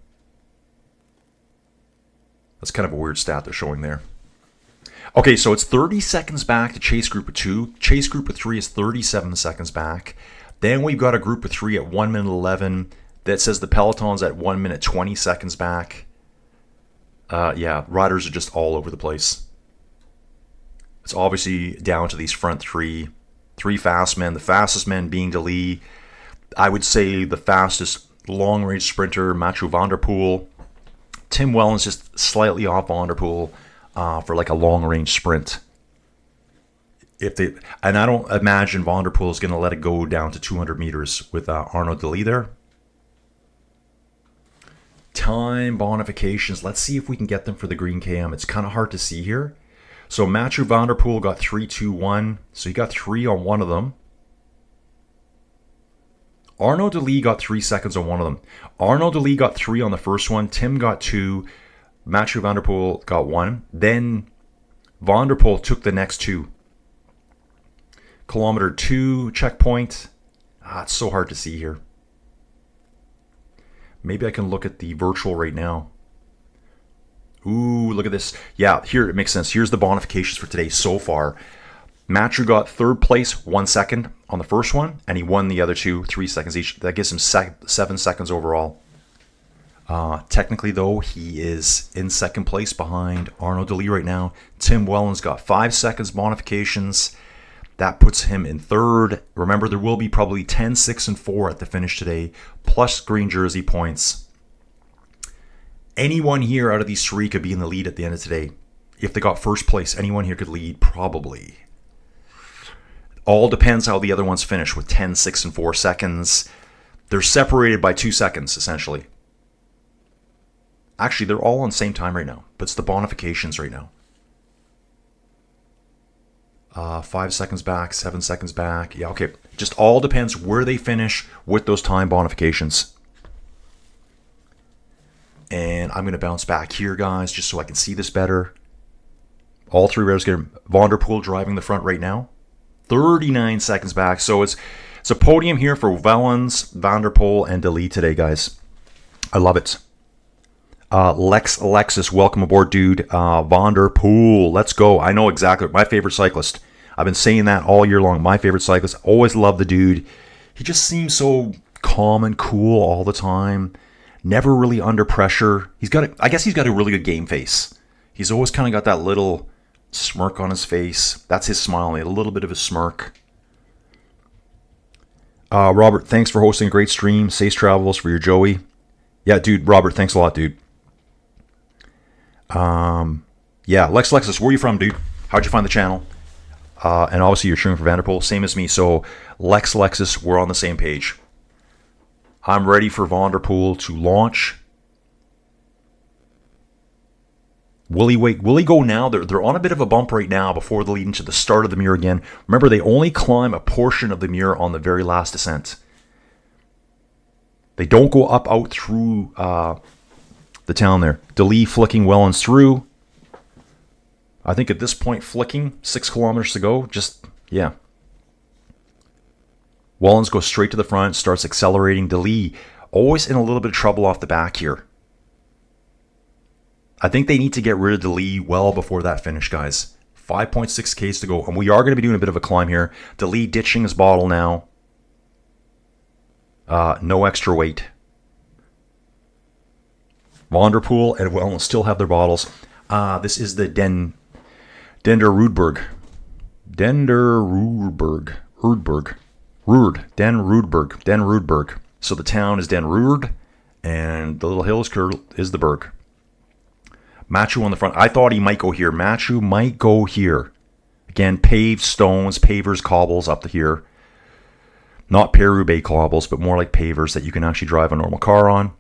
Speaker 1: That's kind of a weird stat they're showing there. Okay, so it's 30 seconds back to chase group of 2. Chase group of 3 is 37 seconds back. Then we've got a group of 3 at 1 minute 11 that says the peloton's at 1 minute 20 seconds back. Yeah, riders are just all over the place. It's obviously down to these front 3 fast men. The fastest men being DeLee. I would say the fastest long-range sprinter, Mathieu van der Poel. Tim Wellens just slightly off Van der Poel for like a long-range sprint. And I don't imagine Van der Poel is going to let it go down to 200 meters with Arnaud Delis there. Time bonifications. Let's see if we can get them for the Green KM. It's kind of hard to see here. So Mathieu van der Poel got 3:21. So he got 3 on one of them. Arnaud Delis got 3 seconds on one of them. Arnaud Delis got 3 on the first one. Tim got 2. Mathieu van der Poel got 1. Then Van der Poel took the next 2. Kilometer 2 checkpoint. It's so hard to see here. Maybe I can look at the virtual right now. Ooh, look at this. Yeah, here it makes sense. Here's the bonifications for today so far. Mathieu got 3rd place, 1 second on the first one, and he won the other 2, 3 seconds each. That gives him 7 seconds overall. Technically, though, he is in 2nd place behind Arnaud Delis right now. Tim Wellens got 5 seconds bonifications. That puts him in 3rd. Remember, there will be probably 10, 6, and 4 at the finish today, plus green jersey points. Anyone here out of these 3 could be in the lead at the end of today. If they got 1st place, anyone here could lead, probably. All depends how the other ones finish with 10, 6, and 4 seconds. They're separated by 2 seconds, essentially. Actually, they're all on the same time right now, but it's the bonifications right now. 5 seconds back, 7 seconds back. Yeah, okay. Just all depends where they finish with those time bonifications. And I'm going to bounce back here, guys, just so I can see this better. All 3 riders get Van der Poel driving the front right now. 39 seconds back. So it's a podium here for Wellens, Van der Poel, and Delis today, guys. I love it. Alexis, welcome aboard, dude. Van der Poel, let's go. I know exactly. My favorite cyclist. I've been saying that all year long. My favorite cyclist. Always love the dude. He just seems so calm and cool all the time. Never really under pressure. I guess he's got a really good game face. He's always kind of got that little smirk on his face. That's his smile. He had a little bit of a smirk. Robert, thanks for hosting a great stream. Safe travels for your Joey. Yeah, dude, Robert, thanks a lot, dude. Yeah, Lexus, where are you from, dude? How'd you find the channel? And obviously you're cheering for Van der Poel, same as me. So Lexus, we're on the same page. I'm ready for Van der Poel to launch. Will he go now? They're on a bit of a bump right now before the lead into the start of the Muir again. Remember, they only climb a portion of the Muir on the very last descent. They don't go up out through the town there. Delis flicking Wellens through. I think at this point, flicking 6 kilometers to go. Just, yeah. Wellens goes straight to the front, starts accelerating. Delis always in a little bit of trouble off the back here. I think they need to get rid of Delis well before that finish, guys. 5.6 Ks to go, and we are going to be doing a bit of a climb here. Delis ditching his bottle now. No extra weight. Van der Poel and Wellens still have their bottles. This is the Den Rudberg. So the town is Den Ruud, and the little hill is the Berg. Mathieu on the front. I thought he might go here. Mathieu might go here. Again, paved stones, pavers, cobbles up to here. Not Paris-Roubaix cobbles, but more like pavers that you can actually drive a normal car on.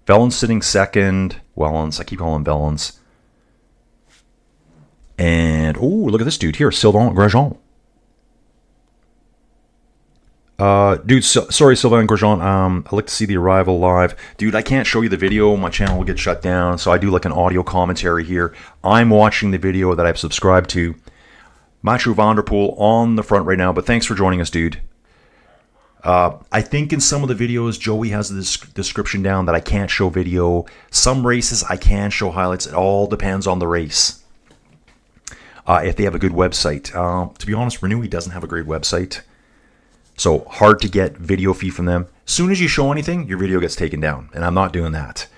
Speaker 1: Wellens sitting second. Wellens, I keep calling him Wellens. And, oh, look at this dude here, Sylvain Grosjean. Dude, sorry, Sylvain Grosjean. I'd like to see the arrival live. Dude, I can't show you the video. My channel will get shut down, so I do like an audio commentary here. I'm watching the video that I've subscribed to. Mathieu van der Poel on the front right now, but thanks for joining us, dude. I think in some of the videos, Joey has the description down that I can't show video. Some races, I can show highlights. It all depends on the race. If they have a good website. To be honest, Renewi doesn't have a great website. So hard to get video feed from them. As soon as you show anything, your video gets taken down. And I'm not doing that.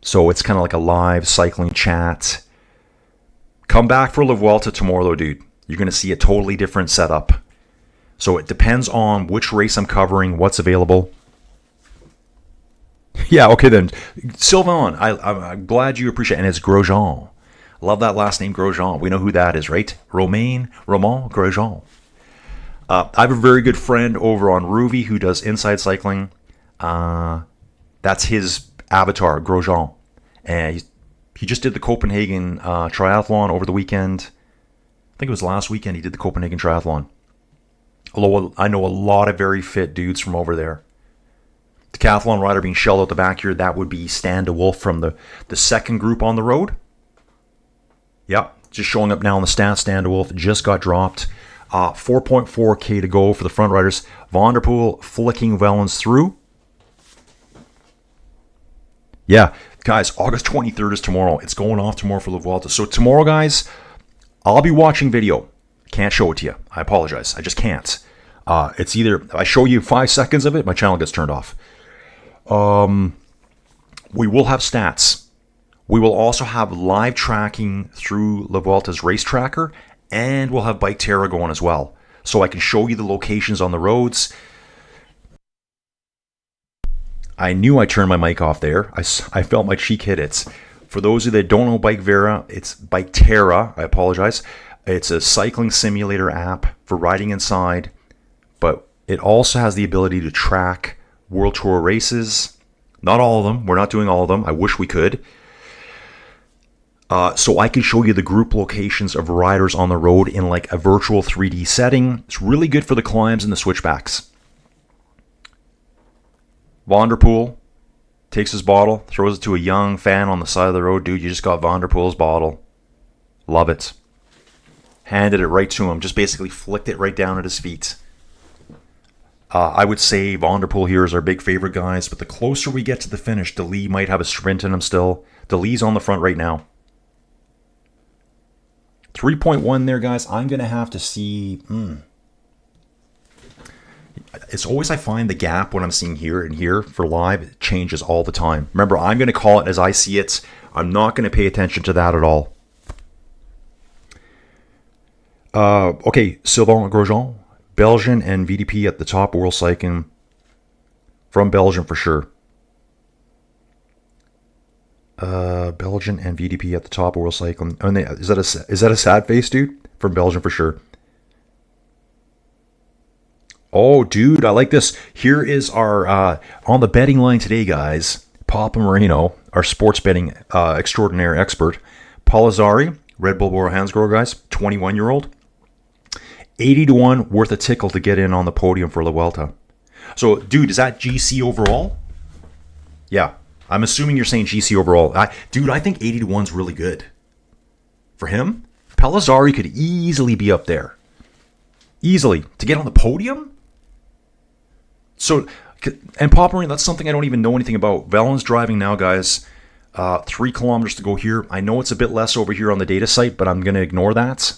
Speaker 1: So it's kind of like a live cycling chat. Come back for La Vuelta tomorrow, though, dude. You're going to see a totally different setup. So it depends on which race I'm covering, what's available. Yeah, okay then. Sylvain, I'm glad you appreciate it. And it's Grosjean. Love that last name, Grosjean. We know who that is, right? Romain Grosjean. I have a very good friend over on Ruby who does inside cycling. That's his avatar, Grosjean. And he just did the Copenhagen triathlon over the weekend. I think it was last weekend he did the Copenhagen triathlon. Although I know a lot of very fit dudes from over there. Decathlon rider being shelled out the back here, that would be Stan de Wolf from the second group on the road. Yep, just showing up now on the stats. Stan de Wolf just got dropped. 4.4k to go for the front riders. Van der Poel flicking Wellens through. Yeah, guys, August 23rd is tomorrow. It's going off tomorrow for the Vuelta. So tomorrow, guys, I'll be watching video. Can't show it to you. I apologize. I just can't. It's either if I show you 5 seconds of it, my channel gets turned off. We will have stats. We will also have live tracking through La Vuelta's race tracker, and we'll have Bike Terra going as well. So I can show you the locations on the roads. I knew I turned my mic off there. I felt my cheek hit it. For those of you that don't know Bike Vera, it's Bike Terra. I apologize. It's a cycling simulator app for riding inside, but it also has the ability to track World Tour races. Not all of them. We're not doing all of them. I wish we could. So I can show you the group locations of riders on the road in like a virtual 3D setting. It's really good for the climbs and the switchbacks. Van der Poel takes his bottle, throws it to a young fan on the side of the road. Dude, you just got Van der Poel's bottle. Love it. Handed it right to him. Just basically flicked it right down at his feet. I would say Van der Poel here is our big favorite, guys. But the closer we get to the finish, De Lee might have a sprint in him still. De Lee's on the front right now. 3.1 there, guys. I'm going to have to see... It's always, I find, the gap when I'm seeing here and here for live, it changes all the time. Remember, I'm going to call it as I see it. I'm not going to pay attention to that at all. Okay, Sylvain Grosjean, Belgian and VDP at the top of World Cycling. From Belgium for sure. Belgian and VDP at the top of World Cycling. Oh, is that a sad face, dude? From Belgium for sure. Oh, dude, I like this. Here is our, on the betting line today, guys, Papa Moreno, our sports betting extraordinaire expert. Palazari, Red Bull Bora Hansgrohe, guys, 21-year-old. 80-1, worth a tickle to get in on the podium for La Vuelta. So, dude, is that GC overall? Yeah, I'm assuming you're saying GC overall. Dude, I think 80-1's really good. For him, Palazari could easily be up there. Easily. To get on the podium? So, and Papa Marine, that's something I don't even know anything about. Valen's driving now, guys. 3 kilometers to go here. I know it's a bit less over here on the data site, but I'm going to ignore that.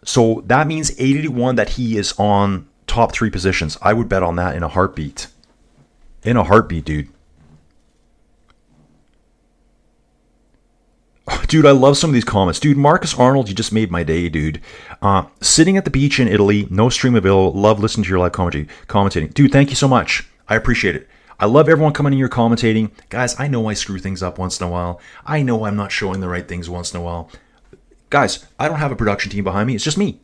Speaker 1: So that means 80-1 that he is on top 3 positions. I would bet on that in a heartbeat. In a heartbeat, dude. Dude, I love some of these comments. Dude, Marcus Arnold, you just made my day, dude. Sitting at the beach in Italy, no stream available. Love listening to your live commentating. Dude, thank you so much. I appreciate it. I love everyone coming in here commentating. Guys, I know I screw things up once in a while. I know I'm not showing the right things once in a while. Guys, I don't have a production team behind me. It's just me.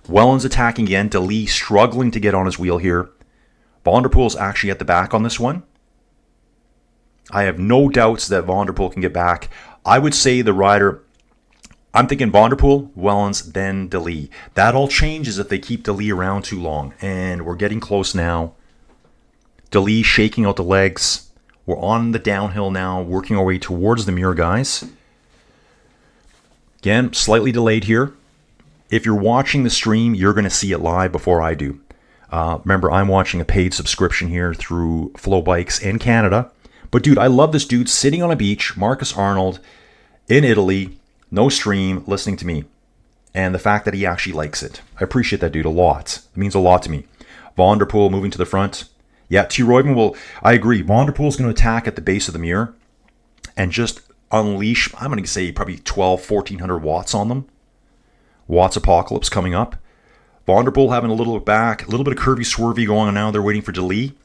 Speaker 1: Wellens attacking again. De Lee struggling to get on his wheel here. Van der Poel's actually at the back on this one. I have no doubts that Van der Poel can get back. I would say the rider, I'm thinking Van der Poel, Wellens, then De Lee. That all changes if they keep De Lee around too long. And we're getting close now. De Lee shaking out the legs. We're on the downhill now, working our way towards the mirror, guys. Again, slightly delayed here. If you're watching the stream, you're going to see it live before I do. Remember, I'm watching a paid subscription here through Flow Bikes in Canada. But dude, I love this dude sitting on a beach, Marcus Arnold, in Italy, no stream, listening to me. And the fact that he actually likes it. I appreciate that dude a lot. It means a lot to me. Van der Poel moving to the front. Yeah, T. Royman will, I agree. Van der Poel's going to attack at the base of the mirror and just unleash, I'm going to say probably 1,400 watts on them. Watts Apocalypse coming up. Van der Poel having a little look back, a little bit of curvy swervy going on now. They're waiting for De Lee.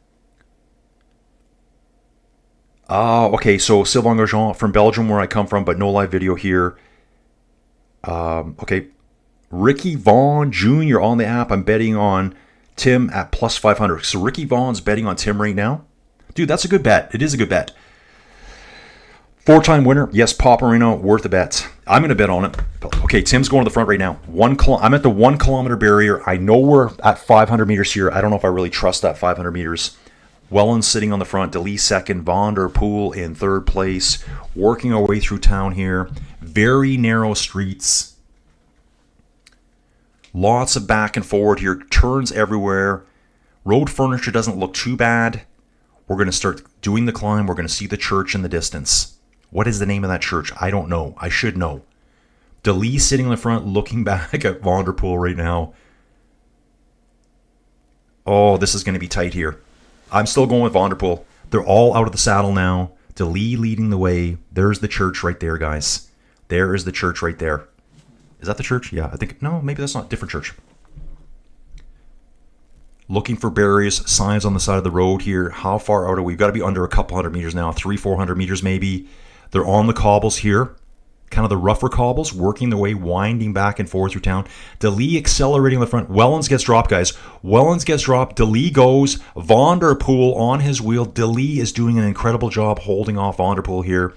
Speaker 1: Okay, so Sylvain Grosjean from Belgium, where I come from, but no live video here. Okay, Ricky Vaughn Jr. on the app. I'm betting on Tim at plus 500. So Ricky Vaughn's betting on Tim right now. Dude, that's a good bet. It is a good bet. 4-time winner. Yes, Paparino, worth a bet. I'm going to bet on it. Okay, Tim's going to the front right now. I'm at the 1 kilometer barrier. I know we're at 500 meters here. I don't know if I really trust that 500 meters. Wellens sitting on the front. DeLee second. Van der Poel in third place. Working our way through town here. Very narrow streets. Lots of back and forward here. Turns everywhere. Road furniture doesn't look too bad. We're going to start doing the climb. We're going to see the church in the distance. What is the name of that church? I don't know. I should know. DeLee sitting in the front looking back at Van der Poel right now. Oh, this is going to be tight here. I'm still going with Van der Poel. They're all out of the saddle now. DeLee leading the way. There's the church right there, guys. There is the church right there. Is that the church? Yeah, I think. No, maybe that's not. Different church. Looking for barriers, signs on the side of the road here. How far out are we? We've got to be under a couple hundred meters now. 300-400 meters maybe. They're on the cobbles here. Kind of the rougher cobbles, working their way, winding back and forth through town. DeLee accelerating on the front. Wellens gets dropped, guys. Wellens gets dropped. DeLee goes. Van der Poel on his wheel. DeLee is doing an incredible job holding off Van der Poel here.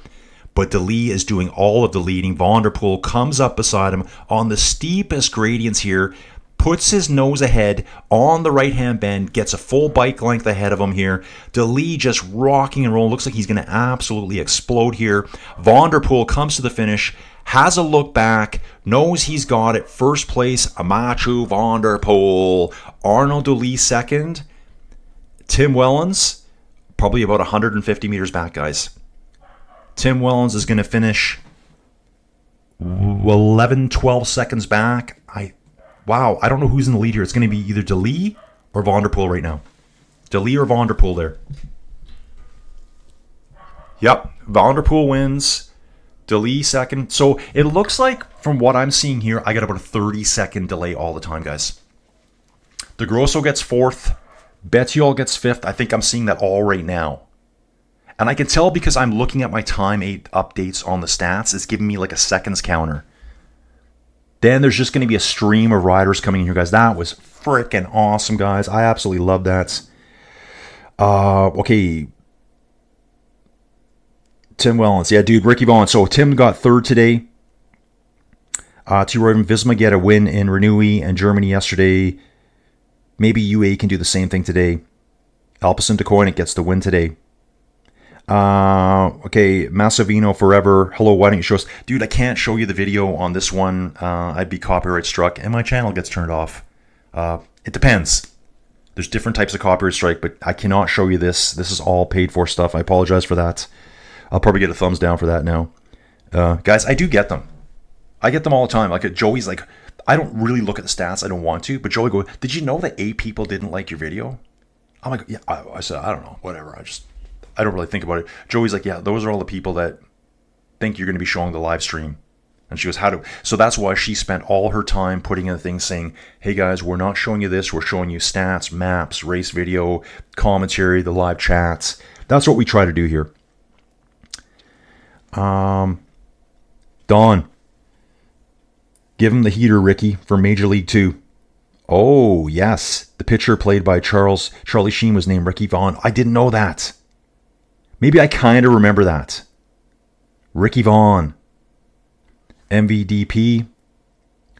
Speaker 1: But DeLee is doing all of the leading. Van der Poel comes up beside him on the steepest gradients here. Puts his nose ahead on the right-hand bend, gets a full bike length ahead of him here. DeLee just rocking and rolling. Looks like he's going to absolutely explode here. Van der Poel comes to the finish, has a look back, knows he's got it. First place, Mathieu Van der Poel. Arnaud DeLee second. Tim Wellens, probably about 150 meters back, guys. Tim Wellens is going to finish 11-12 seconds back. Wow, I don't know who's in the lead here. It's going to be either DeLee or Van der Poel right now. DeLee or Van der Poel there. Yep, Van der Poel wins. DeLee second. So it looks like, from what I'm seeing here, I got about a 30-second delay all the time, guys. De Grosso gets fourth. Bettiol gets fifth. I think I'm seeing that all right now. And I can tell because I'm looking at my time 8 updates on the stats. It's giving me like a seconds counter. Then there's just going to be a stream of riders coming in here, guys. That was freaking awesome, guys. I absolutely love that. Okay. Tim Wellens. Yeah, dude, Ricky Vaughn. So Tim got third today. T-Roy Visma get a win in Renewi and Germany yesterday. Maybe UAE can do the same thing today. Alpecin de Koenig gets the win today. Okay, Massavino forever. Hello, why don't you show us? Dude, I can't show you the video on this one. I'd be copyright struck, and my channel gets turned off. It depends. There's different types of copyright strike, but I cannot show you this. This is all paid for stuff. I apologize for that. I'll probably get a thumbs down for that now. Guys, I do get them. I get them all the time. Like Joey's like, I don't really look at the stats. I don't want to, but Joey goes, did you know that 8 people didn't like your video? I'm like, yeah. I said, I don't know, whatever. I don't really think about it. Joey's like, yeah, those are all the people that think you're going to be showing the live stream. And she goes, so that's why she spent all her time putting in the thing saying, hey guys, we're not showing you this. We're showing you stats, maps, race video, commentary, the live chats. That's what we try to do here. Don, give him the heater, Ricky, for Major League 2. Oh, yes. The pitcher played by Charlie Sheen was named Ricky Vaughn. I didn't know that. Maybe I kind of remember that. Ricky Vaughn. MVDP.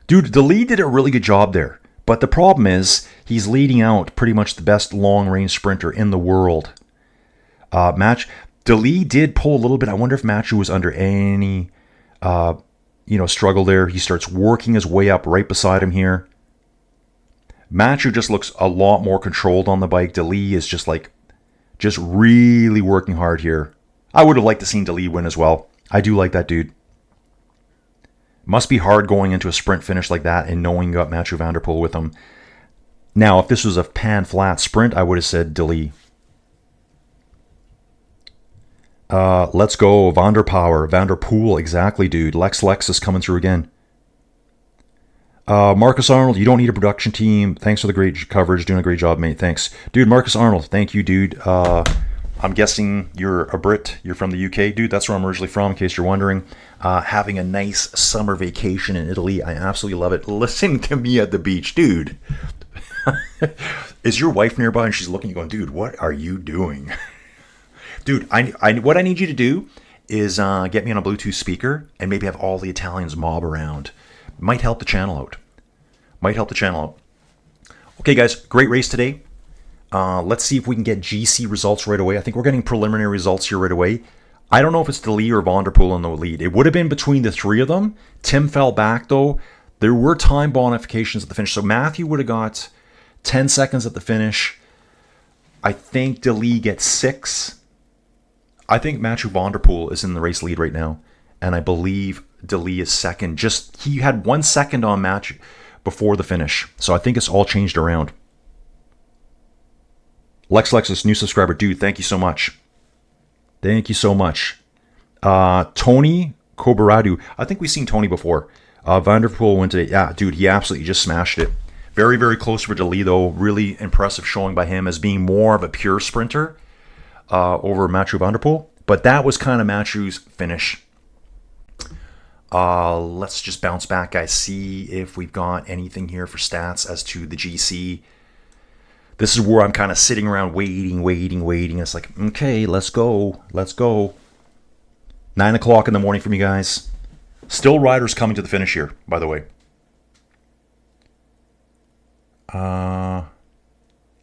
Speaker 1: Dude, the lead did a really good job there. But the problem is, he's leading out pretty much the best long-range sprinter in the world. DeLee did pull a little bit. I wonder if Mathieu was under any struggle there. He starts working his way up right beside him here. Mathieu just looks a lot more controlled on the bike. DeLee is just really working hard here. I would have liked to seen DeLee win as well. I do like that dude. Must be hard going into a sprint finish like that and knowing you got Mathieu van der Poel with him. Now, if this was a pan-flat sprint, I would have said DeLee. Let's go. Van der Poel, exactly, dude. Lex is coming through again. Marcus Arnold, you don't need a production team. Thanks for the great coverage. Doing a great job, mate. Thanks. Dude, Marcus Arnold, thank you, dude. I'm guessing you're a Brit. You're from the UK, dude. That's where I'm originally from, in case you're wondering. Having a nice summer vacation in Italy. I absolutely love it. Listening to me at the beach, dude. Is your wife nearby and she's looking, going, dude, what are you doing? Dude, what I need you to do is get me on a Bluetooth speaker and maybe have all the Italians mob around. Might help the channel out. Okay, guys, great race today. Let's see if we can get GC results right away. I think we're getting preliminary results here right away. I don't know if it's DeLee or Van der Poel in the lead. It would have been between the three of them. Tim fell back, though. There were time bonifications at the finish. So Matthew would have got 10 seconds at the finish. I think DeLee gets 6. I think Mathieu Van der Poel is in the race lead right now. And I believe DeLee is second. He had 1 second on Mathieu before the finish. So I think it's all changed around. Lexus, new subscriber. Dude, thank you so much. Tony Kobaradu. I think we've seen Tony before. Van der Poel went today. Yeah, dude, he absolutely just smashed it. Very, very close for DeLee, though. Really impressive showing by him as being more of a pure sprinter over Mathieu Van der Poel. But that was kind of Mathieu's finish. Let's just bounce back, guys. See if we've got anything here for stats as to the GC. This is where I'm kind of sitting around waiting. It's like, okay, let's go. 9 o'clock in the morning for me, guys. Still riders coming to the finish here, by the way.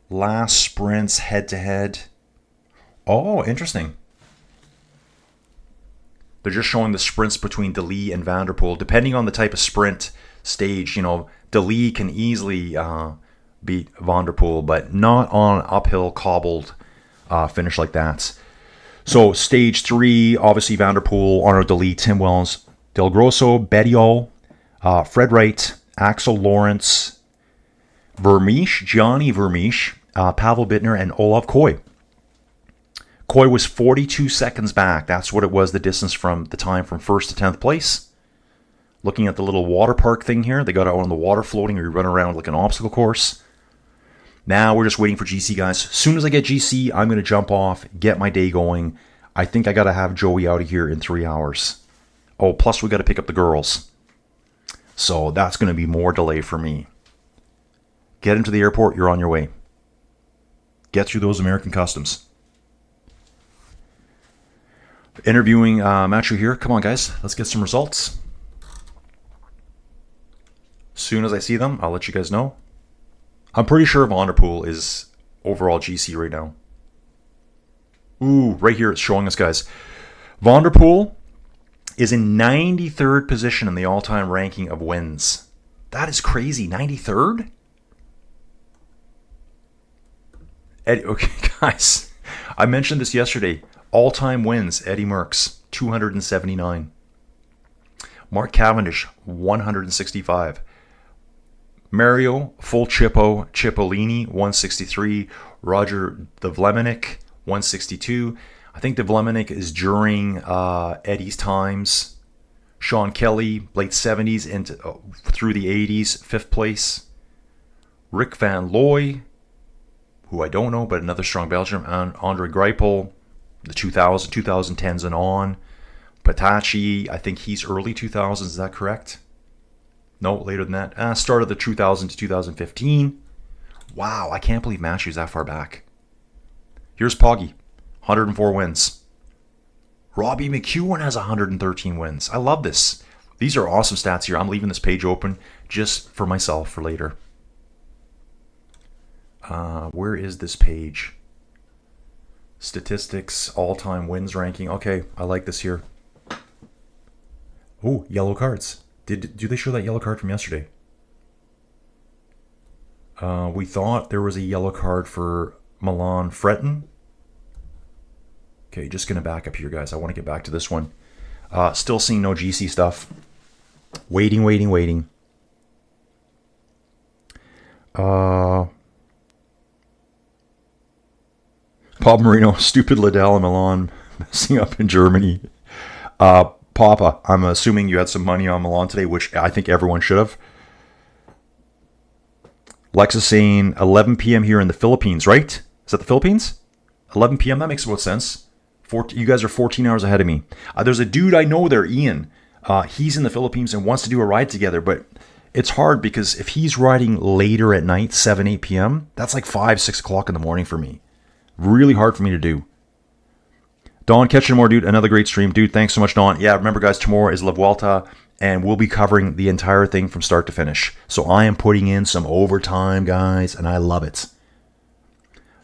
Speaker 1: Last sprints head-to-head. Oh, interesting. They're just showing the sprints between DeLee and Van der Poel. Depending on the type of sprint stage, DeLee can easily beat Van der Poel, but not on an uphill cobbled finish like that. So stage 3, obviously Van der Poel, Arnaud DeLee, Tim Wellens, Del Grosso, Bettiol, Fred Wright, Axel Lawrence, Gianni Vermeesh, Pavel Bittner, and Olav Koy. Koy was 42 seconds back. That's what it was, the distance from the time from 1st to 10th place. Looking at the little water park thing here, they got out on the water floating, or you run around like an obstacle course. Now we're just waiting for GC, guys. As soon as I get GC, I'm going to jump off, get my day going. I think I got to have Joey out of here in 3 hours. Oh, plus we got to pick up the girls. So that's going to be more delay for me. Get into the airport, you're on your way. Get through those American customs. Interviewing Mathieu here. Come on, guys. Let's get some results. As soon as I see them, I'll let you guys know. I'm pretty sure Van der Poel is overall GC right now. Ooh, right here it's showing us, guys. Van der Poel is in 93rd position in the all-time ranking of wins. That is crazy. 93rd? Okay, guys. I mentioned this yesterday. All-time wins, Eddie Merckx, 279. Mark Cavendish, 165. Mario Cipollini, 163. Roger the Vleminck, 162. I think the Vleminck is during Eddie's times. Sean Kelly, late 70s into through the 80s, 5th place. Rick Van Looy, who I don't know, but another strong Belgian. And Andre Greipel, the 2010s and on. Patachi, I think he's early 2000s, is that correct? No, later than that. Start of the 2000 to 2015. Wow, I can't believe Matthew's that far back. Here's Poggy, 104 wins. Robbie McEwen has 113 wins. I love this. These are awesome stats here. I'm leaving this page open just for myself for later. Where is this page? Statistics, all-time wins ranking. Okay, I like this here. Oh, yellow cards. Do they show that yellow card from yesterday? We thought there was a yellow card for Milan Fretton. Okay, just going to back up here, guys. I want to get back to this one. Still seeing no GC stuff. Waiting. Bob Marino, stupid Liddell in Milan, messing up in Germany. Papa, I'm assuming you had some money on Milan today, which I think everyone should have. Lex is saying 11 p.m. here in the Philippines, right? Is that the Philippines? 11 p.m., that makes about sense. You guys are 14 hours ahead of me. There's a dude I know there, Ian. He's in the Philippines and wants to do a ride together, but it's hard because if he's riding later at night, 7, 8 p.m., that's like 5, 6 o'clock in the morning for me. Really hard for me to do. Don, catching more, dude. Another great stream. Dude, thanks so much, Don. Yeah, remember, guys, tomorrow is La Vuelta, and we'll be covering the entire thing from start to finish. So I am putting in some overtime, guys, and I love it.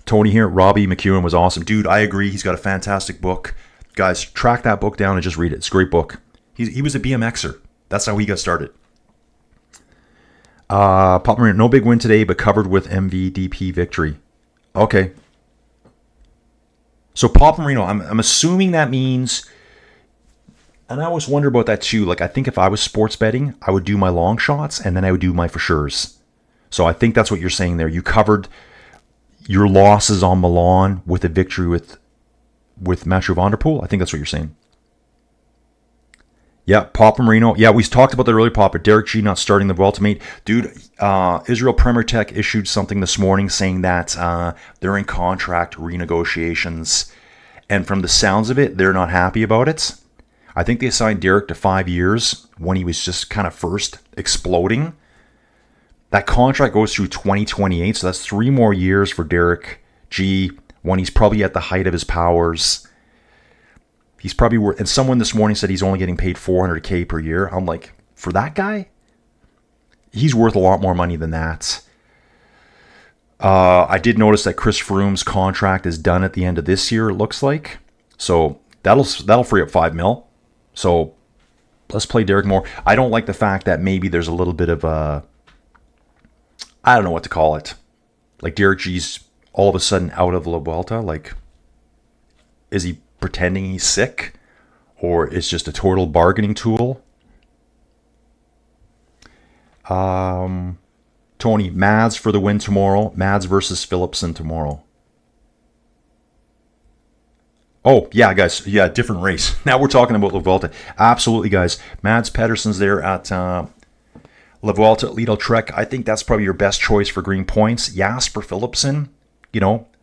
Speaker 1: Tony here. Robbie McEwen was awesome. Dude, I agree. He's got a fantastic book. Guys, track that book down and just read it. It's a great book. He was a BMXer. That's how he got started. Pop Marino, no big win today, but covered with MVDP victory. Okay. So Pop Marino, I'm assuming that means, and I always wonder about that too. Like, I think if I was sports betting, I would do my long shots and then I would do my for sures. So I think that's what you're saying there. You covered your losses on Milan with a victory with Mathieu van der Poel. I think that's what you're saying. Yeah, Papa Marino. Yeah, we talked about that earlier, Papa. Derek G not starting the Vuelta, mate. Dude, Israel Premier Tech issued something this morning saying that they're in contract renegotiations. And from the sounds of it, they're not happy about it. I think they assigned Derek to 5 years when he was just kind of first exploding. That contract goes through 2028, so that's 3 more years for Derek G when he's probably at the height of his powers. He's probably worth, and someone this morning said he's only getting paid $400K per year. I'm like, for that guy? He's worth a lot more money than that. I did notice that Chris Froome's contract is done at the end of this year, it looks like. So that'll free up $5 million. So let's play Derek more. I don't like the fact that maybe there's a little bit of a, I don't know what to call it. Like Derek G's all of a sudden out of La Vuelta. Like, is he pretending he's sick, or it's just a total bargaining tool? Tony, Mads for the win tomorrow. Mads versus Philipsen tomorrow. Oh, yeah, guys. Yeah, different race. Now we're talking about La Vuelta. Absolutely, guys. Mads Pedersen's there at La Vuelta at Lidl Trek. I think that's probably your best choice for green points. Jasper Philipsen,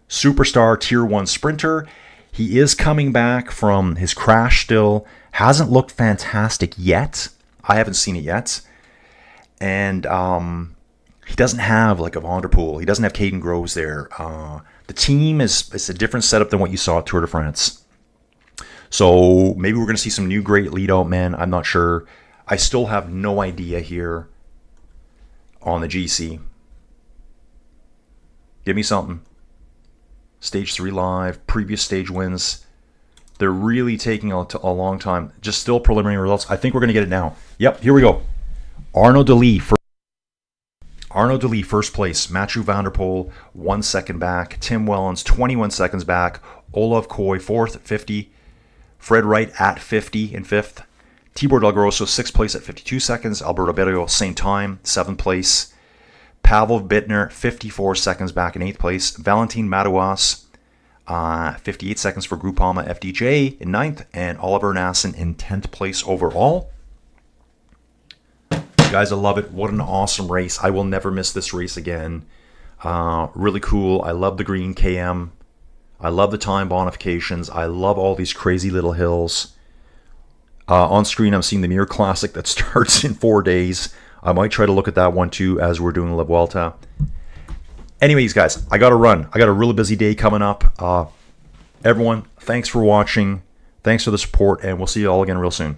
Speaker 1: superstar tier 1 sprinter. He is coming back from his crash still. Hasn't looked fantastic yet. I haven't seen it yet. And he doesn't have like a Van der Poel. He doesn't have Caden Groves there. The team is a different setup than what you saw at Tour de France. So maybe we're going to see some new great lead-out men. I'm not sure. I still have no idea here on the GC. Give me something. Stage 3 live, previous stage wins. They're really taking a long time. Just still preliminary results. I think we're going to get it now. Yep, here we go. Arnaud Delis, first place. Mathieu van der Poel, 1 second back. Tim Wellens, 21 seconds back. Olav Koy, 4th, 50. Fred Wright at 50 in 5th. Tibor Del Grosso, 6th place at 52 seconds. Alberto Berrio, same time, 7th place. Pavel Bittner, 54 seconds back in 8th place. Valentin Madouas, 58 seconds for Groupama FDJ in 9th. And Oliver Nassen in 10th place overall. Guys, I love it. What an awesome race. I will never miss this race again. Really cool. I love the green KM. I love the time bonifications. I love all these crazy little hills. On screen, I'm seeing the Muir Classic that starts in 4 days. I might try to look at that one too as we're doing La Vuelta. Anyways, guys, I got to run. I got a really busy day coming up. Everyone, thanks for watching. Thanks for the support, and we'll see you all again real soon.